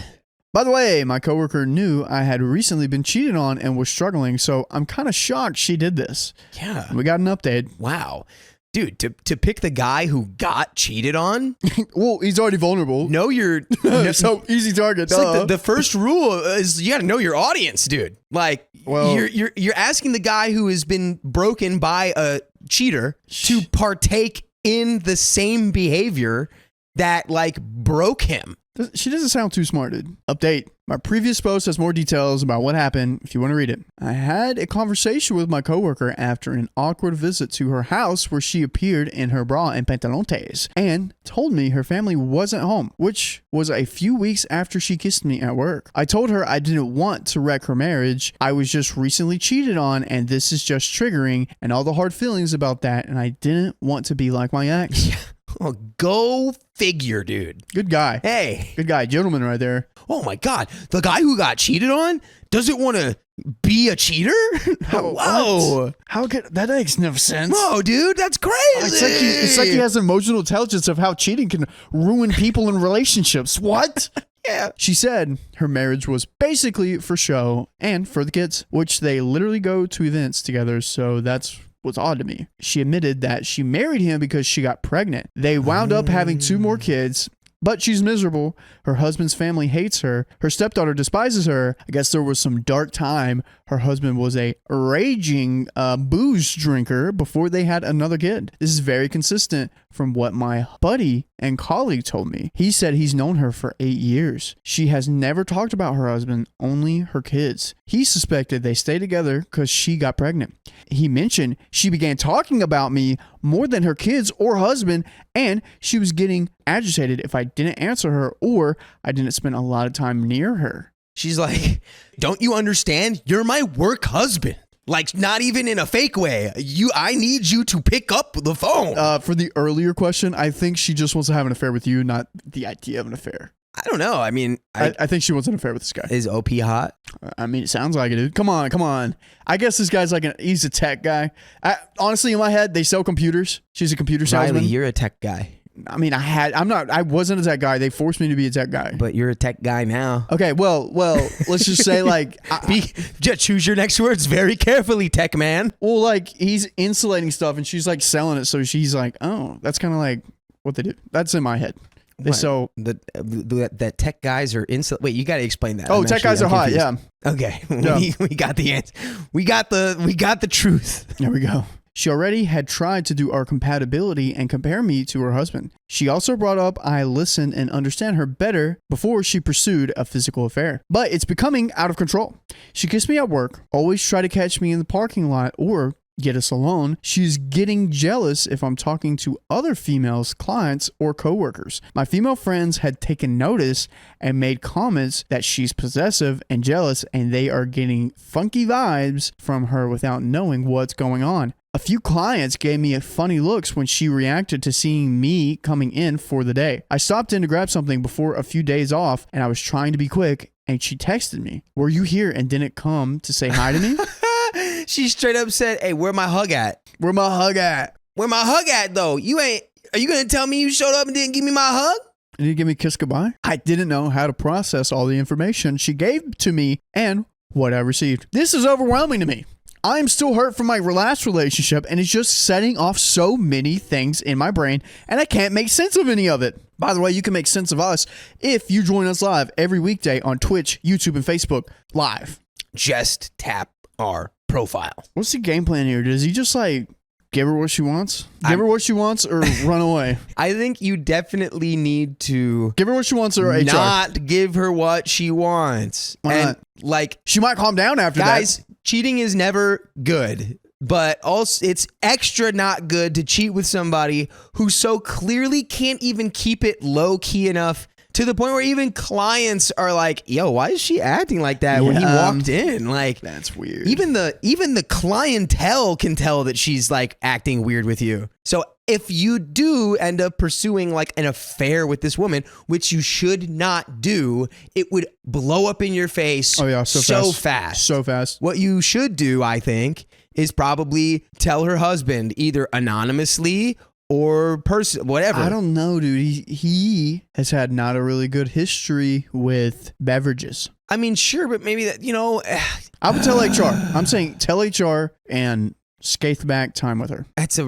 By the way, my coworker knew I had recently been cheated on and was struggling, so I'm kind of shocked she did this. Yeah. We got an update. Wow. Dude, to pick the guy who got cheated on? Well, he's already vulnerable. Know your... So, easy target. It's like the first rule is you got to know your audience, dude. Like, you're asking the guy who has been broken by a cheater to partake in the same behavior that like broke him. She doesn't sound too smart, dude. Update. My previous post has more details about what happened if you want to read it. I had a conversation with my coworker after an awkward visit to her house where she appeared in her bra and pantalones and told me her family wasn't home, which was a few weeks after she kissed me at work. I told her I didn't want to wreck her marriage. I was just recently cheated on and this is just triggering and all the hard feelings about that, and I didn't want to be like my ex. Oh, go figure, dude. Good guy. Hey. Good guy. Gentleman right there. Oh my God. The guy who got cheated on doesn't want to be a cheater? Whoa. What? How could that makes no sense? Whoa, dude, that's crazy. It's like he has emotional intelligence of how cheating can ruin people in relationships. What? Yeah. She said her marriage was basically for show and for the kids, which they literally go to events together, so that's what's odd to me. She admitted that she married him because she got pregnant. They wound up having 2 more kids, but she's miserable. Her husband's family hates her. Her stepdaughter despises her. I guess there was some dark time. Her husband was a raging booze drinker before they had another kid. This is very consistent from what my buddy and colleague told me. He said he's known her for 8 years. She has never talked about her husband, only her kids. He suspected they stayed together because she got pregnant. He mentioned she began talking about me more than her kids or husband, and she was getting agitated if I didn't answer her or I didn't spend a lot of time near her. She's like, don't you understand? You're my work husband. Like, not even in a fake way. I need you to pick up the phone. For the earlier question, I think she just wants to have an affair with you, not the idea of an affair. I don't know. I mean, I think she wants an affair with this guy. Is OP hot? I mean, it sounds like it, dude. Come on. I guess this guy's like he's a tech guy. Honestly, in my head, they sell computers. She's a computer salesman. Riley, you're a tech guy. I mean, I wasn't a tech guy. They forced me to be a tech guy. But you're a tech guy now. Okay, well, let's just say like, just choose your next words very carefully, tech man. Well, like he's insulating stuff and she's like selling it. So she's like, oh, that's kind of like what they do. That's in my head. So that tech guys are Wait, you got to explain that. Oh, tech guys are hot. Yeah. Okay. Yeah. We got the answer. We got the truth. There we go. She already had tried to do our compatibility and compare me to her husband. She also brought up I listen and understand her better before she pursued a physical affair. But it's becoming out of control. She kissed me at work, always try to catch me in the parking lot or get us alone. She's getting jealous if I'm talking to other females, clients, or coworkers. My female friends had taken notice and made comments that she's possessive and jealous, and they are getting funky vibes from her without knowing what's going on. A few clients gave me funny looks when she reacted to seeing me coming in for the day. I stopped in to grab something before a few days off, and I was trying to be quick, and she texted me, "Were you here and didn't come to say hi to me?" She straight up said, "Hey, where my hug at? Where my hug at? Where my hug at, though? Are you going to tell me you showed up and didn't give me my hug?" Did you give me a kiss goodbye? I didn't know how to process all the information she gave to me and what I received. This is overwhelming to me. I'm still hurt from my last relationship, and it's just setting off so many things in my brain, and I can't make sense of any of it. By the way, you can make sense of us if you join us live every weekday on Twitch, YouTube, and Facebook live. Just tap our profile. What's the game plan here? Does he just like give her what she wants? Give her what she wants or run away? I think you definitely need to give her what she wants or HR. Not give her what she wants. Why not? Like, she might calm down after guys, that. Cheating is never good, but also it's extra not good to cheat with somebody who so clearly can't even keep it low key enough to the point where even clients are like, "Yo, why is she acting like that when he walked in?" Like, that's weird. Even the clientele can tell that she's like acting weird with you. So if you do end up pursuing like an affair with this woman, which you should not do, it would blow up in your face. Oh yeah, so fast. What you should do, I think, is probably tell her husband either anonymously or whatever. I don't know, dude. He has had not a really good history with beverages. I mean, sure, but maybe that, I would tell HR. I'm saying tell HR and skate back time with her. It's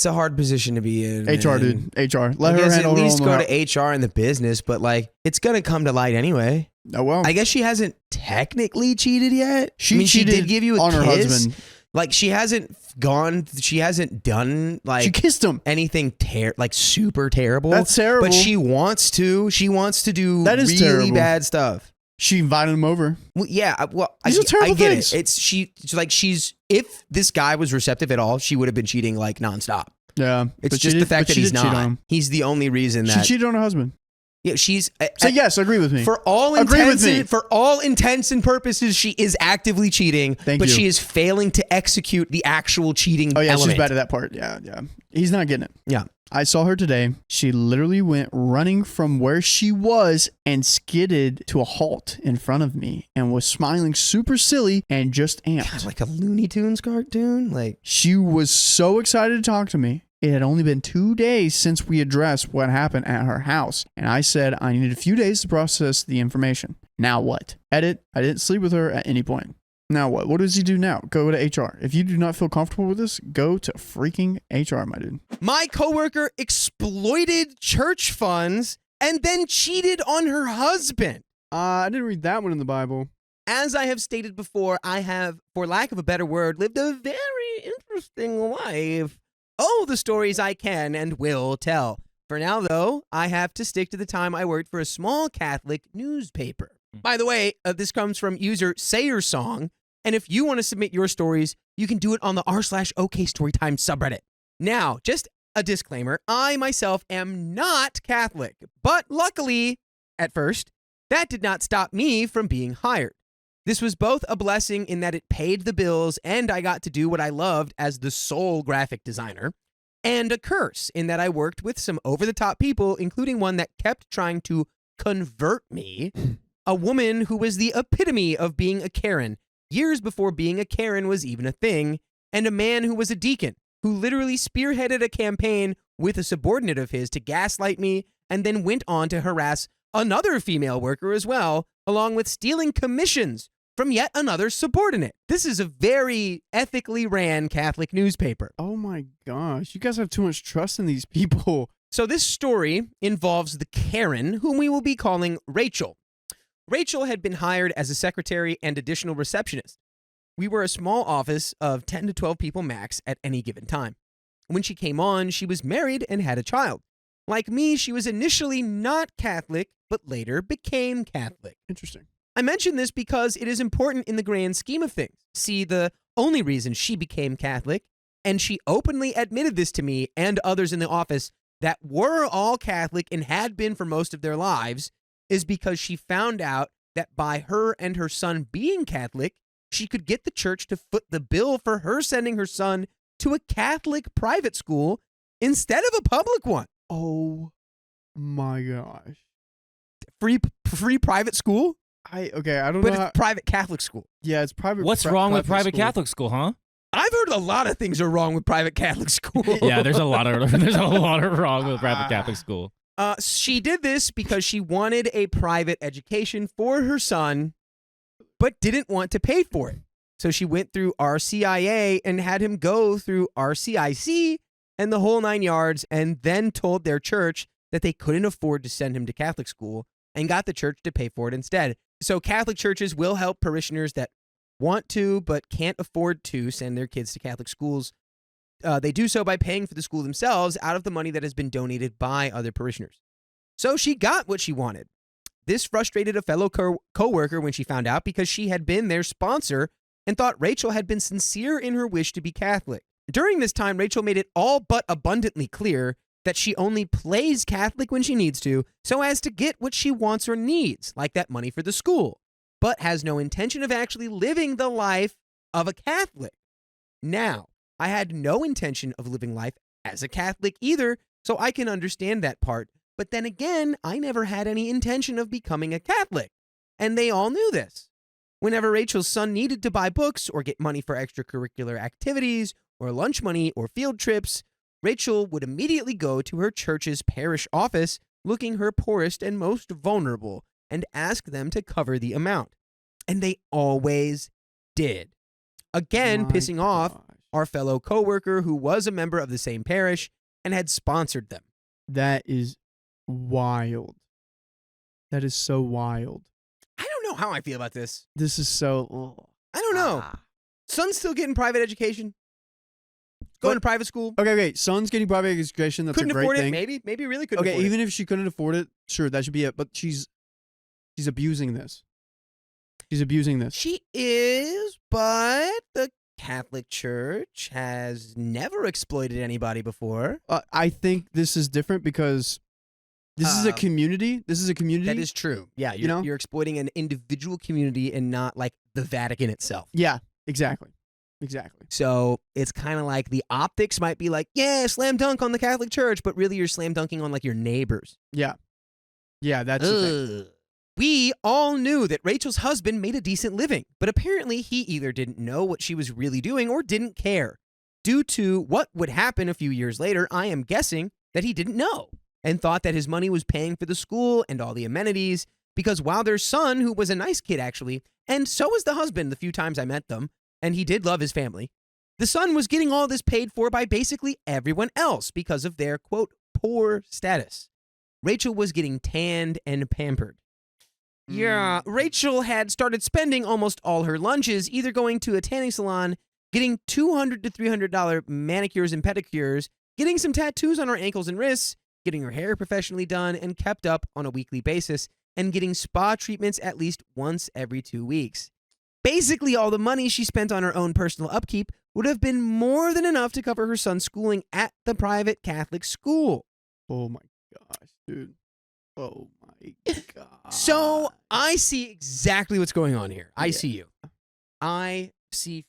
a hard position to be in. HR, man. dude. HR. Let her handle at her least own go life. to HR in the business, but like it's gonna come to light anyway. Oh well. I guess she hasn't technically cheated yet. She did give you a on kiss. her husband. Like she hasn't gone. She hasn't done She kissed him. anything like super terrible. That's terrible. But she wants to. She wants to do That is really terrible. bad stuff. She invited him over. Well, yeah. Well, These are terrible I get things. it. It's like she's. If this guy was receptive at all, she would have been cheating like nonstop. Yeah. It's but she just the did- fact but that she he's did cheat on not. him. He's the only reason She that. cheated on her husband. Yeah, she's. So yes, agree with me. For all Agree with intents, me. for all intents and purposes, she is actively cheating. Thank but you. she is failing to execute the actual cheating. Oh yeah, element. she's bad at that part. Yeah, yeah. He's not getting it. Yeah. I saw her today. She literally went running from where she was and skidded to a halt in front of me and was smiling super silly and just amped. Like a Looney Tunes cartoon. Like She was so excited to talk to me. It had only been 2 days since we addressed what happened at her house. And I said I needed a few days to process the information. Now what? Edit. I didn't sleep with her at any point. Now what? What does he do now? Go to HR. If you do not feel comfortable with this, go to freaking HR, my dude. my coworker exploited church funds and then cheated on her husband. I didn't read that one in the Bible. As I have stated before, I have, for lack of a better word, lived a very interesting life. Oh, the stories I can and will tell. For now, though, I have to stick to the time I worked for a small Catholic newspaper. By the way, this comes from user SayerSong, and if you want to submit your stories, you can do it on the r/OKStorytime subreddit. Now, just a disclaimer, I myself am not Catholic, but luckily, at first, that did not stop me from being hired. This was both a blessing in that it paid the bills and I got to do what I loved as the sole graphic designer, and a curse in that I worked with some over-the-top people, including one that kept trying to convert me, a woman who was the epitome of being a Karen, years before being a Karen was even a thing, and a man who was a deacon, who literally spearheaded a campaign with a subordinate of his to gaslight me and then went on to harass another female worker as well, along with stealing commissions from yet another subordinate. This is a very ethically ran Catholic newspaper. Oh my gosh. You guys have too much trust in these people. So this story involves the Karen, whom we will be calling Rachel. Rachel had been hired as a secretary and additional receptionist. We were a small office of 10 to 12 people max at any given time. When she came on, she was married and had a child. Like me, she was initially not Catholic, but later became Catholic. Interesting. I mention this because it is important in the grand scheme of things. See, the only reason she became Catholic, and she openly admitted this to me and others in the office that were all Catholic and had been for most of their lives, is because she found out that by her and her son being Catholic, she could get the church to foot the bill for her sending her son to a Catholic private school instead of a public one. Oh my gosh. Free private school? I don't But know. it's private Catholic school. Yeah, it's private. What's wrong with private school. Catholic school, huh? I've heard a lot of things are wrong with private Catholic school. Yeah, there's a lot of wrong with private Catholic school. She did this because she wanted a private education for her son, but didn't want to pay for it. So she went through RCIA and had him go through RCIC and the whole 9 yards, and then told their church that they couldn't afford to send him to Catholic school and got the church to pay for it instead. So Catholic churches will help parishioners that want to but can't afford to send their kids to Catholic schools. They do so by paying for the school themselves out of the money that has been donated by other parishioners. So she got what she wanted. This frustrated a fellow coworker when she found out, because she had been their sponsor and thought Rachel had been sincere in her wish to be Catholic. During this time, Rachel made it all but abundantly clear that she only plays Catholic when she needs to, so as to get what she wants or needs, like that money for the school, but has no intention of actually living the life of a Catholic. Now, I had no intention of living life as a Catholic either, so I can understand that part. But then again, I never had any intention of becoming a Catholic, and they all knew this. Whenever Rachel's son needed to buy books or get money for extracurricular activities or lunch money or field trips, Rachel would immediately go to her church's parish office, looking her poorest and most vulnerable, and ask them to cover the amount. And they always did. Again, pissing off our fellow coworker who was a member of the same parish and had sponsored them. That is wild. That is so wild. I don't know how I feel about this. This is so. I don't know. Son's still getting private education. going to private school. Okay. Son's getting private education. That's Couldn't a great afford thing. it. Maybe really couldn't Okay, afford even it. if she couldn't afford it, sure, that should be it. But she's abusing this. She's abusing this. She is, but the Catholic Church has never exploited anybody before. I think this is different because this is a community. This is a community. That is true. Yeah, you're exploiting an individual community and not like the Vatican itself. Yeah, exactly. So it's kind of like the optics might be like, yeah, slam dunk on the Catholic Church, but really you're slam dunking on like your neighbors. Yeah, that's the thing. We all knew that Rachel's husband made a decent living, but apparently he either didn't know what she was really doing or didn't care. Due to what would happen a few years later, I am guessing that he didn't know and thought that his money was paying for the school and all the amenities, because while their son, who was a nice kid actually, and so was the husband the few times I met them, and he did love his family, the son was getting all this paid for by basically everyone else because of their, quote, poor status. Rachel was getting tanned and pampered. Yeah, Rachel had started spending almost all her lunches either going to a tanning salon, getting $200 to $300 manicures and pedicures, getting some tattoos on her ankles and wrists, getting her hair professionally done and kept up on a weekly basis, and getting spa treatments at least once every 2 weeks. Basically, all the money she spent on her own personal upkeep would have been more than enough to cover her son's schooling at the private Catholic school. Oh my gosh, dude. Oh my god. So I see exactly what's going on here. I see you. I see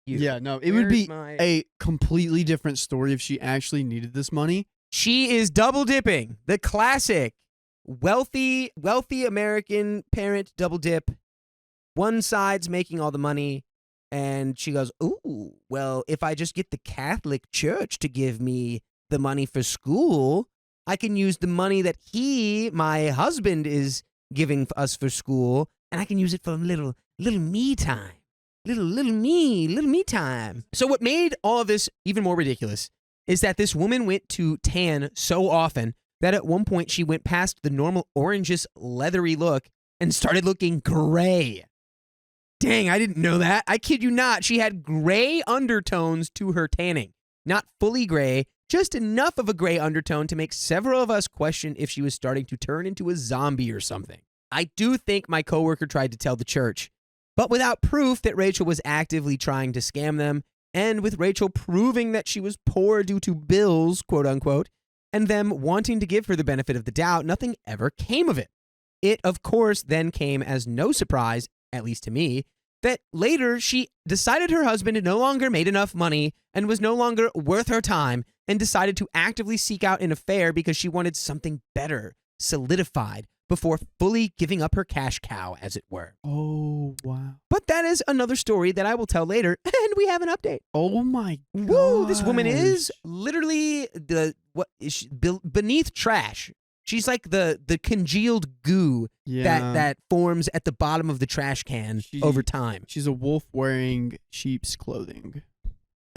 you. Yeah, no, it would be my- a completely different story if she actually needed this money. She is double dipping. The classic wealthy American parent double dip. One side's making all the money, and she goes, ooh, well, if I just get the Catholic Church to give me the money for school, I can use the money that my husband, is giving us for school, and I can use it for little me time. Little me time. So what made all of this even more ridiculous is that this woman went to tan so often that at one point she went past the normal orangish leathery look and started looking gray. Dang, I didn't know that. I kid you not. She had gray undertones to her tanning. Not fully gray, just enough of a gray undertone to make several of us question if she was starting to turn into a zombie or something. I do think my coworker tried to tell the church, but without proof that Rachel was actively trying to scam them, and with Rachel proving that she was poor due to bills, quote unquote, and them wanting to give her the benefit of the doubt, nothing ever came of it. It, of course, then came as no surprise, at least to me, that later she decided her husband no longer made enough money and was no longer worth her time, and decided to actively seek out an affair because she wanted something better, solidified, before fully giving up her cash cow, as it were. Oh, wow. But that is another story that I will tell later, and we have an update. Oh my god. Woo, this woman is literally beneath trash. She's like the congealed goo that forms at the bottom of the trash can over time. She's a wolf wearing sheep's clothing.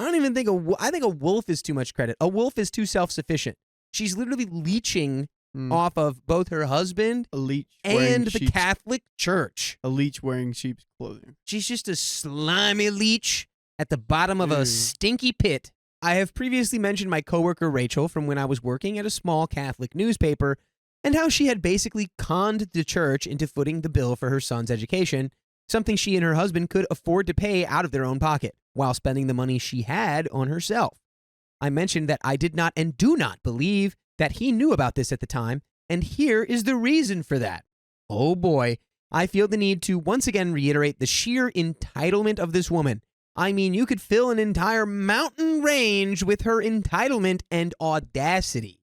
I don't even think I think a wolf is too much credit. A wolf is too self-sufficient. She's literally leeching off of both her husband and the Catholic Church. A leech wearing sheep's clothing. She's just a slimy leech at the bottom of a stinky pit. I have previously mentioned my coworker Rachel from when I was working at a small Catholic newspaper, and how she had basically conned the church into footing the bill for her son's education, something she and her husband could afford to pay out of their own pocket, while spending the money she had on herself. I mentioned that I did not and do not believe that he knew about this at the time, and here is the reason for that. Oh boy, I feel the need to once again reiterate the sheer entitlement of this woman. I mean, you could fill an entire mountain range with her entitlement and audacity.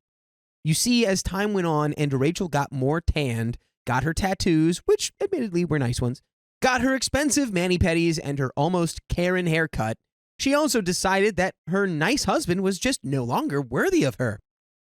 You see, as time went on and Rachel got more tanned, got her tattoos, which admittedly were nice ones, got her expensive mani-pedis and her almost Karen haircut, she also decided that her nice husband was just no longer worthy of her.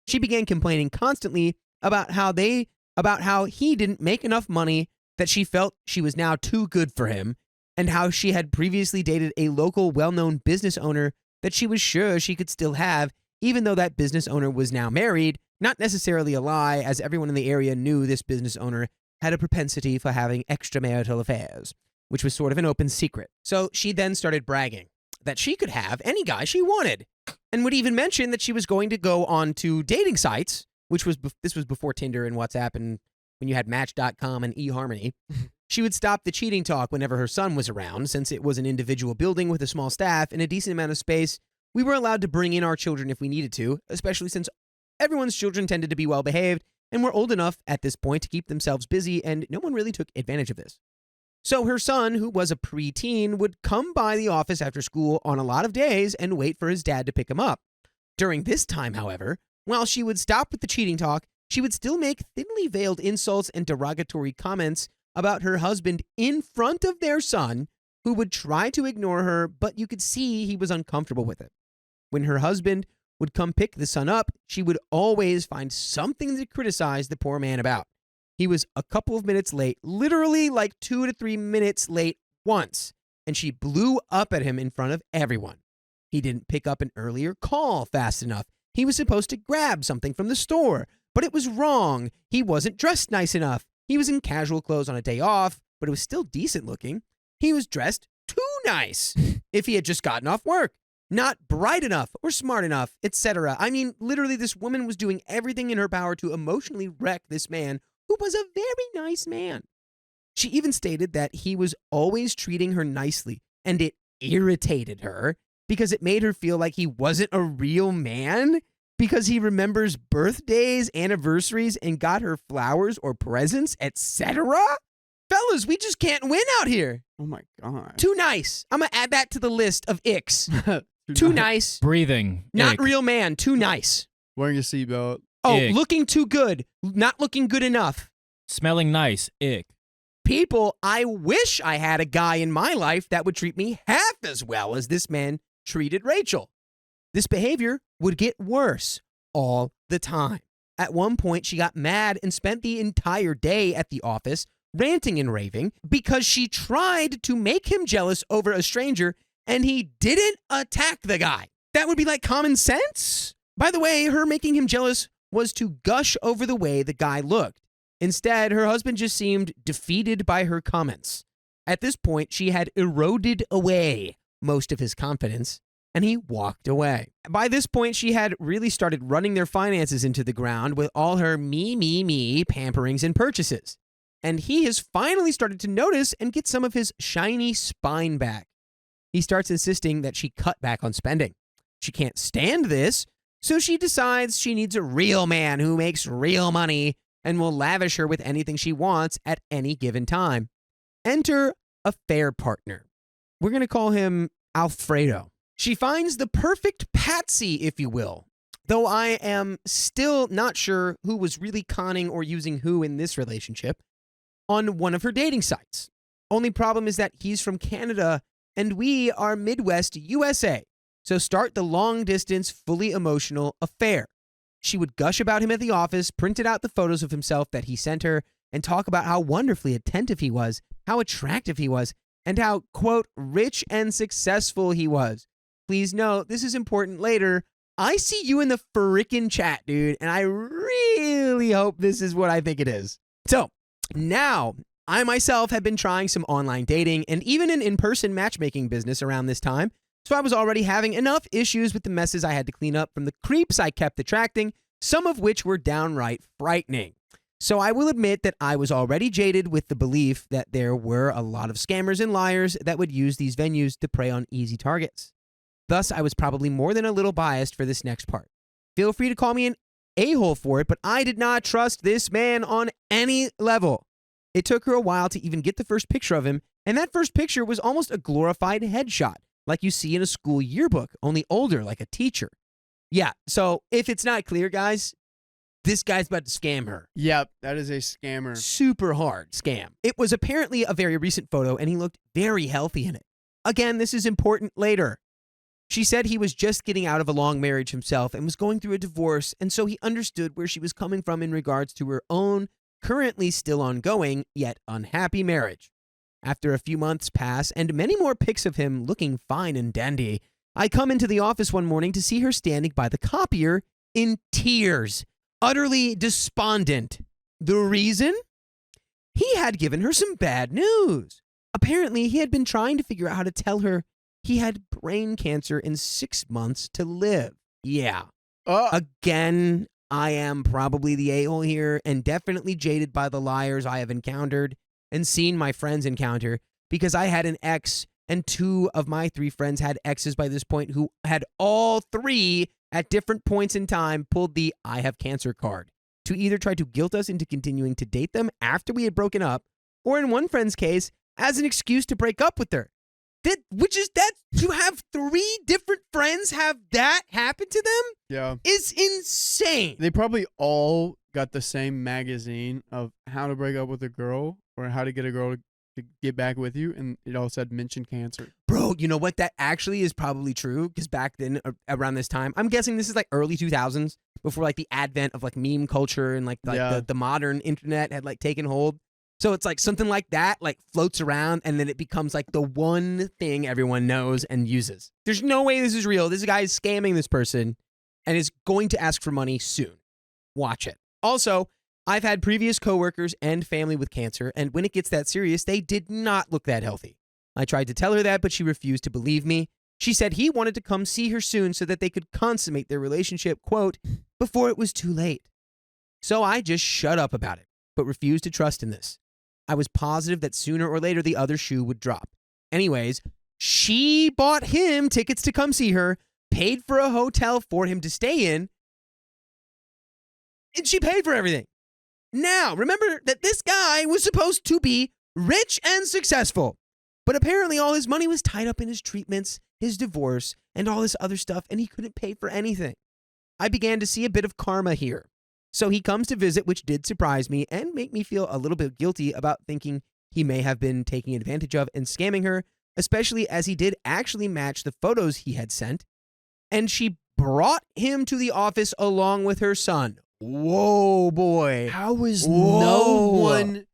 She began complaining constantly about how he didn't make enough money, that she felt she was now too good for him, and how she had previously dated a local well-known business owner that she was sure she could still have, even though that business owner was now married. Not necessarily a lie, as everyone in the area knew this business owner had a propensity for having extramarital affairs, which was sort of an open secret. So she then started bragging that she could have any guy she wanted, and would even mention that she was going to go on to dating sites, which was this was before Tinder and WhatsApp and when you had Match.com and eHarmony. She would stop the cheating talk whenever her son was around, since it was an individual building with a small staff and a decent amount of space. We were allowed to bring in our children if we needed to, especially since everyone's children tended to be well behaved and were old enough at this point to keep themselves busy, and no one really took advantage of this. So her son, who was a preteen, would come by the office after school on a lot of days and wait for his dad to pick him up. During this time, however, while she would stop with the cheating talk, she would still make thinly veiled insults and derogatory comments about her husband in front of their son, who would try to ignore her, but you could see he was uncomfortable with it. When her husband would come pick the son up, she would always find something to criticize the poor man about. He was a couple of minutes late, literally like 2 to 3 minutes late once, and she blew up at him in front of everyone. He didn't pick up an earlier call fast enough. He was supposed to grab something from the store, but it was wrong. He wasn't dressed nice enough. He was in casual clothes on a day off, but it was still decent looking. He was dressed too nice if he had just gotten off work. Not bright enough or smart enough, etc. I mean, literally, this woman was doing everything in her power to emotionally wreck this man, who was a very nice man. She even stated that he was always treating her nicely, and it irritated her because it made her feel like he wasn't a real man because he remembers birthdays, anniversaries, and got her flowers or presents, etc. Fellas, we just can't win out here. Oh my God. Too nice. I'm going to add that to the list of icks. Too nice. Breathing. Not Ick. real man. Too nice. Wearing a seatbelt. Oh, Ick. looking too good. Not looking good enough. Smelling nice. Ick. People, I wish I had a guy in my life that would treat me half as well as this man treated Rachel. This behavior would get worse all the time. At one point, she got mad and spent the entire day at the office ranting and raving because she tried to make him jealous over a stranger and he didn't attack the guy. That would be like common sense. By the way, her making him jealous was to gush over the way the guy looked. Instead, her husband just seemed defeated by her comments. At this point, she had eroded away most of his confidence, and he walked away. By this point, she had really started running their finances into the ground with all her me pamperings and purchases. And he has finally started to notice and get some of his shiny spine back. He starts insisting that she cut back on spending. She can't stand this, so she decides she needs a real man who makes real money and will lavish her with anything she wants at any given time. Enter a fair partner. We're going to call him Alfredo. She finds the perfect patsy, if you will, though I am still not sure who was really conning or using who in this relationship, on one of her dating sites. Only problem is that he's from Canada and we are Midwest USA, so start the long-distance, fully emotional affair. She would gush about him at the office, printed out the photos of himself that he sent her, and talk about how wonderfully attentive he was, how attractive he was, and how, quote, rich and successful he was. Please note, this is important later. I see you in the frickin' chat, dude, and I really hope this is what I think it is. So, now, I myself have been trying some online dating and even an in-person matchmaking business around this time, so I was already having enough issues with the messes I had to clean up from the creeps I kept attracting, some of which were downright frightening. So I will admit that I was already jaded with the belief that there were a lot of scammers and liars that would use these venues to prey on easy targets. Thus, I was probably more than a little biased for this next part. Feel free to call me an a-hole for it, but I did not trust this man on any level. It took her a while to even get the first picture of him, and that first picture was almost a glorified headshot, like you see in a school yearbook, only older, like a teacher. Yeah, so if it's not clear, guys, this guy's about to scam her. Yep, that is a scammer. Super hard scam. It was apparently a very recent photo, and he looked very healthy in it. Again, this is important later. She said he was just getting out of a long marriage himself and was going through a divorce, and so he understood where she was coming from in regards to her own, currently still ongoing, yet unhappy marriage. After a few months pass and many more pics of him looking fine and dandy, I come into the office one morning to see her standing by the copier in tears, utterly despondent. The reason? He had given her some bad news. Apparently, he had been trying to figure out how to tell her he had brain cancer and 6 months to live. Yeah. Oh, Again, I am probably the a-hole here and definitely jaded by the liars I have encountered and seen my friends encounter, because I had an ex and 2 of my 3 friends had exes by this point who had all 3 at different points in time pulled the I have cancer card to either try to guilt us into continuing to date them after we had broken up, or in one friend's case, as an excuse to break up with her. To have 3 different friends have that happen to them yeah. is insane. They probably all got the same magazine of how to break up with a girl or how to get a girl to get back with you, and it all said mention cancer. Bro, you know what? That actually is probably true, because back then, around this time, I'm guessing this is like early 2000s, before like the advent of like meme culture and like the modern internet had like taken hold. So it's like something like that like floats around, and then it becomes like the one thing everyone knows and uses. There's no way this is real. This guy is scamming this person and is going to ask for money soon. Watch it. Also, I've had previous coworkers and family with cancer, and when it gets that serious, they did not look that healthy. I tried to tell her that, but she refused to believe me. She said he wanted to come see her soon so that they could consummate their relationship, quote, before it was too late. So I just shut up about it, but refused to trust in this. I was positive that sooner or later the other shoe would drop. Anyways, she bought him tickets to come see her, paid for a hotel for him to stay in, and she paid for everything. Now, remember that this guy was supposed to be rich and successful, but apparently all his money was tied up in his treatments, his divorce, and all this other stuff, and he couldn't pay for anything. I began to see a bit of karma here. So he comes to visit, which did surprise me and make me feel a little bit guilty about thinking he may have been taking advantage of and scamming her, especially as he did actually match the photos he had sent. And she brought him to the office along with her son. Whoa, boy. How is Whoa. no one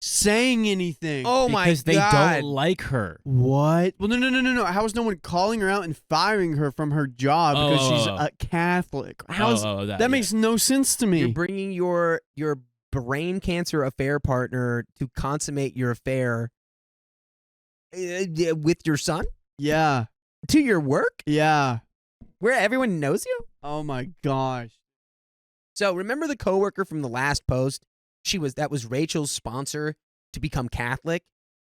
saying anything? Oh, my God. Because they don't like her. What? Well, no. How is no one calling her out and firing her from her job because she's a Catholic? That makes no sense to me. You're bringing your brain cancer affair partner to consummate your affair with your son? Yeah. To your work? Yeah. Where everyone knows you? Oh, my gosh. So remember the coworker from the last post? That was Rachel's sponsor to become Catholic.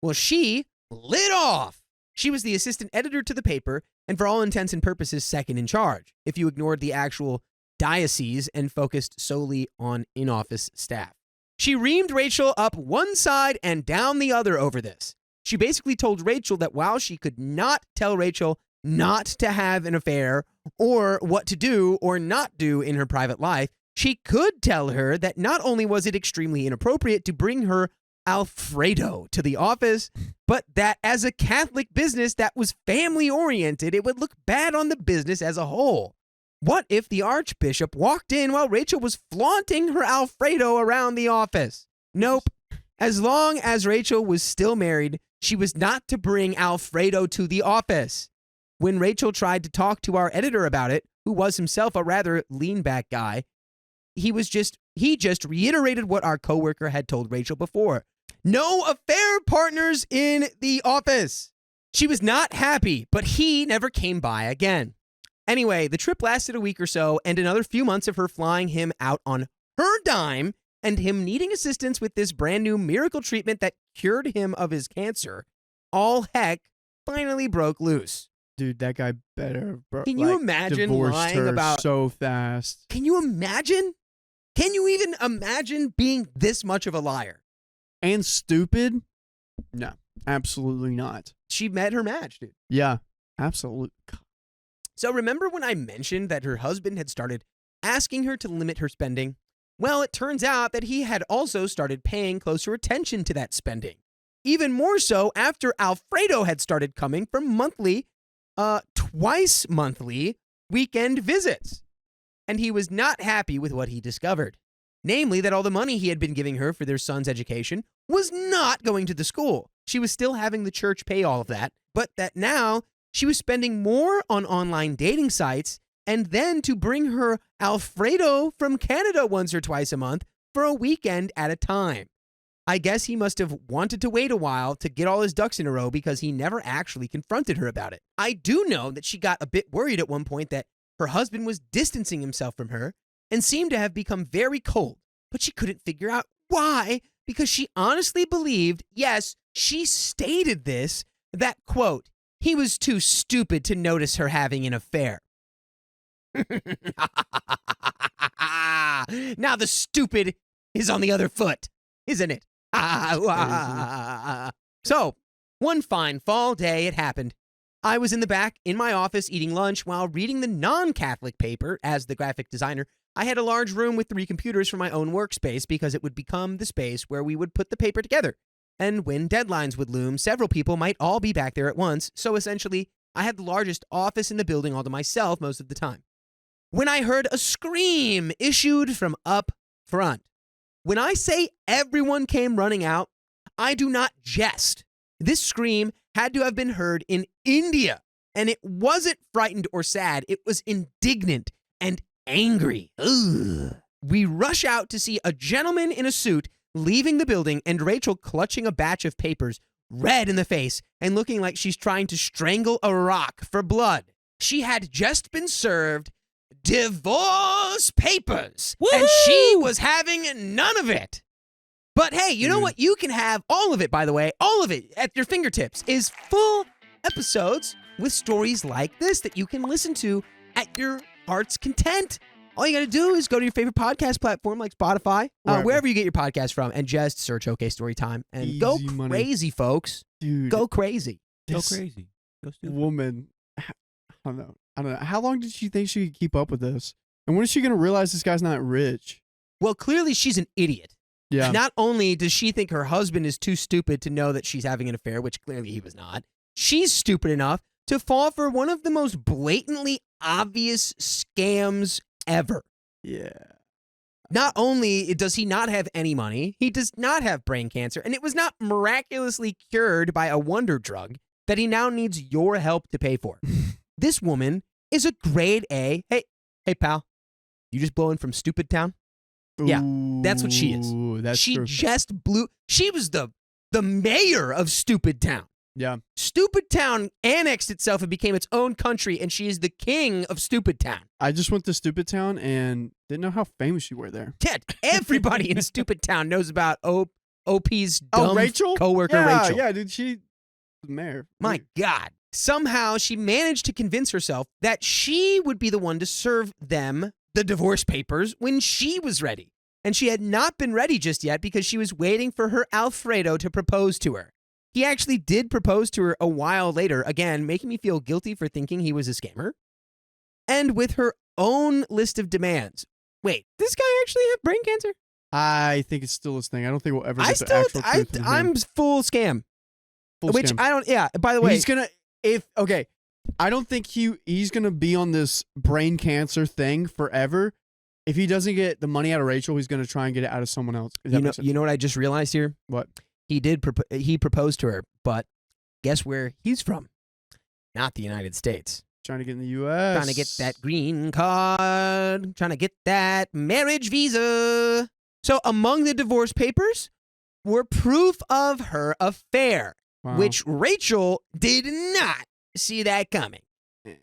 Well, she lit off. She was the assistant editor to the paper, and for all intents and purposes, second in charge, if you ignored the actual diocese and focused solely on in-office staff. She reamed Rachel up one side and down the other over this. She basically told Rachel that while she could not tell Rachel not to have an affair or what to do or not do in her private life, she could tell her that not only was it extremely inappropriate to bring her Alfredo to the office, but that as a Catholic business that was family-oriented, it would look bad on the business as a whole. What if the Archbishop walked in while Rachel was flaunting her Alfredo around the office? Nope. As long as Rachel was still married, she was not to bring Alfredo to the office. When Rachel tried to talk to our editor about it, who was himself a rather lean-back guy, he just reiterated what our coworker had told Rachel before. No affair partners in the office. She was not happy, but he never came by again. Anyway, the trip lasted a week or so, and another few months of her flying him out on her dime and him needing assistance with this brand new miracle treatment that cured him of his cancer. All heck finally broke loose. Dude, that guy better. Can you imagine lying her about so fast? Can you imagine? Can you even imagine being this much of a liar? And stupid? No, absolutely not. She met her match, dude. Yeah, absolutely. So remember when I mentioned that her husband had started asking her to limit her spending? Well, it turns out that he had also started paying closer attention to that spending. Even more so after Alfredo had started coming for twice monthly weekend visits. And he was not happy with what he discovered. Namely, that all the money he had been giving her for their son's education was not going to the school. She was still having the church pay all of that, but that now she was spending more on online dating sites and then to bring her Alfredo from Canada once or twice a month for a weekend at a time. I guess he must have wanted to wait a while to get all his ducks in a row because he never actually confronted her about it. I do know that she got a bit worried at one point that her husband was distancing himself from her and seemed to have become very cold, but she couldn't figure out why because she honestly believed, yes, she stated this, that, quote, he was too stupid to notice her having an affair. Now the stupid is on the other foot, isn't it? So, one fine fall day, it happened. I was in the back in my office eating lunch while reading the non-Catholic paper. As the graphic designer, I had a large room with 3 computers for my own workspace because it would become the space where we would put the paper together. And when deadlines would loom, several people might all be back there at once, so essentially, I had the largest office in the building all to myself most of the time. When I heard a scream issued from up front. When I say everyone came running out, I do not jest. This scream had to have been heard in India, and it wasn't frightened or sad. It was indignant and angry. Ugh. We rush out to see a gentleman in a suit leaving the building and Rachel clutching a batch of papers, red in the face and looking like she's trying to strangle a rock for blood. She had just been served divorce papers, and she was having none of it. But hey, you know what? You can have all of it, by the way. All of it at your fingertips is full episodes with stories like this that you can listen to at your heart's content. All you got to do is go to your favorite podcast platform like Spotify, wherever you get your podcast from, and just search OK Storytime and Easy go money. Crazy, folks. Dude, Go crazy. Go crazy. Go stupid. woman, I don't know. How long did she think she could keep up with this? And when is she going to realize this guy's not rich? Well, clearly she's an idiot. Yeah. Not only does she think her husband is too stupid to know that she's having an affair, which clearly he was not, she's stupid enough to fall for one of the most blatantly obvious scams ever. Yeah. Not only does he not have any money, he does not have brain cancer, and it was not miraculously cured by a wonder drug that he now needs your help to pay for. This woman is a grade A. Hey, pal, you just blowing from Stupid Town? Yeah, that's what she is. That's She true. just blew. She was the mayor of Stupid Town. Yeah. Stupid Town annexed itself and became its own country, and she is the king of Stupid Town. I just went to Stupid Town and didn't know how famous you were there. Ted, everybody in Stupid Town knows about OP's dumb Rachel? coworker Rachel. Yeah, dude, she was mayor. My God. Somehow she managed to convince herself that she would be the one to serve them the divorce papers when she was ready. And she had not been ready just yet because she was waiting for her Alfredo to propose to her. He actually did propose to her a while later, again, making me feel guilty for thinking he was a scammer. And with her own list of demands. Wait, this guy actually have brain cancer? I think it's still his thing. I don't think we'll ever get the actual truth from him. I'm full scam. Full Which scam. I don't, yeah, by the way. He's gonna, I don't think he's gonna be on this brain cancer thing forever. If he doesn't get the money out of Rachel, he's gonna try and get it out of someone else. You know what I just realized here? What? He proposed to her, but guess where he's from? Not the United States. Trying to get in the U.S. Trying to get that green card. Trying to get that marriage visa. So among the divorce papers were proof of her affair, Wow. which Rachel did not see that coming.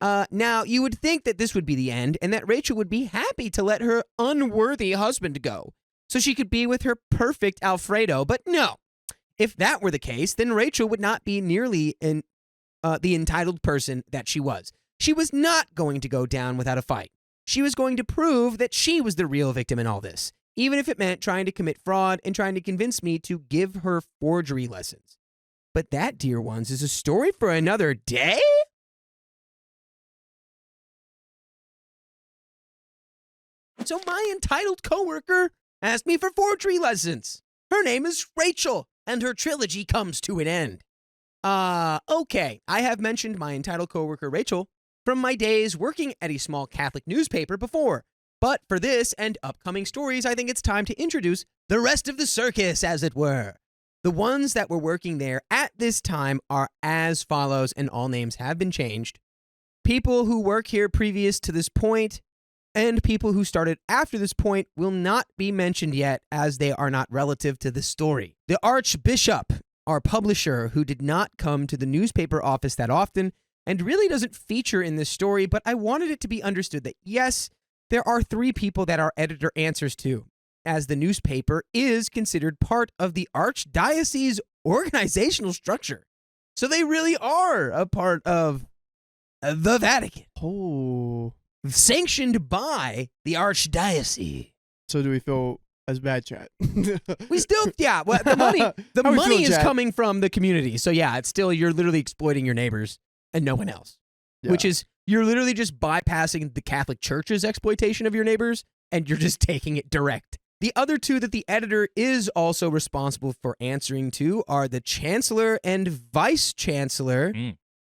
Now, you would think that this would be the end and that Rachel would be happy to let her unworthy husband go so she could be with her perfect Alfredo, but no. If that were the case, then Rachel would not be nearly the entitled person that she was. She was not going to go down without a fight. She was going to prove that she was the real victim in all this, even if it meant trying to commit fraud and trying to convince me to give her forgery lessons. But that, dear ones, is a story for another day? So my entitled coworker asked me for forgery lessons. Her name is Rachel, and her trilogy comes to an end. Okay, I have mentioned my entitled coworker Rachel from my days working at a small Catholic newspaper before. But for this and upcoming stories, I think it's time to introduce the rest of the circus, as it were. The ones that were working there at this time are as follows, and all names have been changed. People who work here previous to this point and people who started after this point will not be mentioned yet as they are not relative to the story. The Archbishop, our publisher, who did not come to the newspaper office that often and really doesn't feature in this story, but I wanted it to be understood that yes, there are 3 people that our editor answers to, as the newspaper is considered part of the archdiocese organizational structure. So they really are a part of the Vatican. Oh. Sanctioned by the archdiocese. So do we feel as bad, chat? We still, yeah, well, the money How we money feeling, is chat? coming from the community. So yeah, it's still, you're literally exploiting your neighbors and no one else. Yeah. Which is, you're literally just bypassing the Catholic Church's exploitation of your neighbors and you're just taking it direct. The other 2 that the editor is also responsible for answering to are the chancellor and vice chancellor,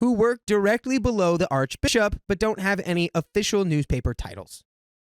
who work directly below the archbishop but don't have any official newspaper titles.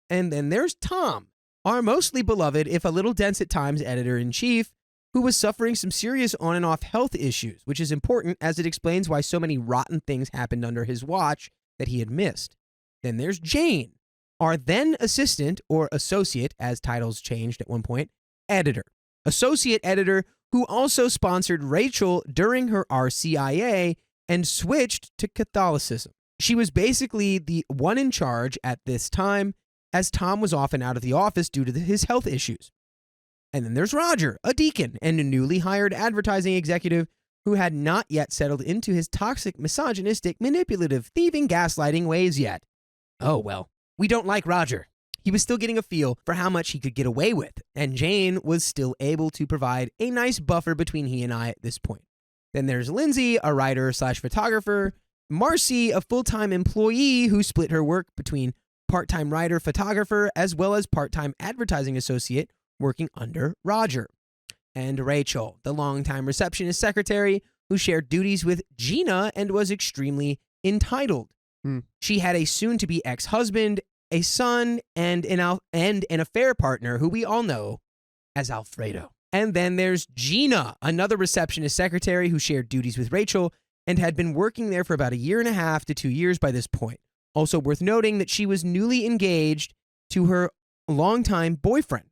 And then there's Tom, our mostly beloved, if a little dense at times, editor-in-chief, who was suffering some serious on and off health issues, which is important as it explains why so many rotten things happened under his watch that he had missed. Then there's Jane, our then assistant, or associate, as titles changed at one point, editor. Associate editor who also sponsored Rachel during her RCIA and switched to Catholicism. She was basically the one in charge at this time, as Tom was often out of the office due to his health issues. And then there's Roger, a deacon and a newly hired advertising executive who had not yet settled into his toxic, misogynistic, manipulative, thieving, gaslighting ways yet. Oh, well, we don't like Roger. He was still getting a feel for how much he could get away with, and Jane was still able to provide a nice buffer between he and I at this point. Then there's Lindsay, a writer/photographer, Marcy, a full-time employee who split her work between part-time writer-photographer as well as part-time advertising associate working under Roger. And Rachel, the longtime receptionist secretary who shared duties with Gina and was extremely entitled. She had a soon-to-be ex-husband, a son, and an affair partner who we all know as Alfredo. And then there's Gina, another receptionist secretary who shared duties with Rachel and had been working there for about 1.5 to 2 years by this point. Also worth noting that she was newly engaged to her longtime boyfriend.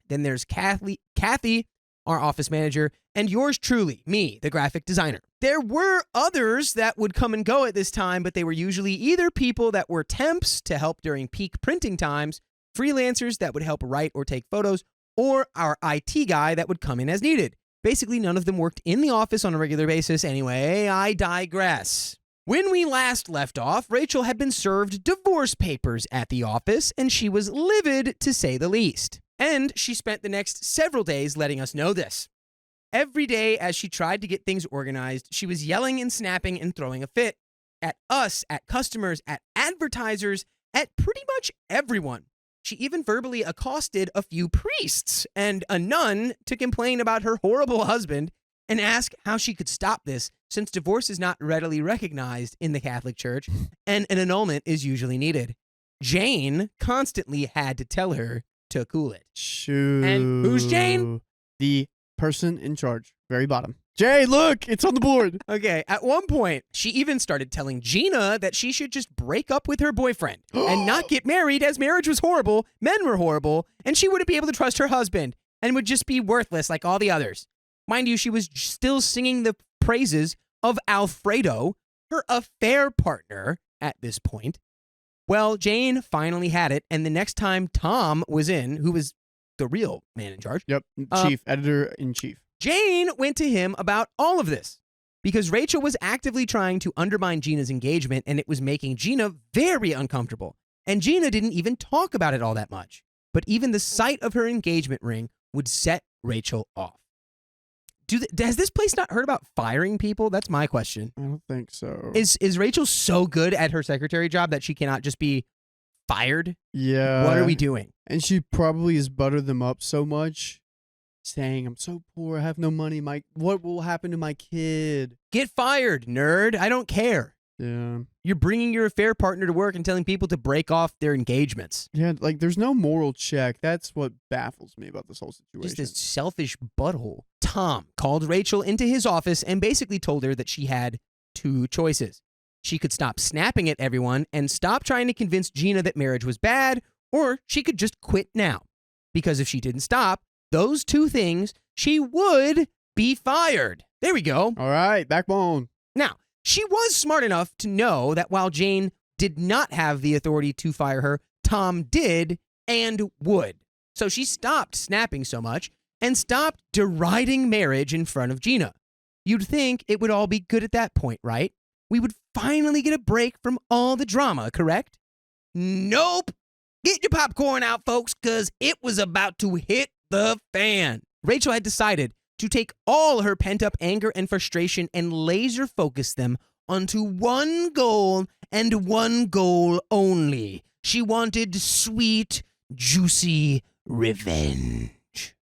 Then there's Kathy, our office manager, and yours truly, me, the graphic designer. There were others that would come and go at this time, but they were usually either people that were temps to help during peak printing times, freelancers that would help write or take photos, or our IT guy that would come in as needed. Basically, none of them worked in the office on a regular basis. Anyway, I digress. When we last left off, Rachel had been served divorce papers at the office, and she was livid, to say the least. And she spent the next several days letting us know this. Every day as she tried to get things organized, she was yelling and snapping and throwing a fit at us, at customers, at advertisers, at pretty much everyone. She even verbally accosted a few priests and a nun to complain about her horrible husband and ask how she could stop this, since divorce is not readily recognized in the Catholic Church and an annulment is usually needed. Jane constantly had to tell her to cool it. Shoot. And who's Jane? The person in charge. Very bottom. Jane, look, it's on the board. Okay, at one point, she even started telling Gina that she should just break up with her boyfriend and not get married, as marriage was horrible, men were horrible, and she wouldn't be able to trust her husband and would just be worthless like all the others. Mind you, she was still singing the praises of Alfredo, her affair partner, at this point. Well, Jane finally had it, and the next time Tom was in, who was the real man in charge. Yep, chief, editor-in-chief. Jane went to him about all of this because Rachel was actively trying to undermine Gina's engagement, and it was making Gina very uncomfortable. And Gina didn't even talk about it all that much. But even the sight of her engagement ring would set Rachel off. Has this place not heard about firing people? That's my question. I don't think so. Is Rachel so good at her secretary job that she cannot just be fired? Yeah. What are we doing? And she probably has buttered them up so much, saying, I'm so poor, I have no money. What will happen to my kid? Get fired, nerd. I don't care. Yeah. You're bringing your affair partner to work and telling people to break off their engagements. Yeah, like there's no moral check. That's what baffles me about this whole situation. Just a selfish butthole. Tom called Rachel into his office and basically told her that she had two choices. She could stop snapping at everyone and stop trying to convince Gina that marriage was bad, or she could just quit now. Because if she didn't stop those two things, she would be fired. There we go. All right, backbone. Now, she was smart enough to know that while Jane did not have the authority to fire her, Tom did and would. So she stopped snapping so much and stopped deriding marriage in front of Gina. You'd think it would all be good at that point, right? We would finally get a break from all the drama, correct? Nope. Get your popcorn out, folks, because it was about to hit the fan. Rachel had decided to take all her pent-up anger and frustration and laser focus them onto one goal and one goal only. She wanted sweet, juicy revenge.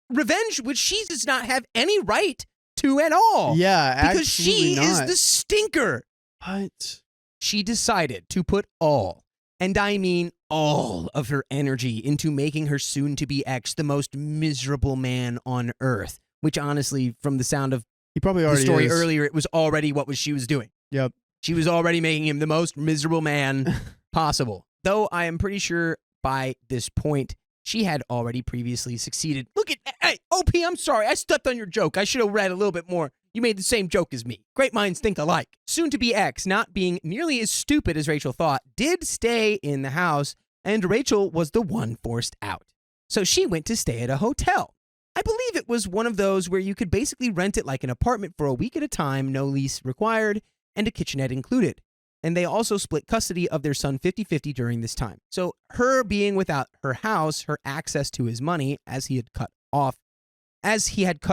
Revenge which she does not have any right to at all. Yeah, because she is the stinker. What? She decided to put all, and I mean all, of her energy into making her soon-to-be ex the most miserable man on earth. Which honestly, from the sound of He probably the already story is. earlier, it was already what she was doing. Yep. She was already making him the most miserable man possible. Though I am pretty sure by this point, she had already previously succeeded. Look at, hey, OP, I'm sorry. I stepped on your joke. I should have read a little bit more. You made the same joke as me. Great minds think alike. Soon-to-be ex, not being nearly as stupid as Rachel thought, did stay in the house, and Rachel was the one forced out. So she went to stay at a hotel. I believe it was one of those where you could basically rent it like an apartment for a week at a time, no lease required, and a kitchenette included. And they also split custody of their son 50-50 during this time. So her being without her house, her access to his money, as he had cut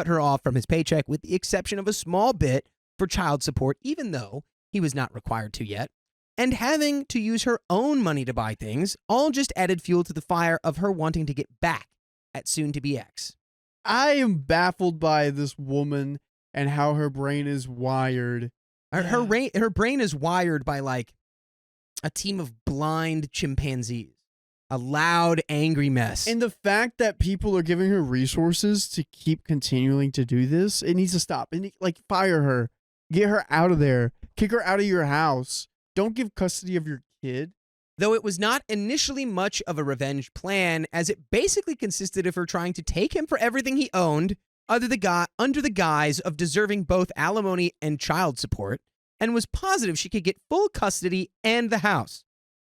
her off from his paycheck with the exception of a small bit for child support, even though he was not required to yet, and having to use her own money to buy things, all just added fuel to the fire of her wanting to get back at soon-to-be ex. I am baffled by this woman and how her brain is wired. Her brain is wired by like a team of blind chimpanzees. A loud, angry mess. And the fact that people are giving her resources to keep continuing to do this, it needs to stop. And fire her. Get her out of there. Kick her out of your house. Don't give custody of your kid. Though it was not initially much of a revenge plan, as it basically consisted of her trying to take him for everything he owned, under the guise of deserving both alimony and child support, and was positive she could get full custody and the house.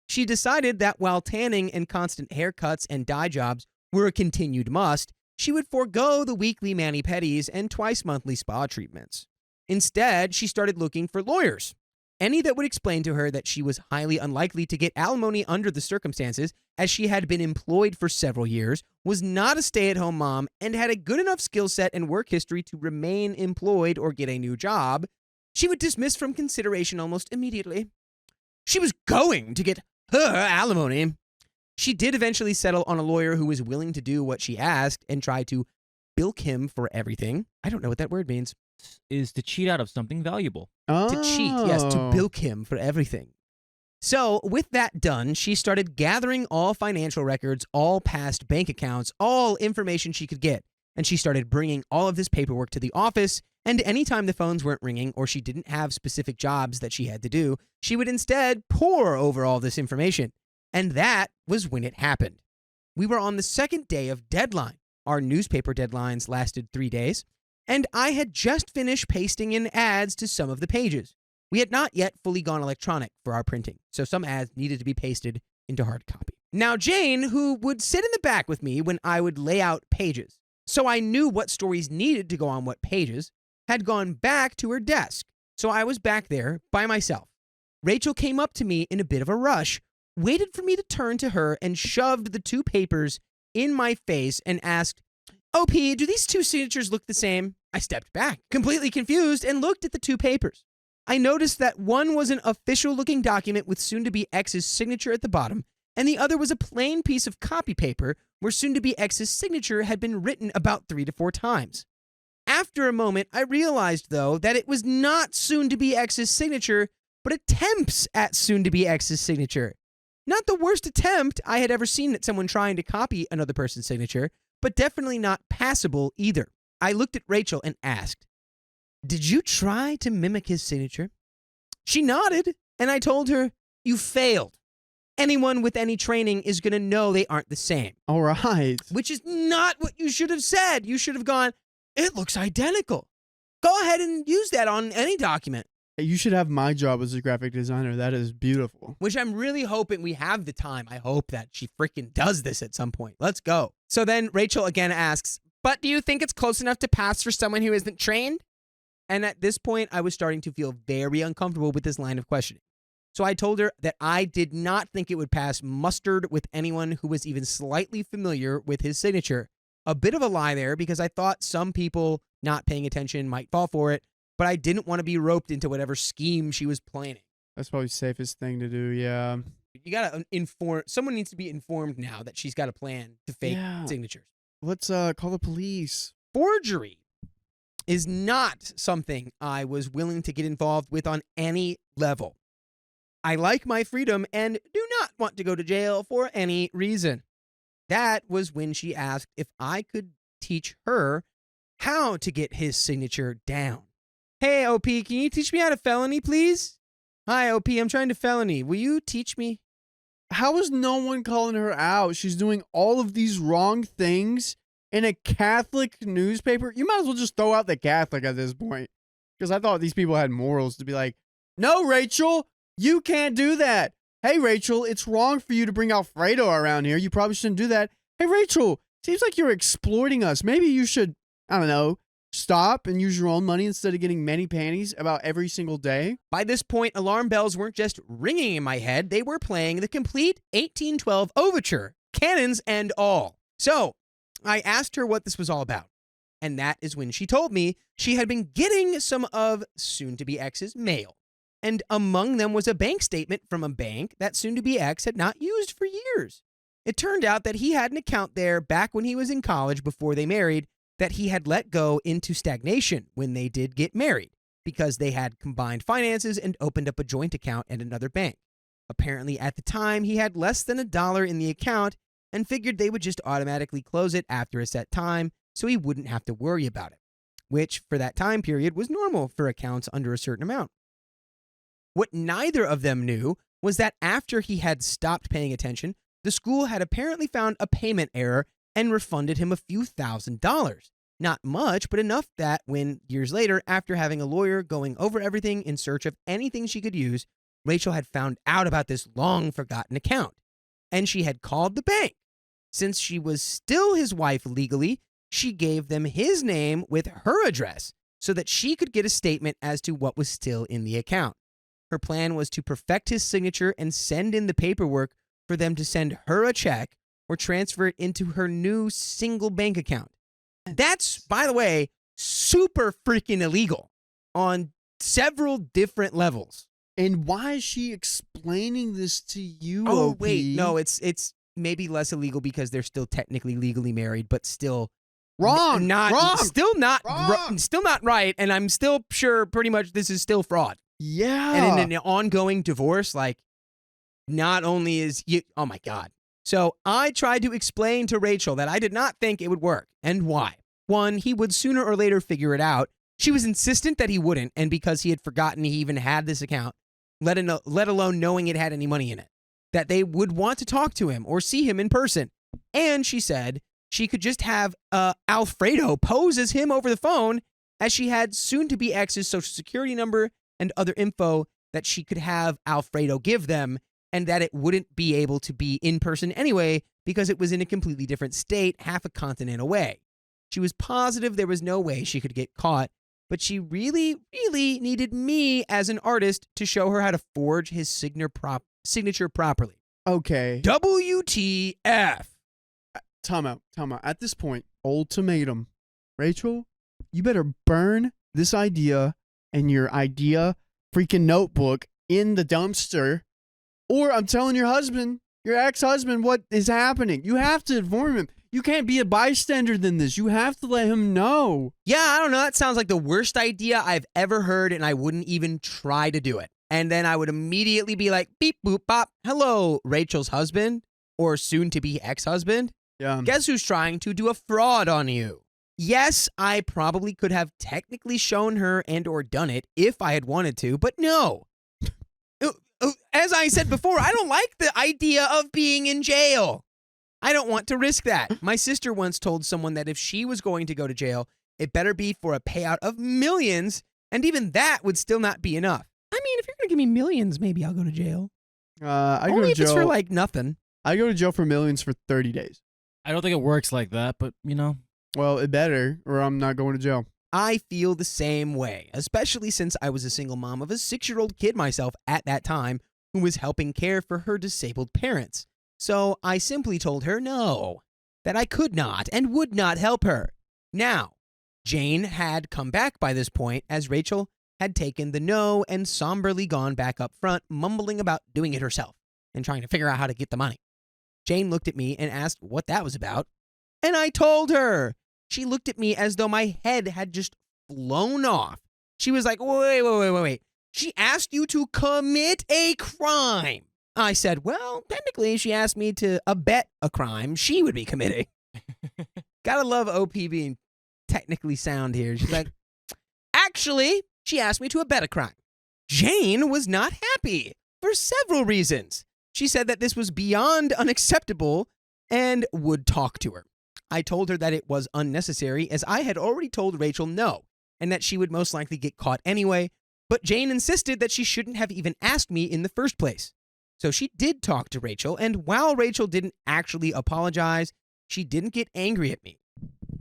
She decided that while tanning and constant haircuts and dye jobs were a continued must, she would forego the weekly mani-pedis and twice-monthly spa treatments. Instead, she started looking for lawyers, any that would explain to her that she was highly unlikely to get alimony under the circumstances, as she had been employed for several years, was not a stay-at-home mom, and had a good enough skill set and work history to remain employed or get a new job. She would dismiss from consideration almost immediately. She was going to get her alimony. She did eventually settle on a lawyer who was willing to do what she asked and try to bilk him for everything. I don't know what that word means. Is to cheat out of something valuable. Oh. To cheat, yes, to bilk him for everything. So with that done, she started gathering all financial records, all past bank accounts, all information she could get. And she started bringing all of this paperwork to the office, and anytime the phones weren't ringing or she didn't have specific jobs that she had to do, she would instead pore over all this information. And that was when it happened. We were on the second day of deadline. Our newspaper deadlines lasted 3 days, and I had just finished pasting in ads to some of the pages. We had not yet fully gone electronic for our printing, so some ads needed to be pasted into hard copy. Now, Jane, who would sit in the back with me when I would lay out pages, so I knew what stories needed to go on what pages, had gone back to her desk, so I was back there by myself. Rachel came up to me in a bit of a rush, waited for me to turn to her, and shoved the 2 papers in my face and asked, "OP, do these 2 signatures look the same?" I stepped back, completely confused, and looked at the 2 papers. I noticed that one was an official-looking document with soon-to-be ex's signature at the bottom, and the other was a plain piece of copy paper where soon-to-be ex's signature had been written about 3 to 4 times. After a moment, I realized, though, that it was not soon-to-be ex's signature, but attempts at soon-to-be ex's signature. Not the worst attempt I had ever seen at someone trying to copy another person's signature, but definitely not passable either. I looked at Rachel and asked, "Did you try to mimic his signature?" She nodded, And I told her, you failed. Anyone with any training is going to know they aren't the same. All right. Which is not what you should have said. You should have gone, it looks identical. Go ahead and use that on any document. Hey, you should have my job as a graphic designer. That is beautiful. Which I'm really hoping we have the time. I hope that she freaking does this at some point. Let's go. So then Rachel again asks, but do you think it's close enough to pass for someone who isn't trained? And at this point, I was starting to feel very uncomfortable with this line of questioning. So I told her that I did not think it would pass muster with anyone who was even slightly familiar with his signature. A bit of a lie there because I thought some people not paying attention might fall for it, but I didn't want to be roped into whatever scheme she was planning. That's probably the safest thing to do, yeah. You got to inform, someone needs to be informed now that she's got a plan to fake signatures. Let's call the police. Forgery is not something I was willing to get involved with on any level. I like my freedom and do not want to go to jail for any reason. That was when she asked if I could teach her how to get his signature down. Hey, OP, can you teach me how to felony, please? Hi, OP, I'm trying to felony. Will you teach me? How is no one calling her out? She's doing all of these wrong things in a Catholic newspaper. You might as well just throw out the Catholic at this point. Because I thought these people had morals to be like, no, Rachel, you can't do that. Hey, Rachel, it's wrong for you to bring Alfredo around here. You probably shouldn't do that. Hey, Rachel, seems like you're exploiting us. Maybe you should, I don't know, stop and use your own money instead of getting many panties about every single day. By this point, alarm bells weren't just ringing in my head. They were playing the complete 1812 overture, cannons and all. So I asked her what this was all about. And that is when she told me she had been getting some of soon-to-be ex's mail. And among them was a bank statement from a bank that soon-to-be ex had not used for years. It turned out that he had an account there back when he was in college before they married that he had let go into stagnation when they did get married because they had combined finances and opened up a joint account at another bank. Apparently, at the time, he had less than $1 in the account and figured they would just automatically close it after a set time so he wouldn't have to worry about it, which for that time period was normal for accounts under a certain amount. What neither of them knew was that after he had stopped paying attention, the school had apparently found a payment error and refunded him a few $1,000s. Not much, but enough that when, years later, after having a lawyer going over everything in search of anything she could use, Rachel had found out about this long-forgotten account. And she had called the bank. Since she was still his wife legally, she gave them his name with her address so that she could get a statement as to what was still in the account. Her plan was to perfect his signature and send in the paperwork for them to send her a check or transfer it into her new single bank account. That's, by the way, super freaking illegal on several different levels. And why is she explaining this to you, Oh, OP? wait, no, it's maybe less illegal because they're still technically legally married, but still Wrong. Still not right, and I'm still sure pretty much this is still fraud. Yeah. And in an ongoing divorce, like, not only is you, oh my God. So I tried to explain to Rachel that I did not think it would work, and why. One, he would sooner or later figure it out. She was insistent that he wouldn't, and because he had forgotten he even had this account, let alone knowing it had any money in it, that they would want to talk to him or see him in person. And she said she could just have Alfredo pose as him over the phone, as she had soon-to-be ex's social security number and other info that she could have Alfredo give them, and that it wouldn't be able to be in person anyway because it was in a completely different state half a continent away. She was positive there was no way she could get caught, but she really, really needed me as an artist to show her how to forge his signature properly. Okay. WTF. Time out. At this point, ultimatum. Rachel, you better burn this idea and your idea freaking notebook in the dumpster, or I'm telling your husband, your ex-husband, what is happening. You have to inform him. You can't be a bystander than this. You have to let him know. Yeah, I don't know. That sounds like the worst idea I've ever heard, and I wouldn't even try to do it. And then I would immediately be like, beep, boop, bop. Hello, Rachel's husband, or soon-to-be ex-husband. Yeah. Guess who's trying to do a fraud on you? Yes, I probably could have technically shown her and or done it if I had wanted to, but no. As I said before, I don't like the idea of being in jail. I don't want to risk that. My sister once told someone that if she was going to go to jail, it better be for a payout of millions, and even that would still not be enough. I mean, if you're going to give me millions, maybe I'll go to jail. I go Only to if jail. it's for like nothing. I go to jail for millions for 30 days. I don't think it works like that, but Well, it better, or I'm not going to jail. I feel the same way, especially since I was a single mom of a 6-year-old kid myself at that time who was helping care for her disabled parents. So I simply told her no, that I could not and would not help her. Now, Jane had come back by this point as Rachel had taken the no and somberly gone back up front, mumbling about doing it herself and trying to figure out how to get the money. Jane looked at me and asked what that was about, and I told her. She looked at me as though my head had just flown off. She was like, wait. She asked you to commit a crime. I said, well, technically, she asked me to abet a crime she would be committing. Gotta love OP being technically sound here. She's like, actually, she asked me to abet a crime. Jane was not happy for several reasons. She said that this was beyond unacceptable and would talk to her. I told her that it was unnecessary as I had already told Rachel no, and that she would most likely get caught anyway, but Jane insisted that she shouldn't have even asked me in the first place. So she did talk to Rachel, and while Rachel didn't actually apologize, she didn't get angry at me.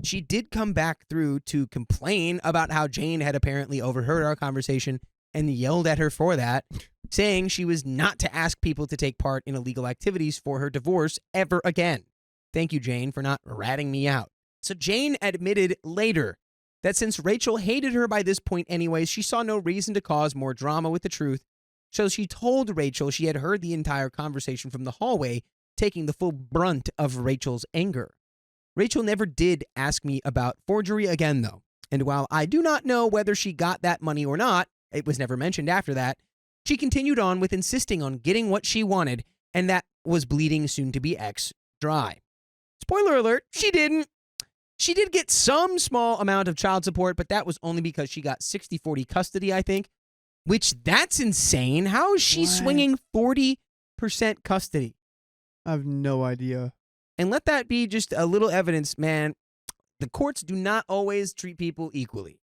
She did come back through to complain about how Jane had apparently overheard our conversation and yelled at her for that, saying she was not to ask people to take part in illegal activities for her divorce ever again. Thank you, Jane, for not ratting me out. So Jane admitted later that since Rachel hated her by this point anyways, she saw no reason to cause more drama with the truth. So she told Rachel she had heard the entire conversation from the hallway, taking the full brunt of Rachel's anger. Rachel never did ask me about forgery again, though. And while I do not know whether she got that money or not, it was never mentioned after that, she continued on with insisting on getting what she wanted, and that was bleeding soon-to-be ex dry. Spoiler alert, she didn't. She did get some small amount of child support, but that was only because she got 60-40 custody, I think, which that's insane. How is she swinging 40% custody? I have no idea. And let that be just a little evidence, man. The courts do not always treat people equally.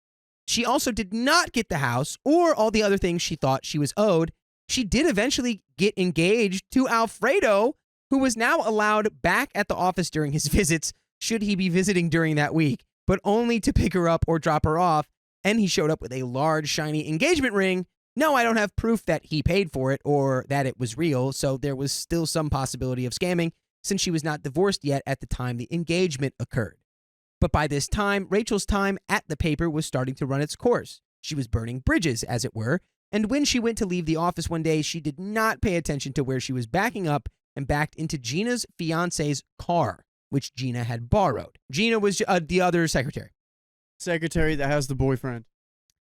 She also did not get the house or all the other things she thought she was owed. She did eventually get engaged to Alfredo, who was now allowed back at the office during his visits, should he be visiting during that week, but only to pick her up or drop her off, and he showed up with a large, shiny engagement ring. No, I don't have proof that he paid for it or that it was real, so there was still some possibility of scamming, since she was not divorced yet at the time the engagement occurred. But by this time, Rachel's time at the paper was starting to run its course. She was burning bridges, as it were, and when she went to leave the office one day, she did not pay attention to where she was backing up and backed into Gina's fiance's car, which Gina had borrowed. Gina was the other secretary. Secretary that has the boyfriend.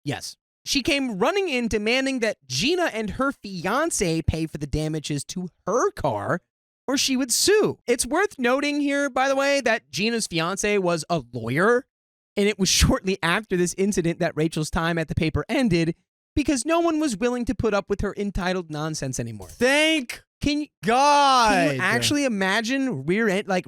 Yes. She came running in demanding that Gina and her fiance pay for the damages to her car or she would sue. It's worth noting here, by the way, that Gina's fiance was a lawyer, and it was shortly after this incident that Rachel's time at the paper ended because no one was willing to put up with her entitled nonsense anymore. Thank Can you God. actually imagine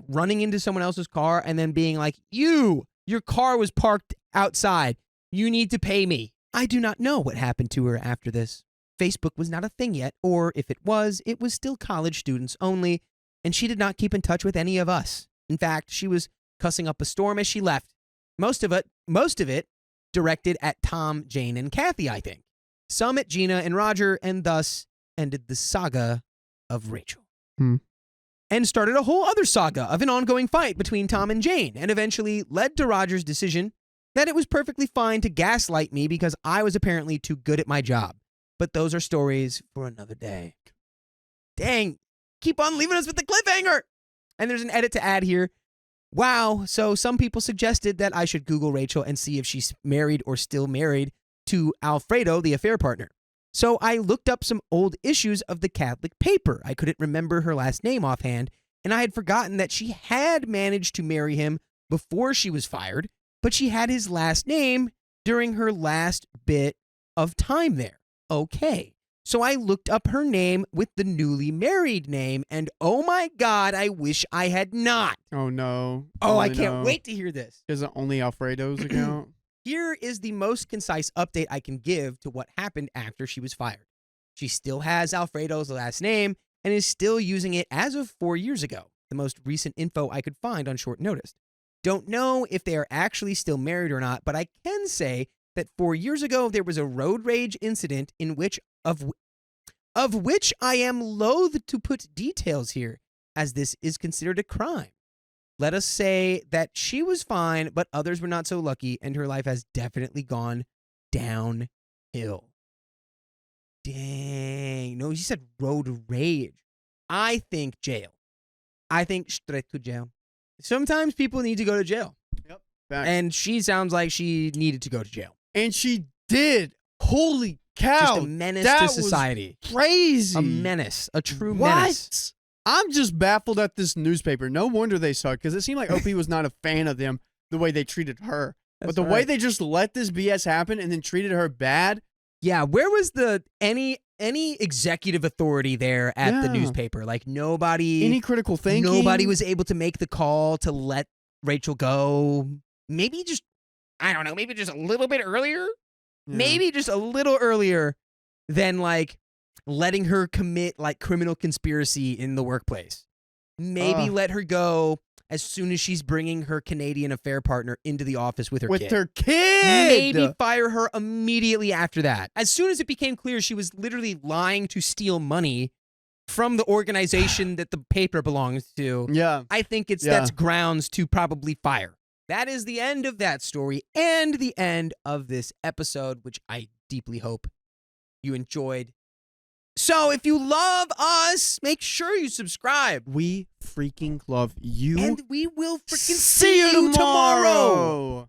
running into someone else's car and then being like, your car was parked outside. You need to pay me. I do not know what happened to her after this. Facebook was not a thing yet, or if it was still college students only, and she did not keep in touch with any of us. In fact, she was cussing up a storm as she left. Most of it directed at Tom, Jane, and Kathy, I think. Some at Gina and Roger, and thus ended the saga of Rachel. And started a whole other saga of an ongoing fight between Tom and Jane, and eventually led to Roger's decision that it was perfectly fine to gaslight me because I was apparently too good at my job. But those are stories for another day. Dang, keep on leaving us with the cliffhanger. And there's an edit to add here. Wow, so some people suggested that I should Google Rachel and see if she's married or still married to Alfredo, the affair partner. So I looked up some old issues of the Catholic paper. I couldn't remember her last name offhand, and I had forgotten that she had managed to marry him before she was fired, but she had his last name during her last bit of time there. Okay, So I looked up her name with the newly married name, and oh my God, I wish I had not. Oh no. Oh, I can't wait to hear this. Is it only Alfredo's account? Here is the most concise update I can give to what happened after she was fired. She still has Alfredo's last name and is still using it as of 4 years ago, the most recent info I could find on short notice. Don't know if they are actually still married or not, but I can say that 4 years ago there was a road rage incident in which of which I am loath to put details here, as this is considered a crime. Let us say that she was fine, but others were not so lucky, and her life has definitely gone downhill. Dang. No, she said road rage. I think jail. I think straight to jail. Sometimes people need to go to jail. Yep. Facts. And she sounds like she needed to go to jail. And she did. Holy cow. Just a menace that to was society. Crazy. A menace. A true What? menace. I'm just baffled at this newspaper. No wonder they suck, because it seemed like OP was not a fan of them the way they treated her. But the way they just let this BS happen and then treated her bad. Yeah, where was the any executive authority there at the newspaper? Like nobody, Any critical thinking? nobody was able to make the call to let Rachel go. Maybe just, I don't know, maybe just a little bit earlier. Yeah. Maybe just a little earlier than like letting her commit like criminal conspiracy in the workplace. Maybe let her go as soon as she's bringing her Canadian affair partner into the office with her kid. With her kid. Maybe fire her immediately after that. As soon as it became clear she was literally lying to steal money from the organization that the paper belongs to, Yeah. I think that's grounds to probably fire. That is the end of that story and the end of this episode, which I deeply hope you enjoyed. So if you love us, make sure you subscribe. We freaking love you. And we will freaking See you tomorrow.